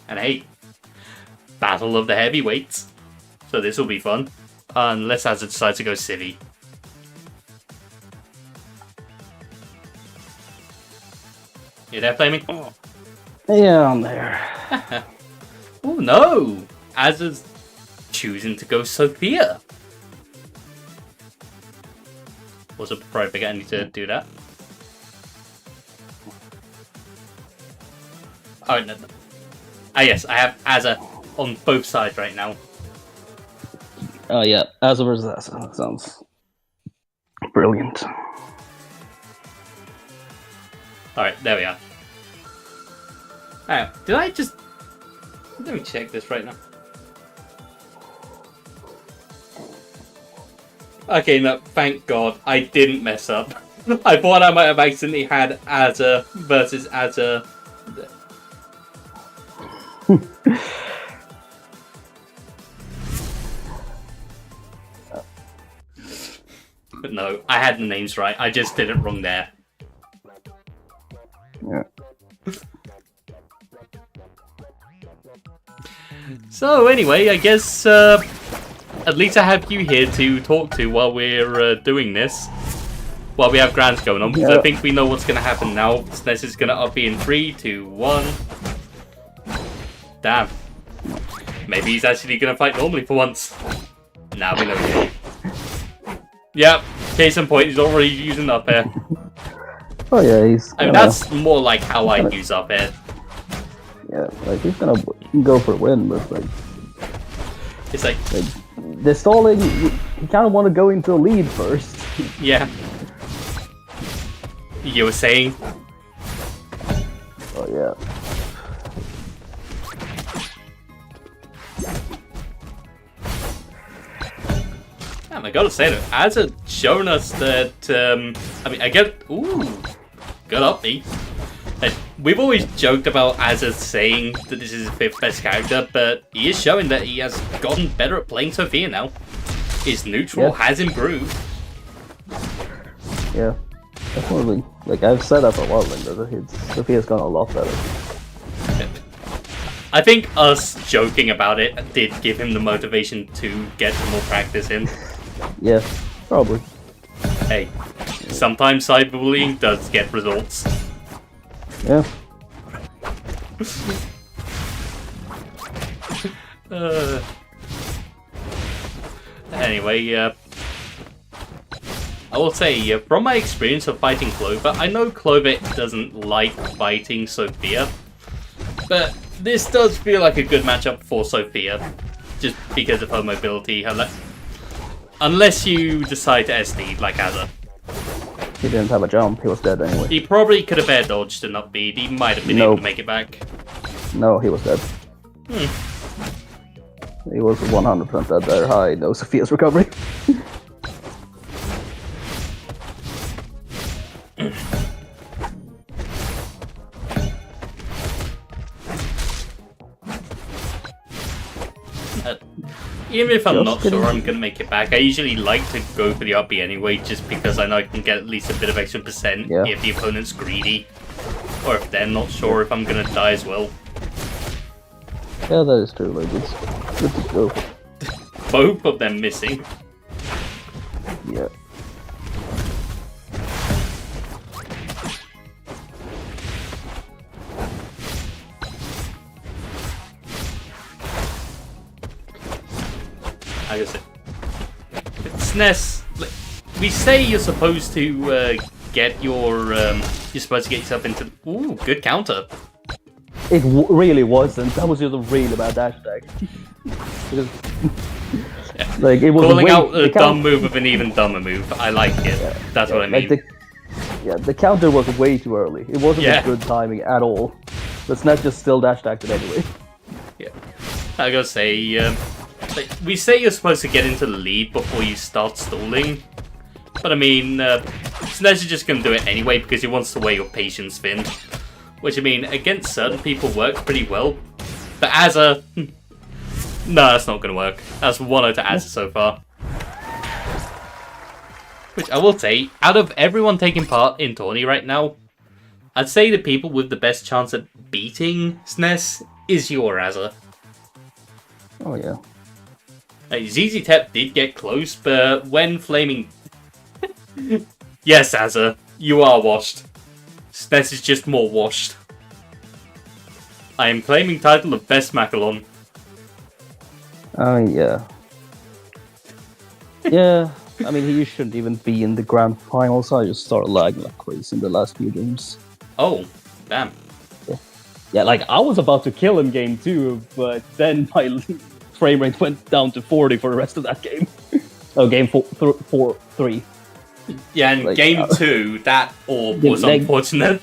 And hey, Battle of the Heavyweights. so this will be fun. Unless Azza decides to go Civvy. You there, Flaming? Oh. Yeah, I'm there. Oh no! Azza's choosing to go Sophia. Wasn't probably forgetting to do that. Oh no. Ah yes, I have Azza on both sides right now. Oh yeah, Azza versus Azza. That sounds brilliant. Alright, there we are. Alright, did I just... Let me check this right now. Okay, no, thank God, I didn't mess up. I thought I might have accidentally had Azza versus Azza. But no, I had the names right. I just did it wrong there. Yeah. So anyway, I guess at least I have you here to talk to while we're doing this. While we have grands going on, because I think we know what's going to happen now. SNES is going to up in 3, 2, 1. Damn. Maybe he's actually going to fight normally for once. Now we know. Yep, case in point, he's already using up air. Oh yeah, he's... I mean, that's more like how I use up air. Yeah, like, he's gonna go for a win, but like... It's like the stalling, you kind of want to go into a lead first. Yeah. You were saying? Oh yeah. Man, I gotta say though, Azza shown us that, I mean, I get, ooh, good up, me. We've always joked about Azza saying that this is his 5th best character, but he is showing that he has gotten better at playing Sophia now. His neutral has improved. Yeah, definitely. Like, I've said that for a while, that Sophia's gone a lot better. I think us joking about it did give him the motivation to get more practice in. Yeah, probably. Hey, sometimes cyberbullying does get results. Yeah. Anyway, I will say, from my experience of fighting Clover, I know Clover doesn't like fighting Sophia, but this does feel like a good matchup for Sophia, just because of her mobility. Unless you decide to SD like Azza. He didn't have a jump, he was dead anyway. He probably could have air dodged and not beat. He might have been able to make it back. No, he was dead. He was 100% dead there. Hi, no Sophia's recovery. Even if I'm not sure I'm going to make it back, I usually like to go for the RP anyway, just because I know I can get at least a bit of extra percent if the opponent's greedy. Or if they're not sure if I'm going to die as well. Yeah, that is true, like, it's good to go. Both of them missing. Yeah. I guess SNES, we say you're supposed to get your, you're supposed to get yourself into, ooh, good counter. It really wasn't. That was just a really bad dash attack. Like, it was calling out a dumb move of an even dumber move. I like it. Yeah, that's what I mean. Like the counter was way too early. It wasn't a good timing at all. But SNES just still dash attacked it anyway. Yeah. I gotta say, we say you're supposed to get into the lead before you start stalling. But I mean, SNES is just gonna do it anyway because he wants to wear your patience spin. Which, I mean, against certain people works pretty well. But Azza... no, that's not going to work. That's 1-0 to Azza so far. Which, I will say, out of everyone taking part in Tourney right now, I'd say the people with the best chance at beating SNES is your Azza. Oh, yeah. ZZ Tep did get close, but when flaming... Yes, Azza, you are washed. SNES is just more washed. I am claiming title of Best Macalon. Yeah. Yeah, I mean, he shouldn't even be in the grand final, so I just started lagging like crazy in the last few games. Oh, damn. Yeah, like, I was about to kill him game 2, but then my frame rate went down to 40 for the rest of that game. Oh, game 3. Yeah, and like, game 2, that orb was unfortunate.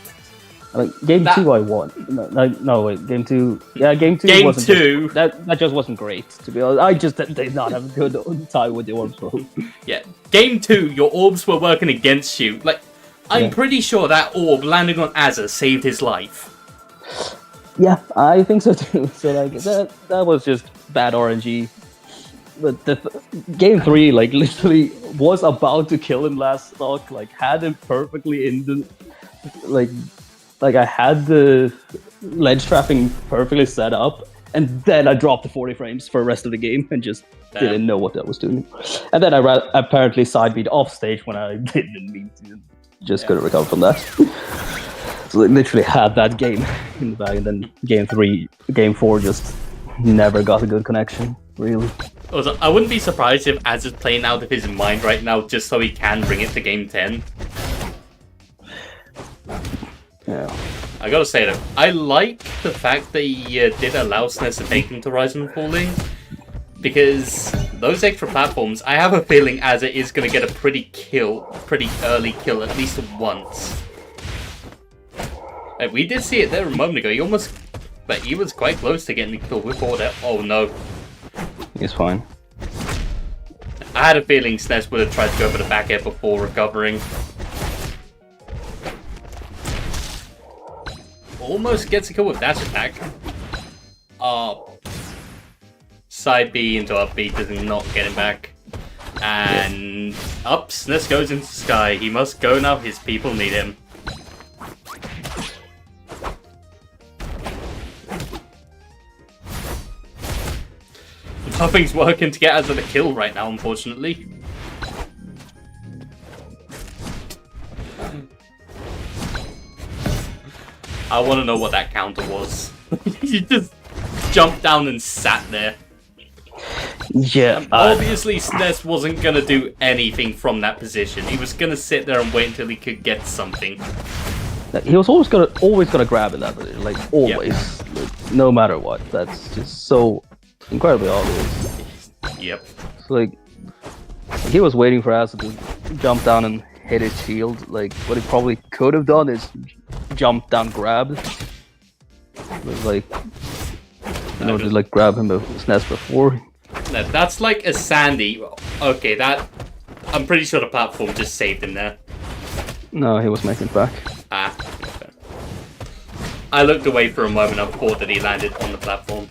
I mean, game 2 I won. No, wait, game 2... Yeah, game 2 wasn't... 2... That just wasn't great, to be honest. I just did not have a good time with the orbs, bro. Yeah, game 2, your orbs were working against you. Like, I'm pretty sure that orb landing on Azza saved his life. Yeah, I think so too. So, like, that was just bad RNG. But game 3, like, literally was about to kill him last stock. Like, had him perfectly in the... Like I had the ledge trapping perfectly set up, and then I dropped the 40 frames for the rest of the game and just didn't know what that was doing. And then I apparently side beat off stage when I didn't mean to. Just couldn't recover from that. So I literally had that game in the bag, and then game 4 just never got a good connection, really. Also, I wouldn't be surprised if Az is playing out of his mind right now just so he can bring it to game 10. Yeah. I gotta say though, I like the fact that he did allow SNES to take him to Rise and Falling, because those extra platforms, I have a feeling Az is gonna get a pretty early kill at least once. Like, we did see it there a moment ago. He was quite close to getting the kill with order. Oh no. He's fine. I had a feeling SNES would have tried to go for the back air before recovering. Almost gets a kill with dash attack. Side B into up B does not get him back. And up SNES goes into Sky. He must go now, his people need him. Nothing's working to get us the kill right now, unfortunately. I want to know what that counter was. You just jumped down and sat there. Yeah. Obviously, SNES wasn't going to do anything from that position. He was going to sit there and wait until he could get something. He was always gonna grab in that position, like always, like, no matter what. That's just so incredibly obvious. Yep. So, like, he was waiting for Acid to jump down and hit his shield. Like, what he probably could have done is jump down, grab. But, like, in order to like grab him with SNES before. No, that's like a Sandy. Okay, that I'm pretty sure the platform just saved him there. No, he was making it back. Ah. Okay. I looked away for a moment and thought that he landed on the platform.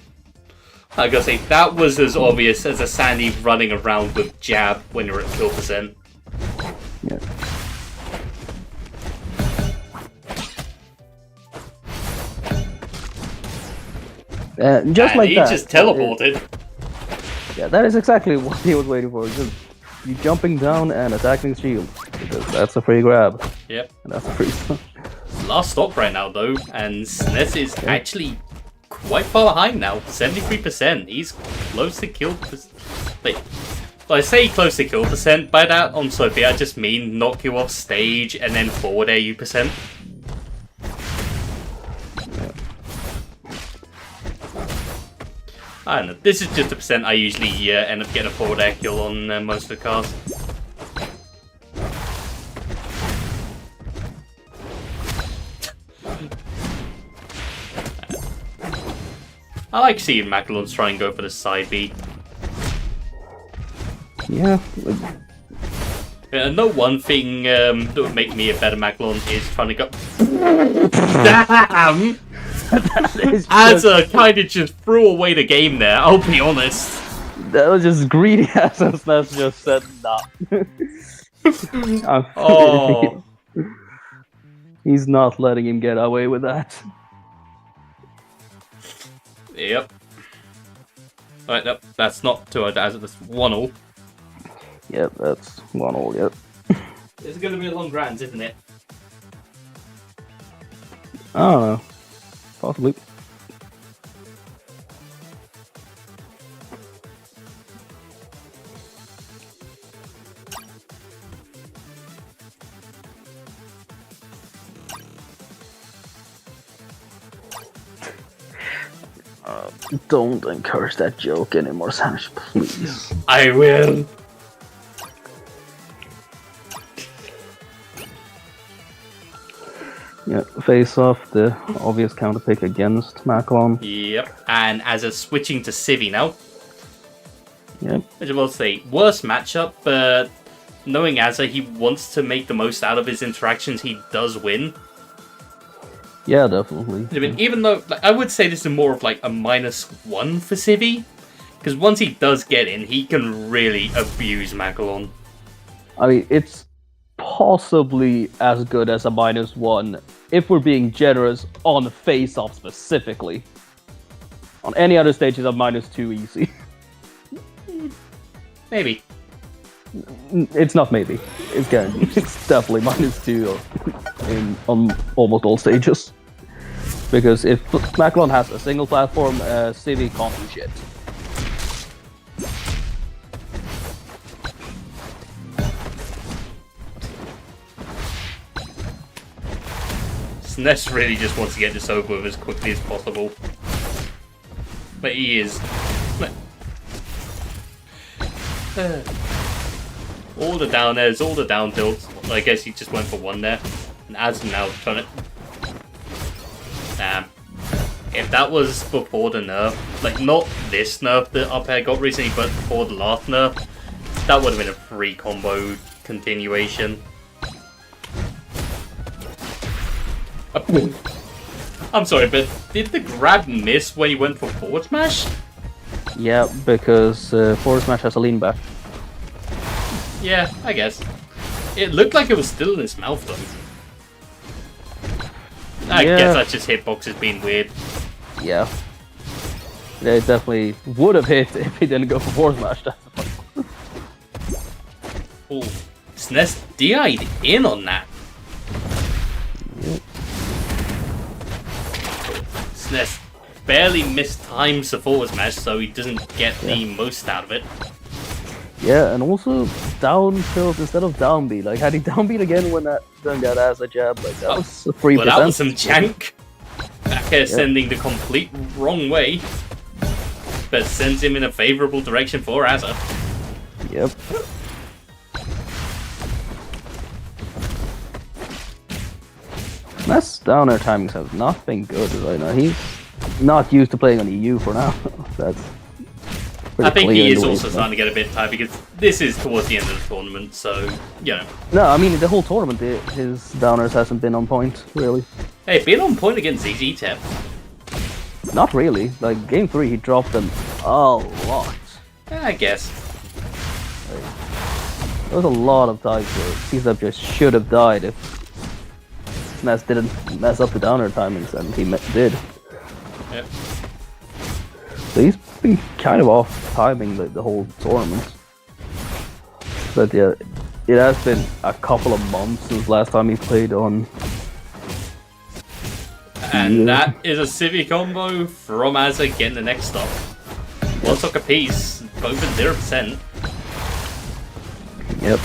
I gotta say, that was as obvious as a Sandy running around with jab when you're at kill percent. Yeah. Just and like he that. Just teleported. Yeah, that is exactly what he was waiting for. Just you jumping down and attacking shield, because that's a free grab. Yep. And that's a free stuff. Last stock right now though, and SNES is actually quite far behind now. 73%. He's close to kill. Wait, I say close to kill percent. By that on Sophie, I just mean knock you off stage and then forward air you percent. I don't know. This is just a percent I usually end up getting a forward air kill on most of the cars. I like seeing Macalons try and go for the side B. Yeah. No one thing that would make me a better Macalon is trying to go. Damn! Azza kind of just threw away the game there, I'll be honest. That was just greedy as SNES just said nah. Oh. He's not letting him get away with that. Yep. Right, nope, that's not 2-0 to Azza, that's 1-0. Yep, that's 1-0, yep. It's going to be a long round, isn't it? I don't know. Possibly. Don't encourage that joke anymore, Sanish, please. I will. Yeah, face off, the obvious counter pick against Macalon. Yep, and as a switching to Civi now. Yep. Which I will say, worst matchup, but knowing Azza, he wants to make the most out of his interactions, he does win. Yeah, definitely. I mean, even though, I would say this is more of like a -1 for Civi, because once he does get in, he can really abuse Macalon. I mean, it's possibly as good as a -1 if we're being generous on face-off specifically. On any other stage, it's a -2 easy. Maybe. It's not maybe. It's guaranteed. It's definitely -2 on almost all stages. Because if Macalon has a single platform, Civi can't do shit. SNES really just wants to get this over with as quickly as possible. But he is. All the down airs, all the down tilts. I guess he just went for one there. And as now trying to. Damn. If that was before the nerf, like not this nerf that up air got recently, but before the last nerf, that would have been a free combo continuation. I'm sorry, but did the grab miss when he went for forward smash? Yeah, because forward smash has a lean back. Yeah, I guess. It looked like it was still in his mouth though. I guess that's just hitboxes being weird. Yeah. It definitely would have hit if he didn't go for forward smash. Oh, SNES DI'd in on that. Yep. SNES barely mistimes the forward smash, so he doesn't get the most out of it. Yeah, and also down tilt instead of down B. Like, had he down beat again when that done got as a jab, like that was a 3%. Well, that was some jank. Back air sending the complete wrong way, but sends him in a favourable direction for Azza. Yep. That's down air timings have not been good right now. He's not used to playing on EU for now. That's I think he is also starting to get a bit tired because this is towards the end of the tournament, so, you know. No, I mean, the whole tournament, his downers hasn't been on point, really. Hey, been on point against ZZTep. Not really. Like, game 3, he dropped them a lot. I guess. Like, there was a lot of times where CZEP just should have died if SNES didn't mess up the downer timings, and he did. Yep. So he's been kind of off timing the whole tournament. But yeah, it has been a couple of months since last time he played on. And that is a Civi combo from Azza getting the next stop. One stock apiece, both at 0%. Yep.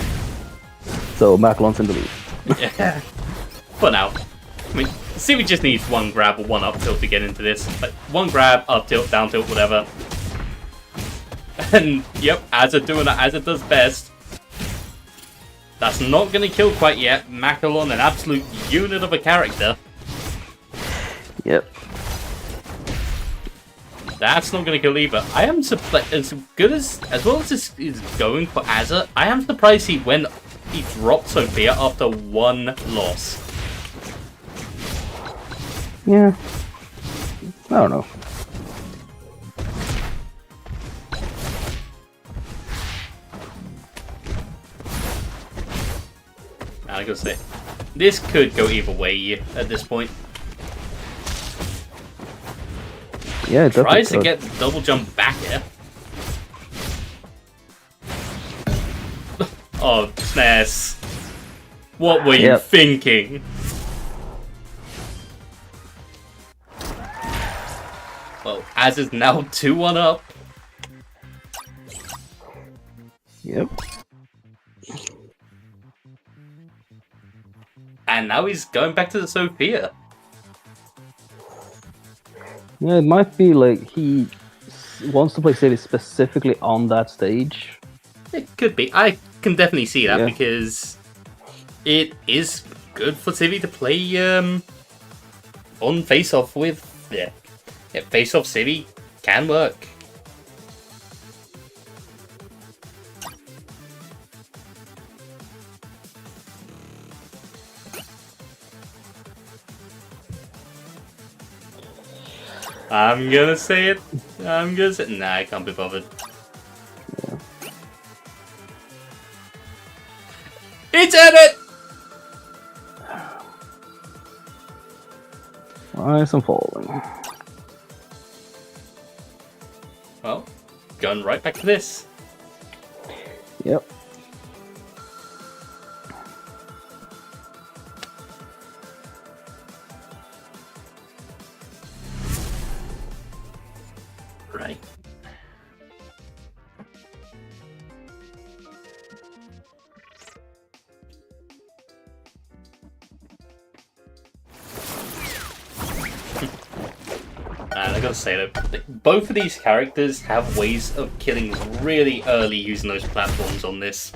So Macalon's in the lead. Yeah. For now. I mean, Civi just needs one grab or one up tilt to get into this. Like, one grab, up tilt, down tilt, whatever. And, yep, Azza doing that as it does best. That's not going to kill quite yet. Macalon, an absolute unit of a character. Yep. That's not going to kill either. I am surprised, as well as this is going for Azza, I am surprised he dropped Sophia after one loss. Yeah. I don't know. I gotta say, this could go either way at this point. Yeah, it Tries to could. get the double jump back here. Oh, SNES. What were you thinking? Well, Az is now 2-1 up. Yep. And now he's going back to the Sophia. Yeah, it might be like he wants to play City specifically on that stage. It could be. I can definitely see that because it is good for Civi to play on face-off with. Yeah, face-off Civi can work. I'm gonna say it. Nah, I can't be bothered. Yeah. It's Edit! Rise and falling. Well, going right back to this. Yep. Right. And I gotta say that both of these characters have ways of killing really early using those platforms on this.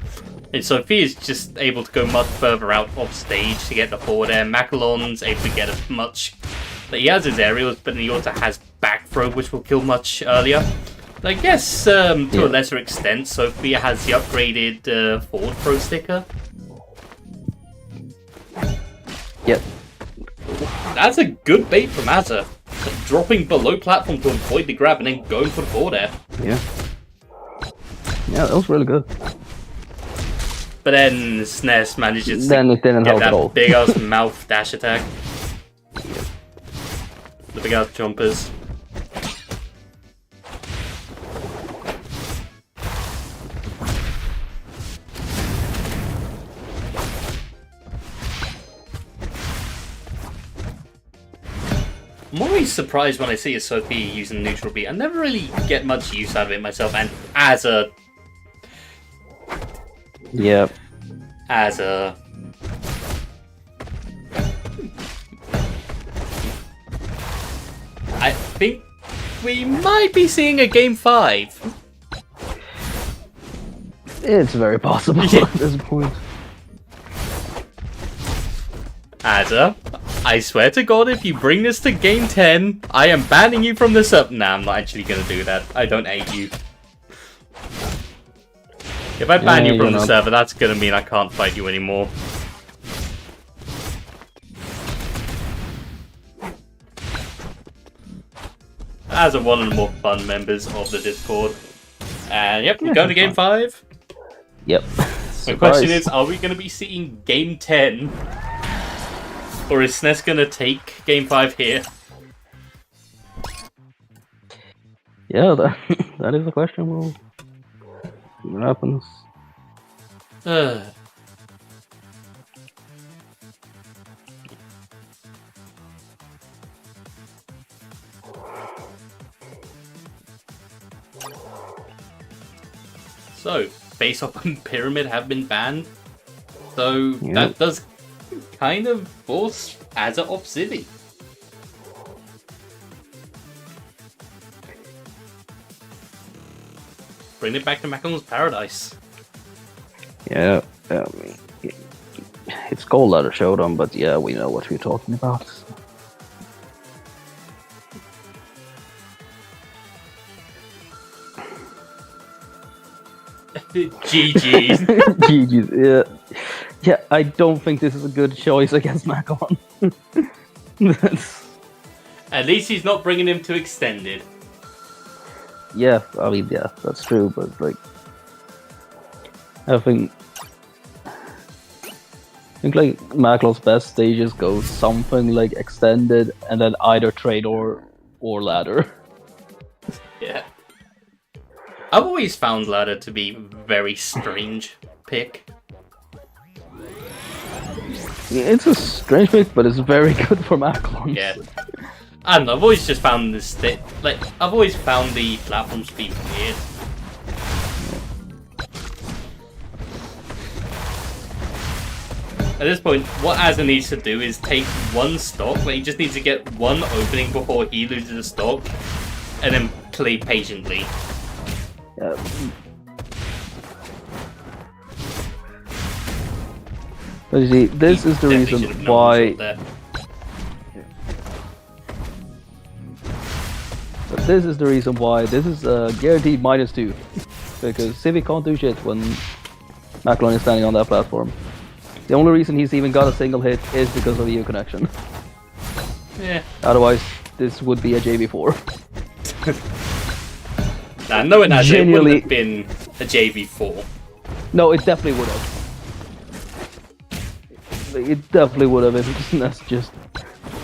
And Sophie is just able to go much further out off stage to get the forward air. Macalon's able to get as much. But he has his aerials, but he also has back throw, which will kill much earlier. I guess to a lesser extent, Sophia has the upgraded forward throw sticker. Yep. That's a good bait from Azza. Dropping below platform to avoid the grab and then going for the forward air. Yeah. Yeah, that was really good. But then SNES manages then it didn't get help at all. that big ass mouth dash attack. The big ass jumpers. I'm always surprised when I see a Sophie using neutral B. I never really get much use out of it myself, and as a I think we might be seeing a game 5. It's very possible at this point. Azza, I swear to God, if you bring this to game 10, I am banning you from the sub. Nah, I'm not actually gonna do that. I don't hate you. If I ban you from the server, that's gonna mean I can't fight you anymore. As one of the more fun members of the Discord. And yep, we're going to game 5. Yep. The question is, are we going to be seeing game 10? Or is SNES going to take game 5 here? Yeah, that is the question. We'll see what happens. So, face-off and Pyramid have been banned. So, that does kind of force Azza off Civi. Bring it back to Macalon's Paradise. Yeah, I mean, it's Gold Ladder Showdown, but yeah, we know what we're talking about. GG's. GG's, yeah, I don't think this is a good choice against Macalon. At least he's not bringing him to Extended. Yeah, I mean, yeah, that's true, but like, I think like Macalon's best stages go something like Extended and then either Trade or Ladder. Yeah. I've always found Ladder to be a very strange pick. It's a strange pick, but it's very good for Macklons. Yeah. I don't know, I've always just found this I've always found the platforms to be weird. At this point, what Azza needs to do is take one stock, he just needs to get one opening before he loses a stock, and then play patiently. Yeah. But you see, this is the reason why... But this is the reason why this is guaranteed -2. Because Civi can't do shit when Macklon is standing on that platform. The only reason he's even got a single hit is because of the U connection. Yeah. Otherwise, this would be a JV4. Nah, knowing that, it wouldn't have been a JV4. No, it definitely would have. It definitely would have if SNES just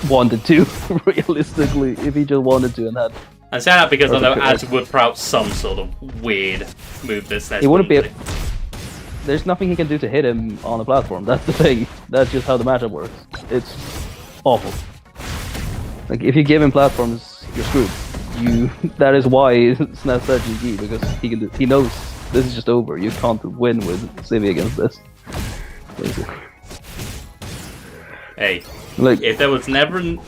wanted to, realistically. If he just wanted to and had... I say that because I know Az would put out some sort of weird move that SNES he wouldn't be... There's nothing he can do to hit him on the platform, that's the thing. That's just how the matchup works. It's awful. Like, if you give him platforms, you're screwed. That is why SNES said GG, because he knows this is just over. You can't win with Civi against this. Basically. Hey, like, if there was ever an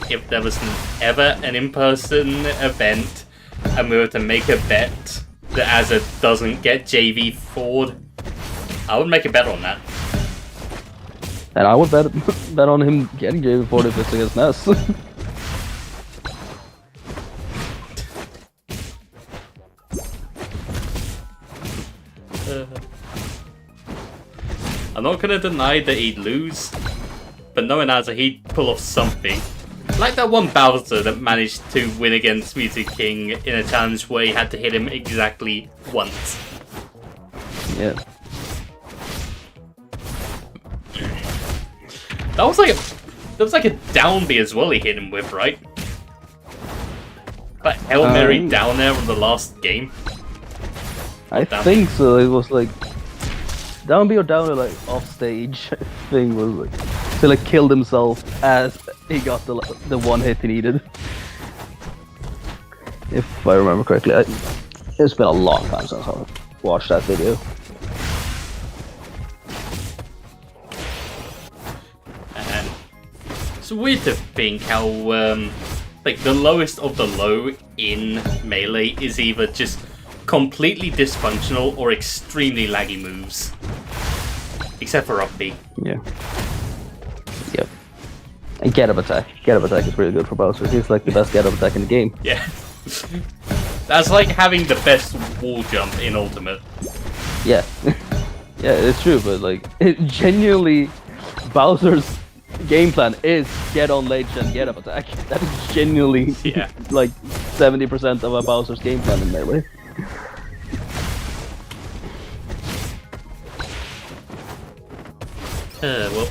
in-person event and we were to make a bet that Azza doesn't get JV Ford, I would make a bet on that. And I would bet on him getting JV Ford if it's against Ness. I'm not gonna deny that he'd lose, but knowing Azza, he'd pull off something. Like that one Bowser that managed to win against Music King in a challenge where he had to hit him exactly once. Yeah. That was like a down B as well he hit him with, right? That Hail Mary down there on the last game. I think so. It was like down B or down or like off stage thing was like to like killed himself as he got the one hit he needed. If I remember correctly, it's been a long time since I watched that video. And it's weird to think how like the lowest of the low in Melee is either just completely dysfunctional or extremely laggy moves. Except for up B. Yeah. Yep. And get up attack. Get up attack is really good for Bowser. He's like the best get up attack in the game. Yeah. That's like having the best wall jump in Ultimate. Yeah. Yeah, it's true, but like genuinely Bowser's game plan is get on ledge and get up attack. That is genuinely like 70% of a Bowser's game plan in Melee. Well.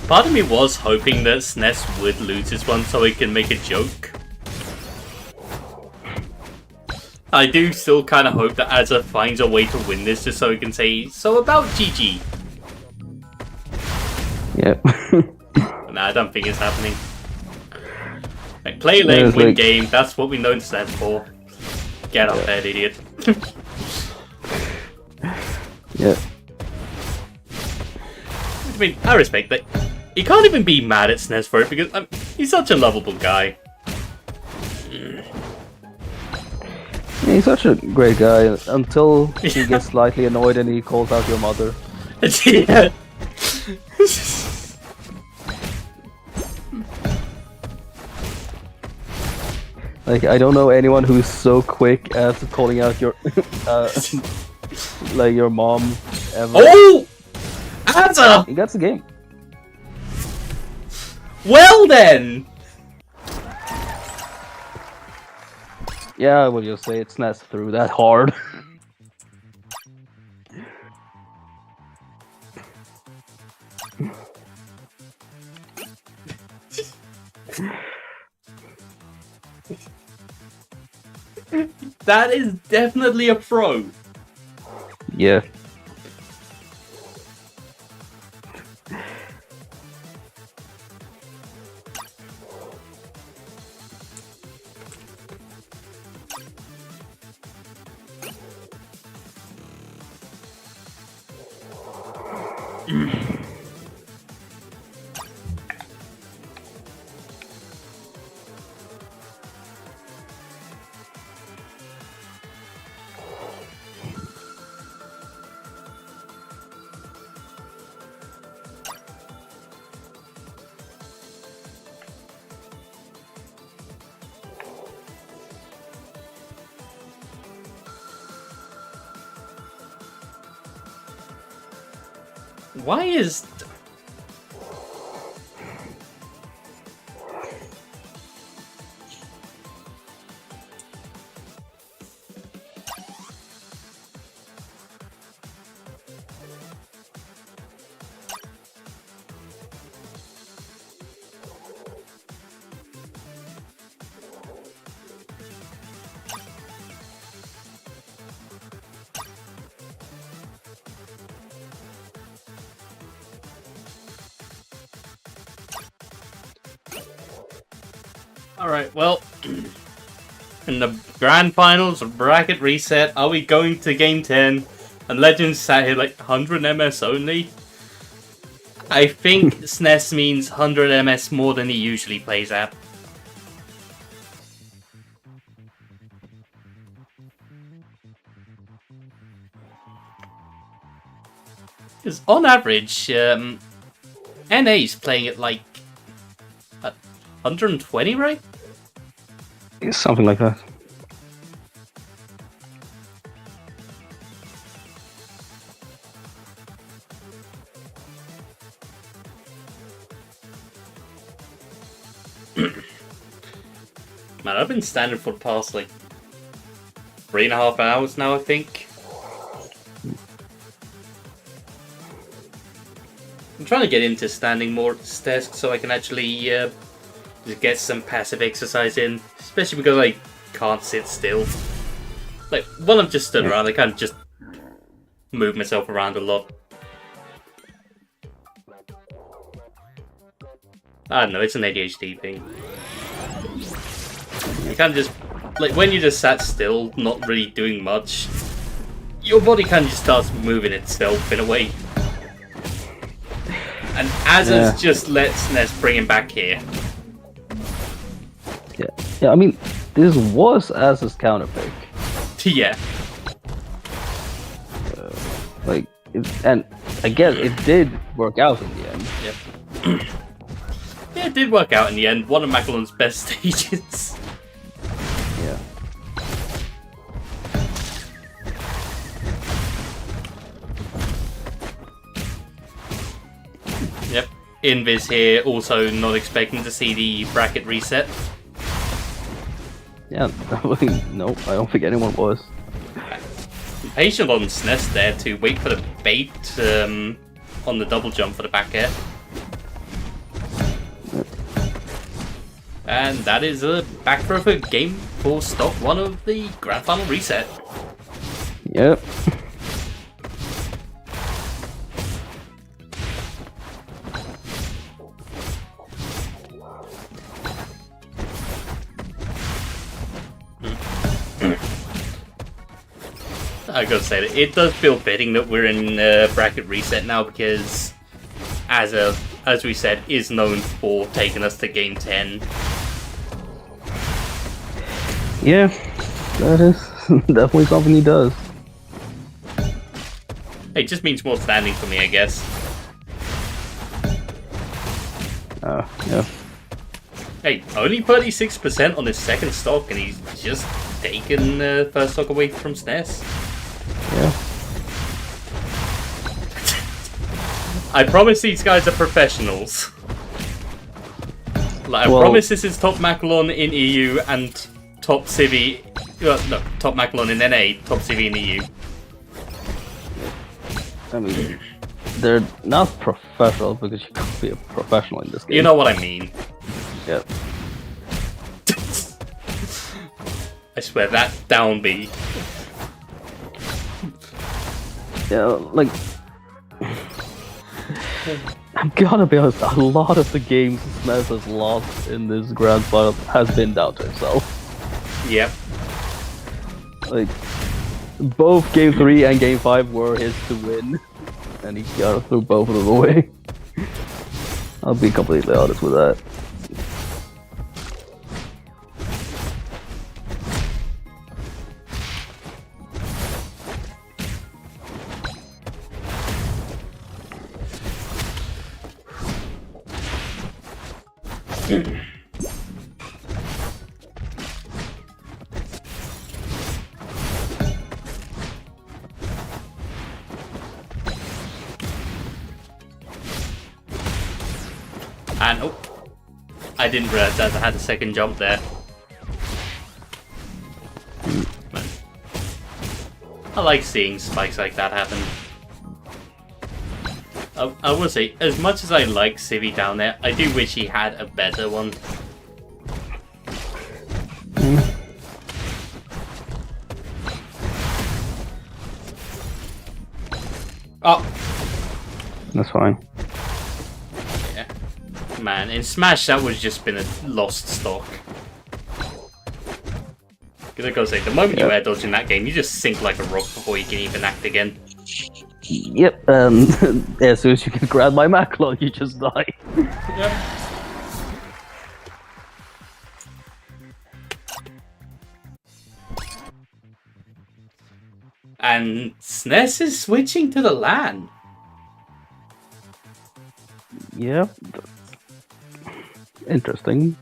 Part of me was hoping that SNES would lose this one so he can make a joke. I do still kind of hope that Azza finds a way to win this just so he can say, so about GG. Yep. Nah, I don't think it's happening. Like, play lane, win game, that's what we know SNES for. Get up there, idiot. Yeah. I mean, I respect that. You can't even be mad at SNES for it because he's such a lovable guy. Yeah, he's such a great guy until he gets slightly annoyed and he calls out your mother. Yeah. Like, I don't know anyone who's so quick at calling out your like your mom ever. Oh! Azza! He gets the game. Well then! Yeah, I will just say it's not through that hard. That is definitely a pro. Yeah. Why is... Alright, well, in the grand finals of Bracket Reset, are we going to Game 10? And Legends sat here like 100 MS only? I think SNES means 100 MS more than he usually plays at. Because on average, NA's playing at like 120, right? It's something like that. Man, I've been standing for the past like 3.5 hours now, I think. I'm trying to get into standing more at this desk so I can actually just get some passive exercise in, especially because I can't sit still. Like, while I'm just stood around, I can't just move myself around a lot. I don't know, it's an ADHD thing. You can't just... Like, when you just sat still, not really doing much, your body kind of just starts moving itself in a way. And Azaz just lets SNES bring him back here. Yeah, I mean, this was Azaz's counterpick. Yeah. And I guess it did work out in the end. Yep. Yeah, it did work out in the end. One of Macalon's best stages. Yeah. Yep. Invis here, also not expecting to see the bracket reset. Yeah, no, I don't think anyone was. Patient on SNES there to wait for the bait on the double jump for the back air. And that is a back throw for game for stock one of the grand final reset. Yep. I gotta say that it does feel fitting that we're in bracket reset now, because as we said, is known for taking us to game 10. Yeah, that is definitely something he does. It just means more standing for me, I guess. Yeah. Hey, only 36% on his second stock, and he's just taken first stock away from SNES. Yeah. I promise these guys are professionals. Like, I promise this is top Macalon in EU and top Civi. No, top Macalon in NA, top Civi in EU. I mean, they're not professional because you can't be a professional in this game. You know what I mean. Yep. I swear that down B. Yeah, like I'm gonna be honest, a lot of the games SNES has lost in this grand final has been down to himself. Yep. Like, both Game 3 and Game 5 were his to win, and he threw both of them away. I'll be completely honest with that. And oh, I didn't realize that I had a second jump there. I like seeing spikes like that happen. I will say, as much as I like Civvy down there, I do wish he had a better one. Oh! That's fine. Yeah. Man, in Smash that would just been a lost stock. Because I gotta say, the moment you air dodge in that game, you just sink like a rock before you can even act again. Yep, as soon as you can grab my Macklot, you just die. Yep. And SNES is switching to the LAN. Yeah. Interesting.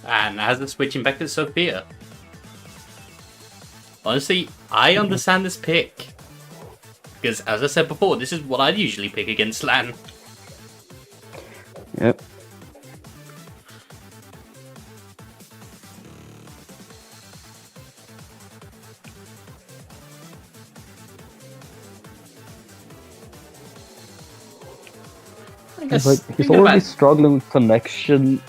And as they're switching back to Sophia. Honestly, I understand this pick. Because as I said before, this is what I'd usually pick against LAN. Yep. He's already struggling with connection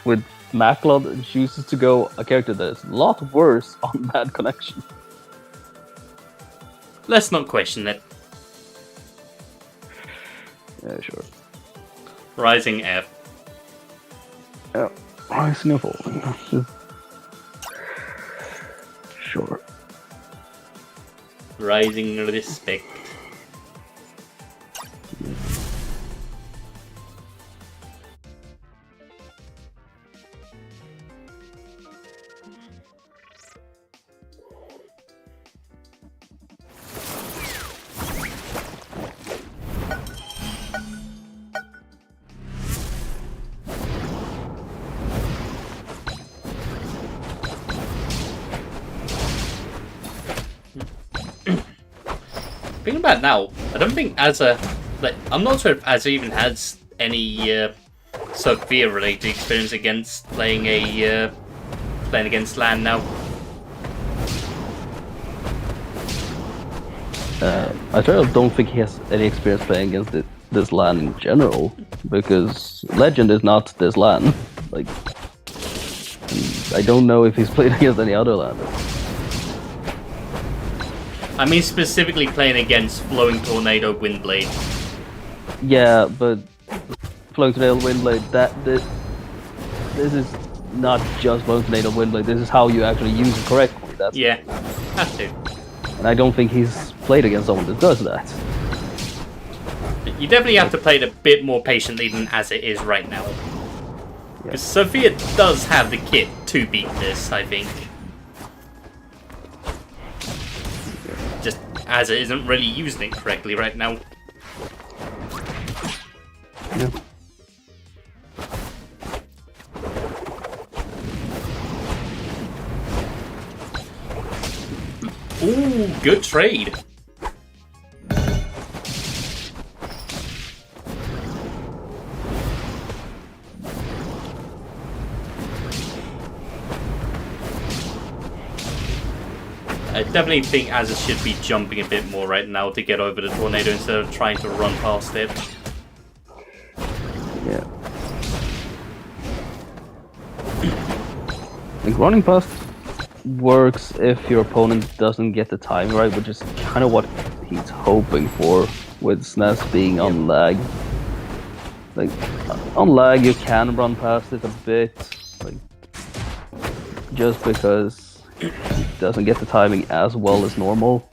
with Macklot and chooses to go a character that is a lot worse on bad connection. Let's not question it. Yeah, sure. Rising F. Yeah, rising and falling. Sure. Rising respect. Thinking about it now, I don't think Azza, like, I'm not sure if Azza even has any Sophia-related experience against playing against LAN now. I don't think he has any experience playing against this LAN in general, because Legend is not this LAN. Like, I don't know if he's played against any other LAN. I mean specifically playing against Flowing Tornado Windblade. Yeah, but Flowing Tornado Windblade, this is not just Flowing Tornado Windblade, this is how you actually use it correctly. That's yeah, have to. And I don't think he's played against someone that does that. You definitely have to play it a bit more patiently than as it is right now. Because Sophia does have the kit to beat this, I think. Just as it isn't really using it correctly right now. Yeah. Ooh, good trade. I definitely think Azza should be jumping a bit more right now to get over the tornado instead of trying to run past it. Yeah. Like running past works if your opponent doesn't get the timing right, which is kind of what he's hoping for with SNES being on lag. Like, on lag you can run past it a bit, like, just because it doesn't get the timing as well as normal.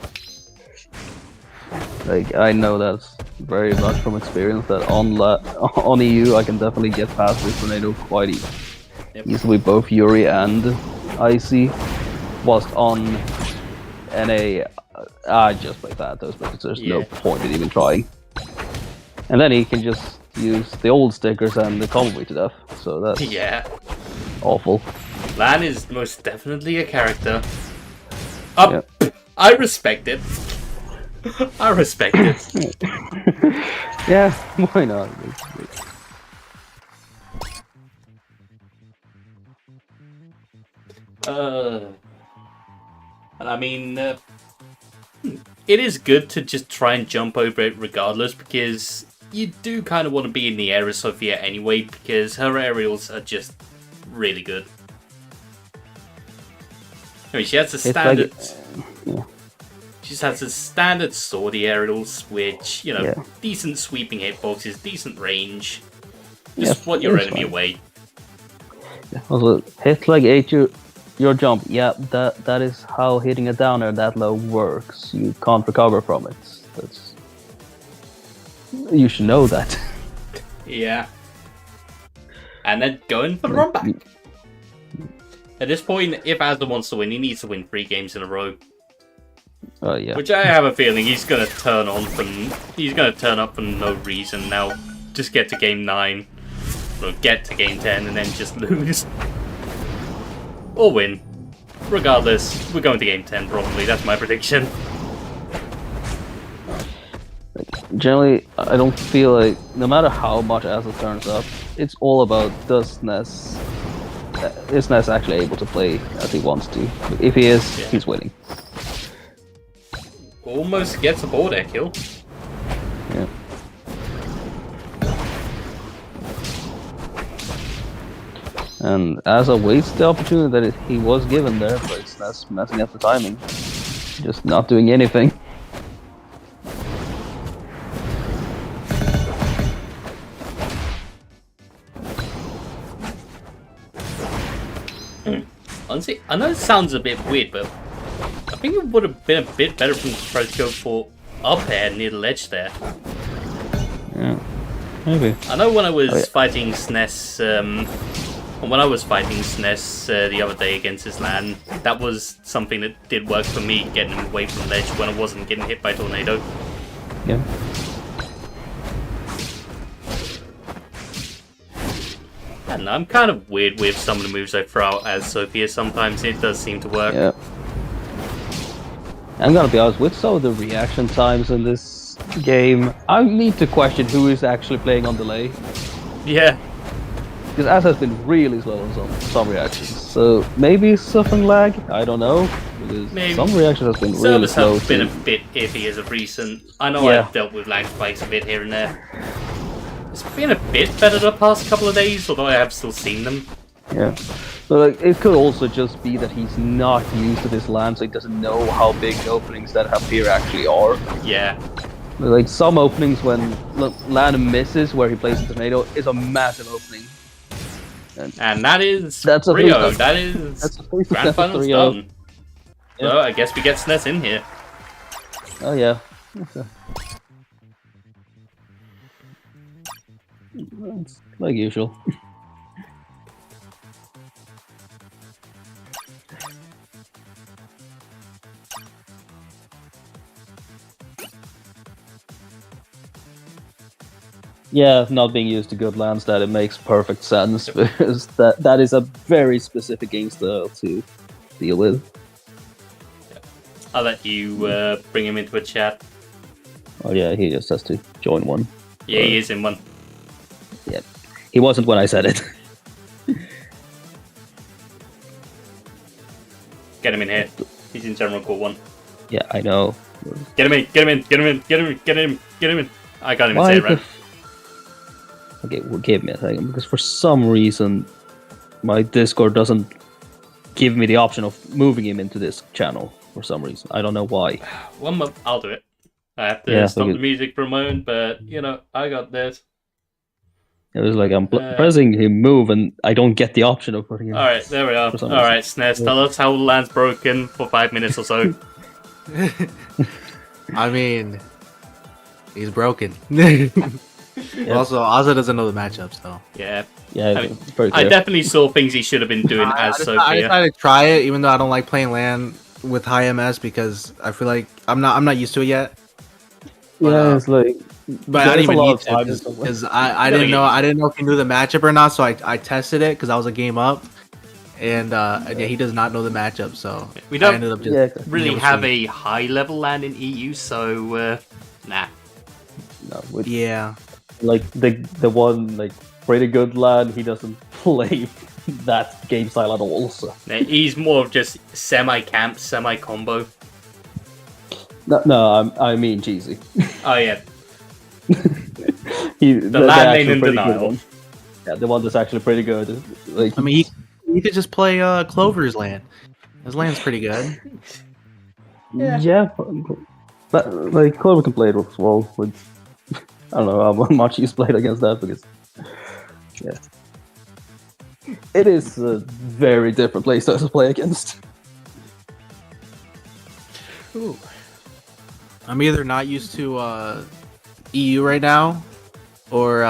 Like, I know that's very much from experience that on EU I can definitely get past this tornado quite easily, both Yuri and Icy, whilst on NA I just play Phantos because there's no point in even trying. And then he can just use the old stickers and the combo to death, so that's awful. Lan is most definitely a character. I respect it. I respect it. Yeah, why not? And I mean, it is good to just try and jump over it regardless, because you do kind of want to be in the air of Sophia anyway, because her aerials are just really good. I mean, she has the standard. She has the standard Swordy aerials, which, you know, decent sweeping hitboxes, decent range. Just put your enemy away. Also, hit like 8 your jump. Yeah, that is how hitting a downer that low works. You can't recover from it. That's... You should know that. Yeah. And then going for the run back. At this point, if Asda wants to win, he needs to win 3 games in a row. Oh yeah. Which I have a feeling he's gonna turn up for no reason now. Just get to game 9, or get to game 10, and then just lose. Or win. Regardless, we're going to game 10 probably. That's my prediction. Generally, I don't feel like, no matter how much Asda turns up, it's all about is Ness actually able to play as he wants to. If he is, he's winning. Almost gets a border kill. Yeah. And Asa waits the opportunity that he was given there, but it's Ness messing up the timing. Just not doing anything. Honestly, I know it sounds a bit weird, but I think it would have been a bit better for him to try to go for up air near the ledge there. Yeah, maybe. I know when I was fighting SNES, the other day against his LAN, that was something that did work for me, getting him away from the ledge when I wasn't getting hit by tornado. Yeah. And I'm kind of weird with some of the moves I throw out as Sophia. Sometimes it does seem to work. Yeah. I'm gonna be honest, with some of the reaction times in this game, I need to question who is actually playing on delay. Yeah. Because As has been really slow on some reactions. So maybe suffering lag? I don't know. Because maybe. Some reactions have been really slow. Servers have been a bit iffy as of recent. I know I've dealt with lag spikes a bit here and there. It's been a bit better the past couple of days, although I have still seen them. Yeah. But like, it could also just be that he's not used to this LAN, so he doesn't know how big the openings that appear actually are. Yeah. But like, some openings when LAN misses where he plays the tornado is a massive opening. And that is that's a Rio. That is Grand Finals done. Yeah. So I guess we get SNES in here. Oh yeah. It's like usual. Yeah, not being used to good lands, that it makes perfect sense, because that is a very specific game style to deal with. I'll let you bring him into a chat. Oh yeah, he just has to join one. Yeah, he is in one. Yeah, he wasn't when I said it. Get him in here. He's in General Call 1. Yeah, I know. Get him in, get him in, get him in, get him in, get him in, get him in. I can't even say it right. Okay, well, give me a second, because for some reason my Discord doesn't give me the option of moving him into this channel for some reason. I don't know why. 1 month, I'll do it. I have to stop the music for a moment, but I got this. It was like I'm pressing him move, and I don't get the option of putting him. All right, there we are. All right, SNES, tell us how the land's broken for 5 minutes or so. I mean, he's broken. Also, Ozzy doesn't know the matchups, though. Yeah. I definitely saw things he should have been doing as Sophia. I decided to try it, even though I don't like playing LAN with high MS because I feel like I'm not used to it yet. But, it's like. But I didn't even need to because I didn't know if he knew the matchup or not, so I tested it because I was a game up, and he does not know the matchup, so we don't ended up just really have a high level LAN in EU, so nah. No, like the one like pretty good LAN, he doesn't play that game style at all. So he's more of just semi-camp, semi-combo. No, I mean Jeezy. Oh yeah. The LAN lane in denial. Yeah, the one that's actually pretty good. Like, I mean, he could just play Clover's LAN. His LAN's pretty good. Yeah, but like Clover can play it as well. With, I don't know how much he's played against that because it is a very different playstyle to play against. Ooh. I'm either not used to EU right now, or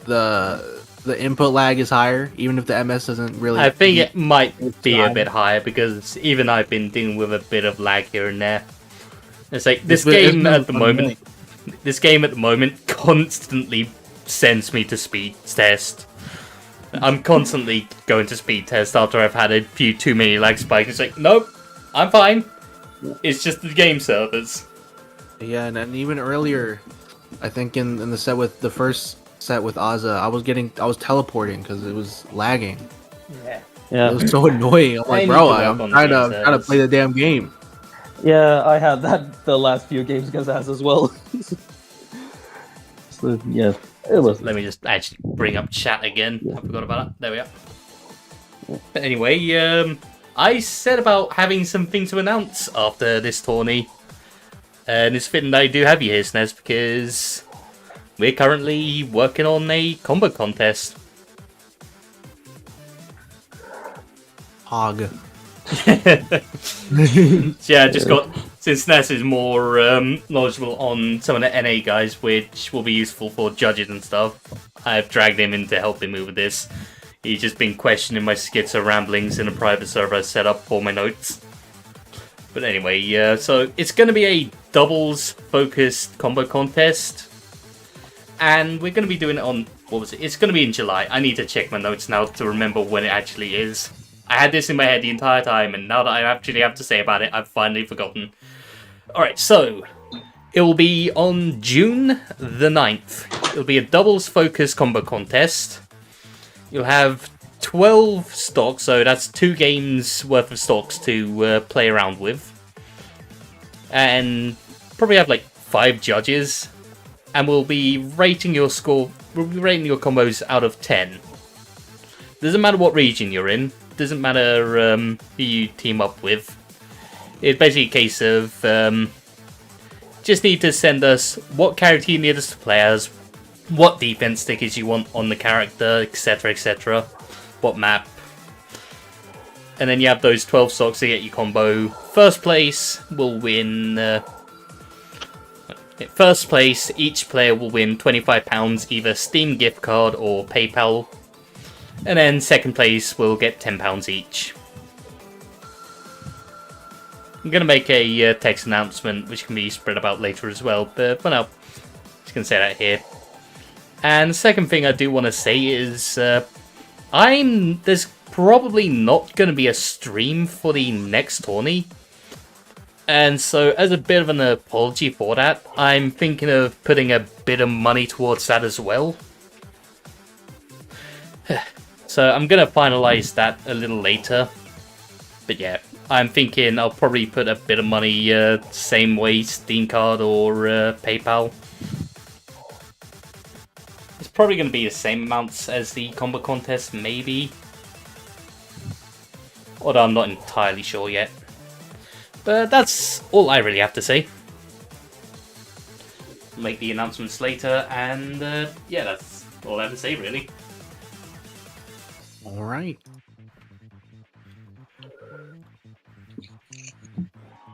the input lag is higher, even if the MS doesn't really. I think it might be a bit higher because even I've been dealing with a bit of lag here and there. It's like this game at the moment constantly sends me to speed test. I'm constantly going to speed test after I've had a few too many lag spikes. It's like, nope, I'm fine. It's just the game servers. Yeah, and even earlier, I think in the set with the first set with Ozzy, I was teleporting because it was lagging. Yeah. It was so annoying. I'm like, bro, I'm trying to play the damn game. Yeah, I had that the last few games against Az as well. So yeah, it was. Let me just actually bring up chat again. I forgot about that. There we are. But anyway, I said about having something to announce after this tourney. And it's fitting that I do have you here, SNES, because we're currently working on a combo contest. Hog. So yeah, I just got, since SNES is more knowledgeable on some of the NA guys, which will be useful for judges and stuff, I've dragged him in to help me with this. He's just been questioning my schizo ramblings in a private server I set up for my notes. But anyway, so it's going to be a doubles-focused combo contest. And we're going to be doing it on, what was it? It's going to be in July. I need to check my notes now to remember when it actually is. I had this in my head the entire time, and now that I actually have to say about it, I've finally forgotten. Alright, so it will be on June the 9th. It'll be a doubles-focused combo contest. You'll have 12 stocks, so that's 2 games worth of stocks to play around with. And probably have like 5 judges. And we'll be rating your score, we'll be rating your combos out of 10. Doesn't matter what region you're in, doesn't matter who you team up with. It's basically a case of just need to send us what character you need us to play as, what defense stickers you want on the character, etc, etc. What map. And then you have those 12 stocks to get your combo. First place will win... first place, each player will win £25, either Steam gift card or PayPal. And then second place will get £10 each. I'm going to make a text announcement which can be spread about later as well, but for now, just going to say that here. And the second thing I do want to say is, there's probably not going to be a stream for the next tourney. And so, as a bit of an apology for that, I'm thinking of putting a bit of money towards that as well. So, I'm going to finalize that a little later. But yeah, I'm thinking I'll probably put a bit of money, same way, Steam card or PayPal. It's probably going to be the same amounts as the combo contest, maybe. although I'm not entirely sure yet. But that's all I really have to say. Make the announcements later, and yeah, that's all I have to say, really. All right.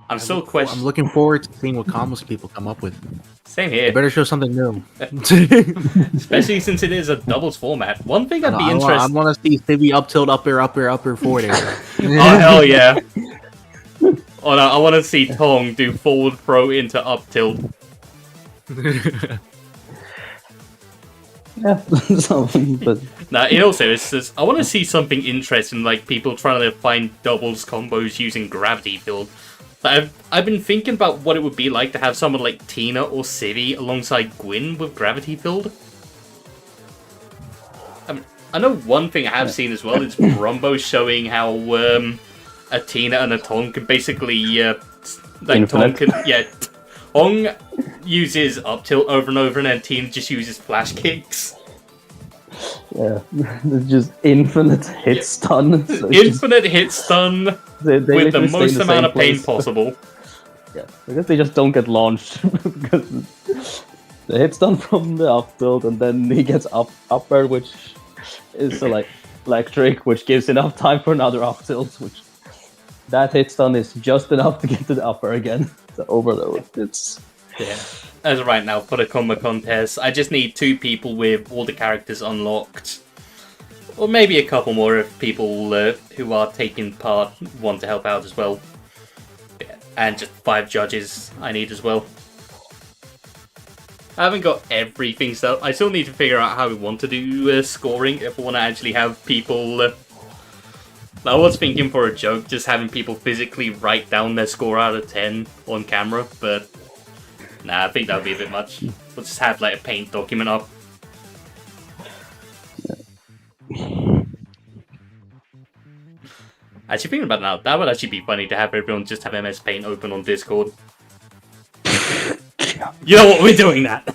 I'm looking forward to seeing what combos people come up with. Same here. They better show something new. Especially since it is a doubles format. One thing I'd be interested... I want to see Civi up tilt, up air forward air. Oh, hell yeah. Oh, no, I want to see Tong do forward throw into up tilt. Yeah, something, but... Now, in all seriousness, I want to see something interesting, like people trying to find doubles combos using Gravity Field. I've been thinking about what it would be like to have someone like Tina or Civi alongside Gwyn with Gravity Field. I know one thing I have seen as well is Rumbo showing how a Tina and a Tong can basically Tong uses up tilt over and over, and then Tina just uses flash kicks. Yeah, it's just infinite hit stun. So infinite hit stun with the most amount of pain possible. Yeah, I guess they just don't get launched because the hit stun from the up tilt, and then he gets up air, which is like electric, which gives enough time for another up tilt, which that hit stun is just enough to get to the upper again. The overload. It's As of right now, for the combo contest, I just need 2 people with all the characters unlocked. Or maybe a couple more if people who are taking part want to help out as well. And just 5 judges I need as well. I haven't got everything set up. I still need to figure out how we want to do scoring if we want to actually have people... I was thinking for a joke, just having people physically write down their score out of 10 on camera, but... Nah, I think that would be a bit much. We'll just have like a paint document up. Actually, thinking about it now, that would actually be funny to have everyone just have MS Paint open on Discord. You know what? We're doing that.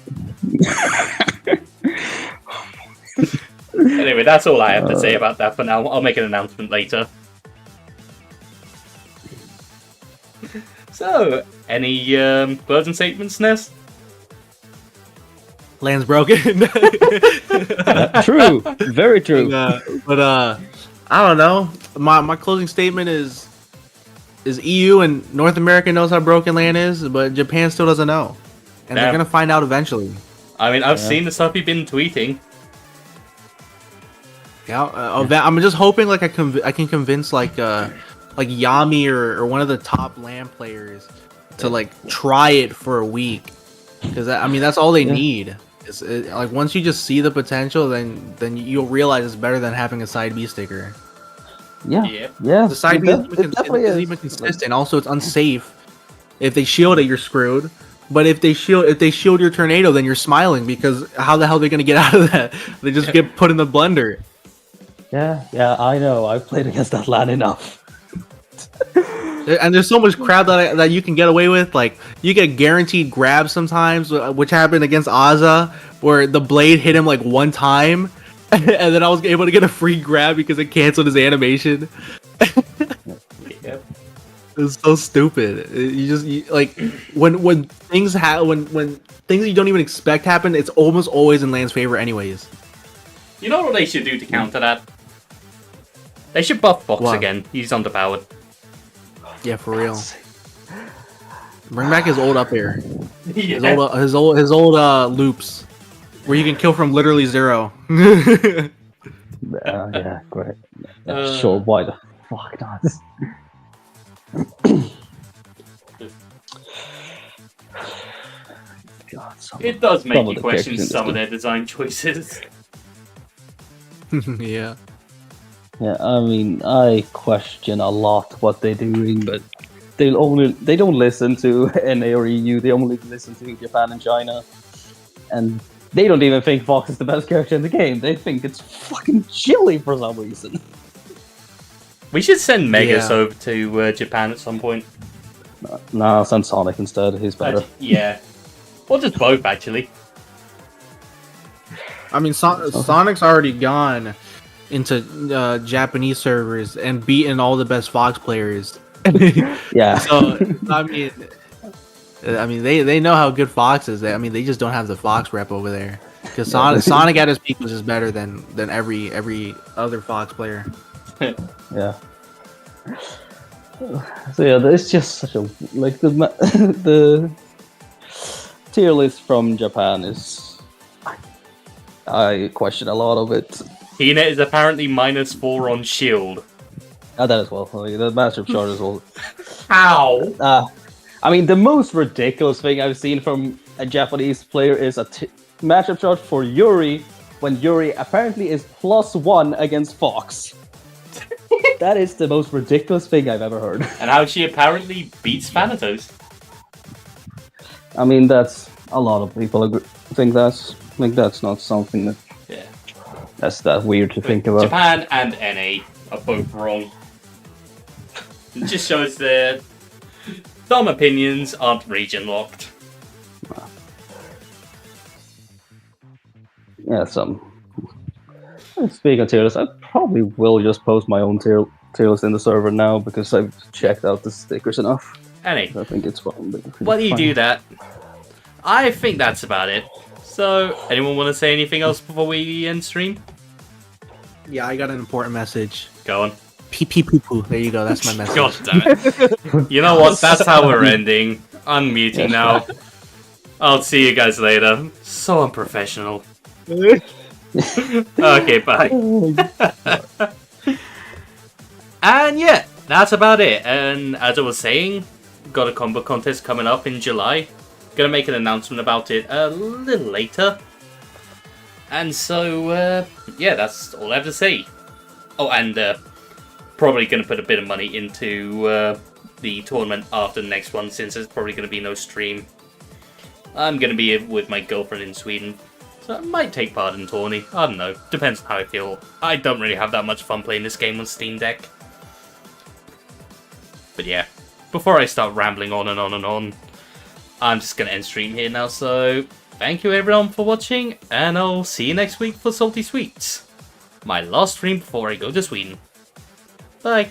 Anyway, that's all I have to say about that for now. I'll make an announcement later. So, any closing statements, Ness? Land's broken. True, very true. But I don't know. My closing statement is EU and North America knows how broken LAN is, but Japan still doesn't know, and they're gonna find out eventually. I mean, I've seen the stuff you've been tweeting. Yeah, I'm just hoping like I can convince like Yami or one of the top LAN players to like try it for a week, because I mean that's all they need. Like once you just see the potential, then you'll realize it's better than having a side B sticker. Yeah. The side B isn't even consistent. Also, it's unsafe. If they shield it, you're screwed. But if they shield your tornado, then you're smiling, because how the hell are they gonna get out of that? They just get put in the blender. Yeah, I know. I've played against that LAN enough. And there's so much crap that you can get away with. Like, you get guaranteed grabs sometimes, which happened against Azza, where the blade hit him like one time, and then I was able to get a free grab because it canceled his animation. Yep. It's so stupid. Like when things when things you don't even expect happen, it's almost always in LAN's favor anyways. You know what they should do to counter that? They should buff Fox again. He's underpowered. Yeah, for real. Bring back his old up air. Yeah. His old loops, where you can kill from literally 0. Yeah, great. Sure, why the fuck not? God, it does make you question some of their design choices. Yeah. Yeah, I mean, I question a lot what they're doing, but they don't listen to NA or EU. They only listen to Japan and China, and they don't even think Fox is the best character in the game. They think it's fucking Chili for some reason. We should send Megas over to Japan at some point. Nah, send Sonic instead. He's better. Yeah, or just both actually. I mean, Sonic's already gone into Japanese servers and beaten all the best Fox players. Yeah. So I mean they know how good Fox is. I mean they just don't have the Fox rep over there. Because Sonic at his peak was just better than every other Fox player. Yeah. So yeah, it's just such a like the tier list from Japan is. I question a lot of it. Hina is apparently -4 on Shield. That as well. Like, the matchup chart as well. How? I mean, the most ridiculous thing I've seen from a Japanese player is a matchup chart for Yuri when Yuri apparently is +1 against Fox. That is the most ridiculous thing I've ever heard. And how she apparently beats Thanatos. I mean, that's a lot of people think that's not something that. Yeah. That's that weird to think about. Japan and NA are both wrong. It just shows that some opinions aren't region locked. Yeah, some. Speaking of tier lists, I probably will just post my own tier list in the server now because I've checked out the stickers enough. Anyway, I think it's fun. While you do that, I think that's about it. So, anyone want to say anything else before we end stream? Yeah, I got an important message. Go on. Pee pee poo poo. There you go. That's my message. God damn it. You know what? That's how we're ending. I'm muting now. I'll see you guys later. So unprofessional. Okay, bye. And yeah, that's about it. And as I was saying, got a combo contest coming up in July. Gonna make an announcement about it a little later. And so, yeah, that's all I have to say. Oh, and probably gonna put a bit of money into the tournament after the next one, since there's probably gonna be no stream. I'm gonna be with my girlfriend in Sweden, so I might take part in tourney. I don't know. Depends on how I feel. I don't really have that much fun playing this game on Steam Deck. But yeah, before I start rambling on and on and on, I'm just gonna end stream here now, so thank you everyone for watching, and I'll see you next week for Salty Sweets. My last stream before I go to Sweden. Bye.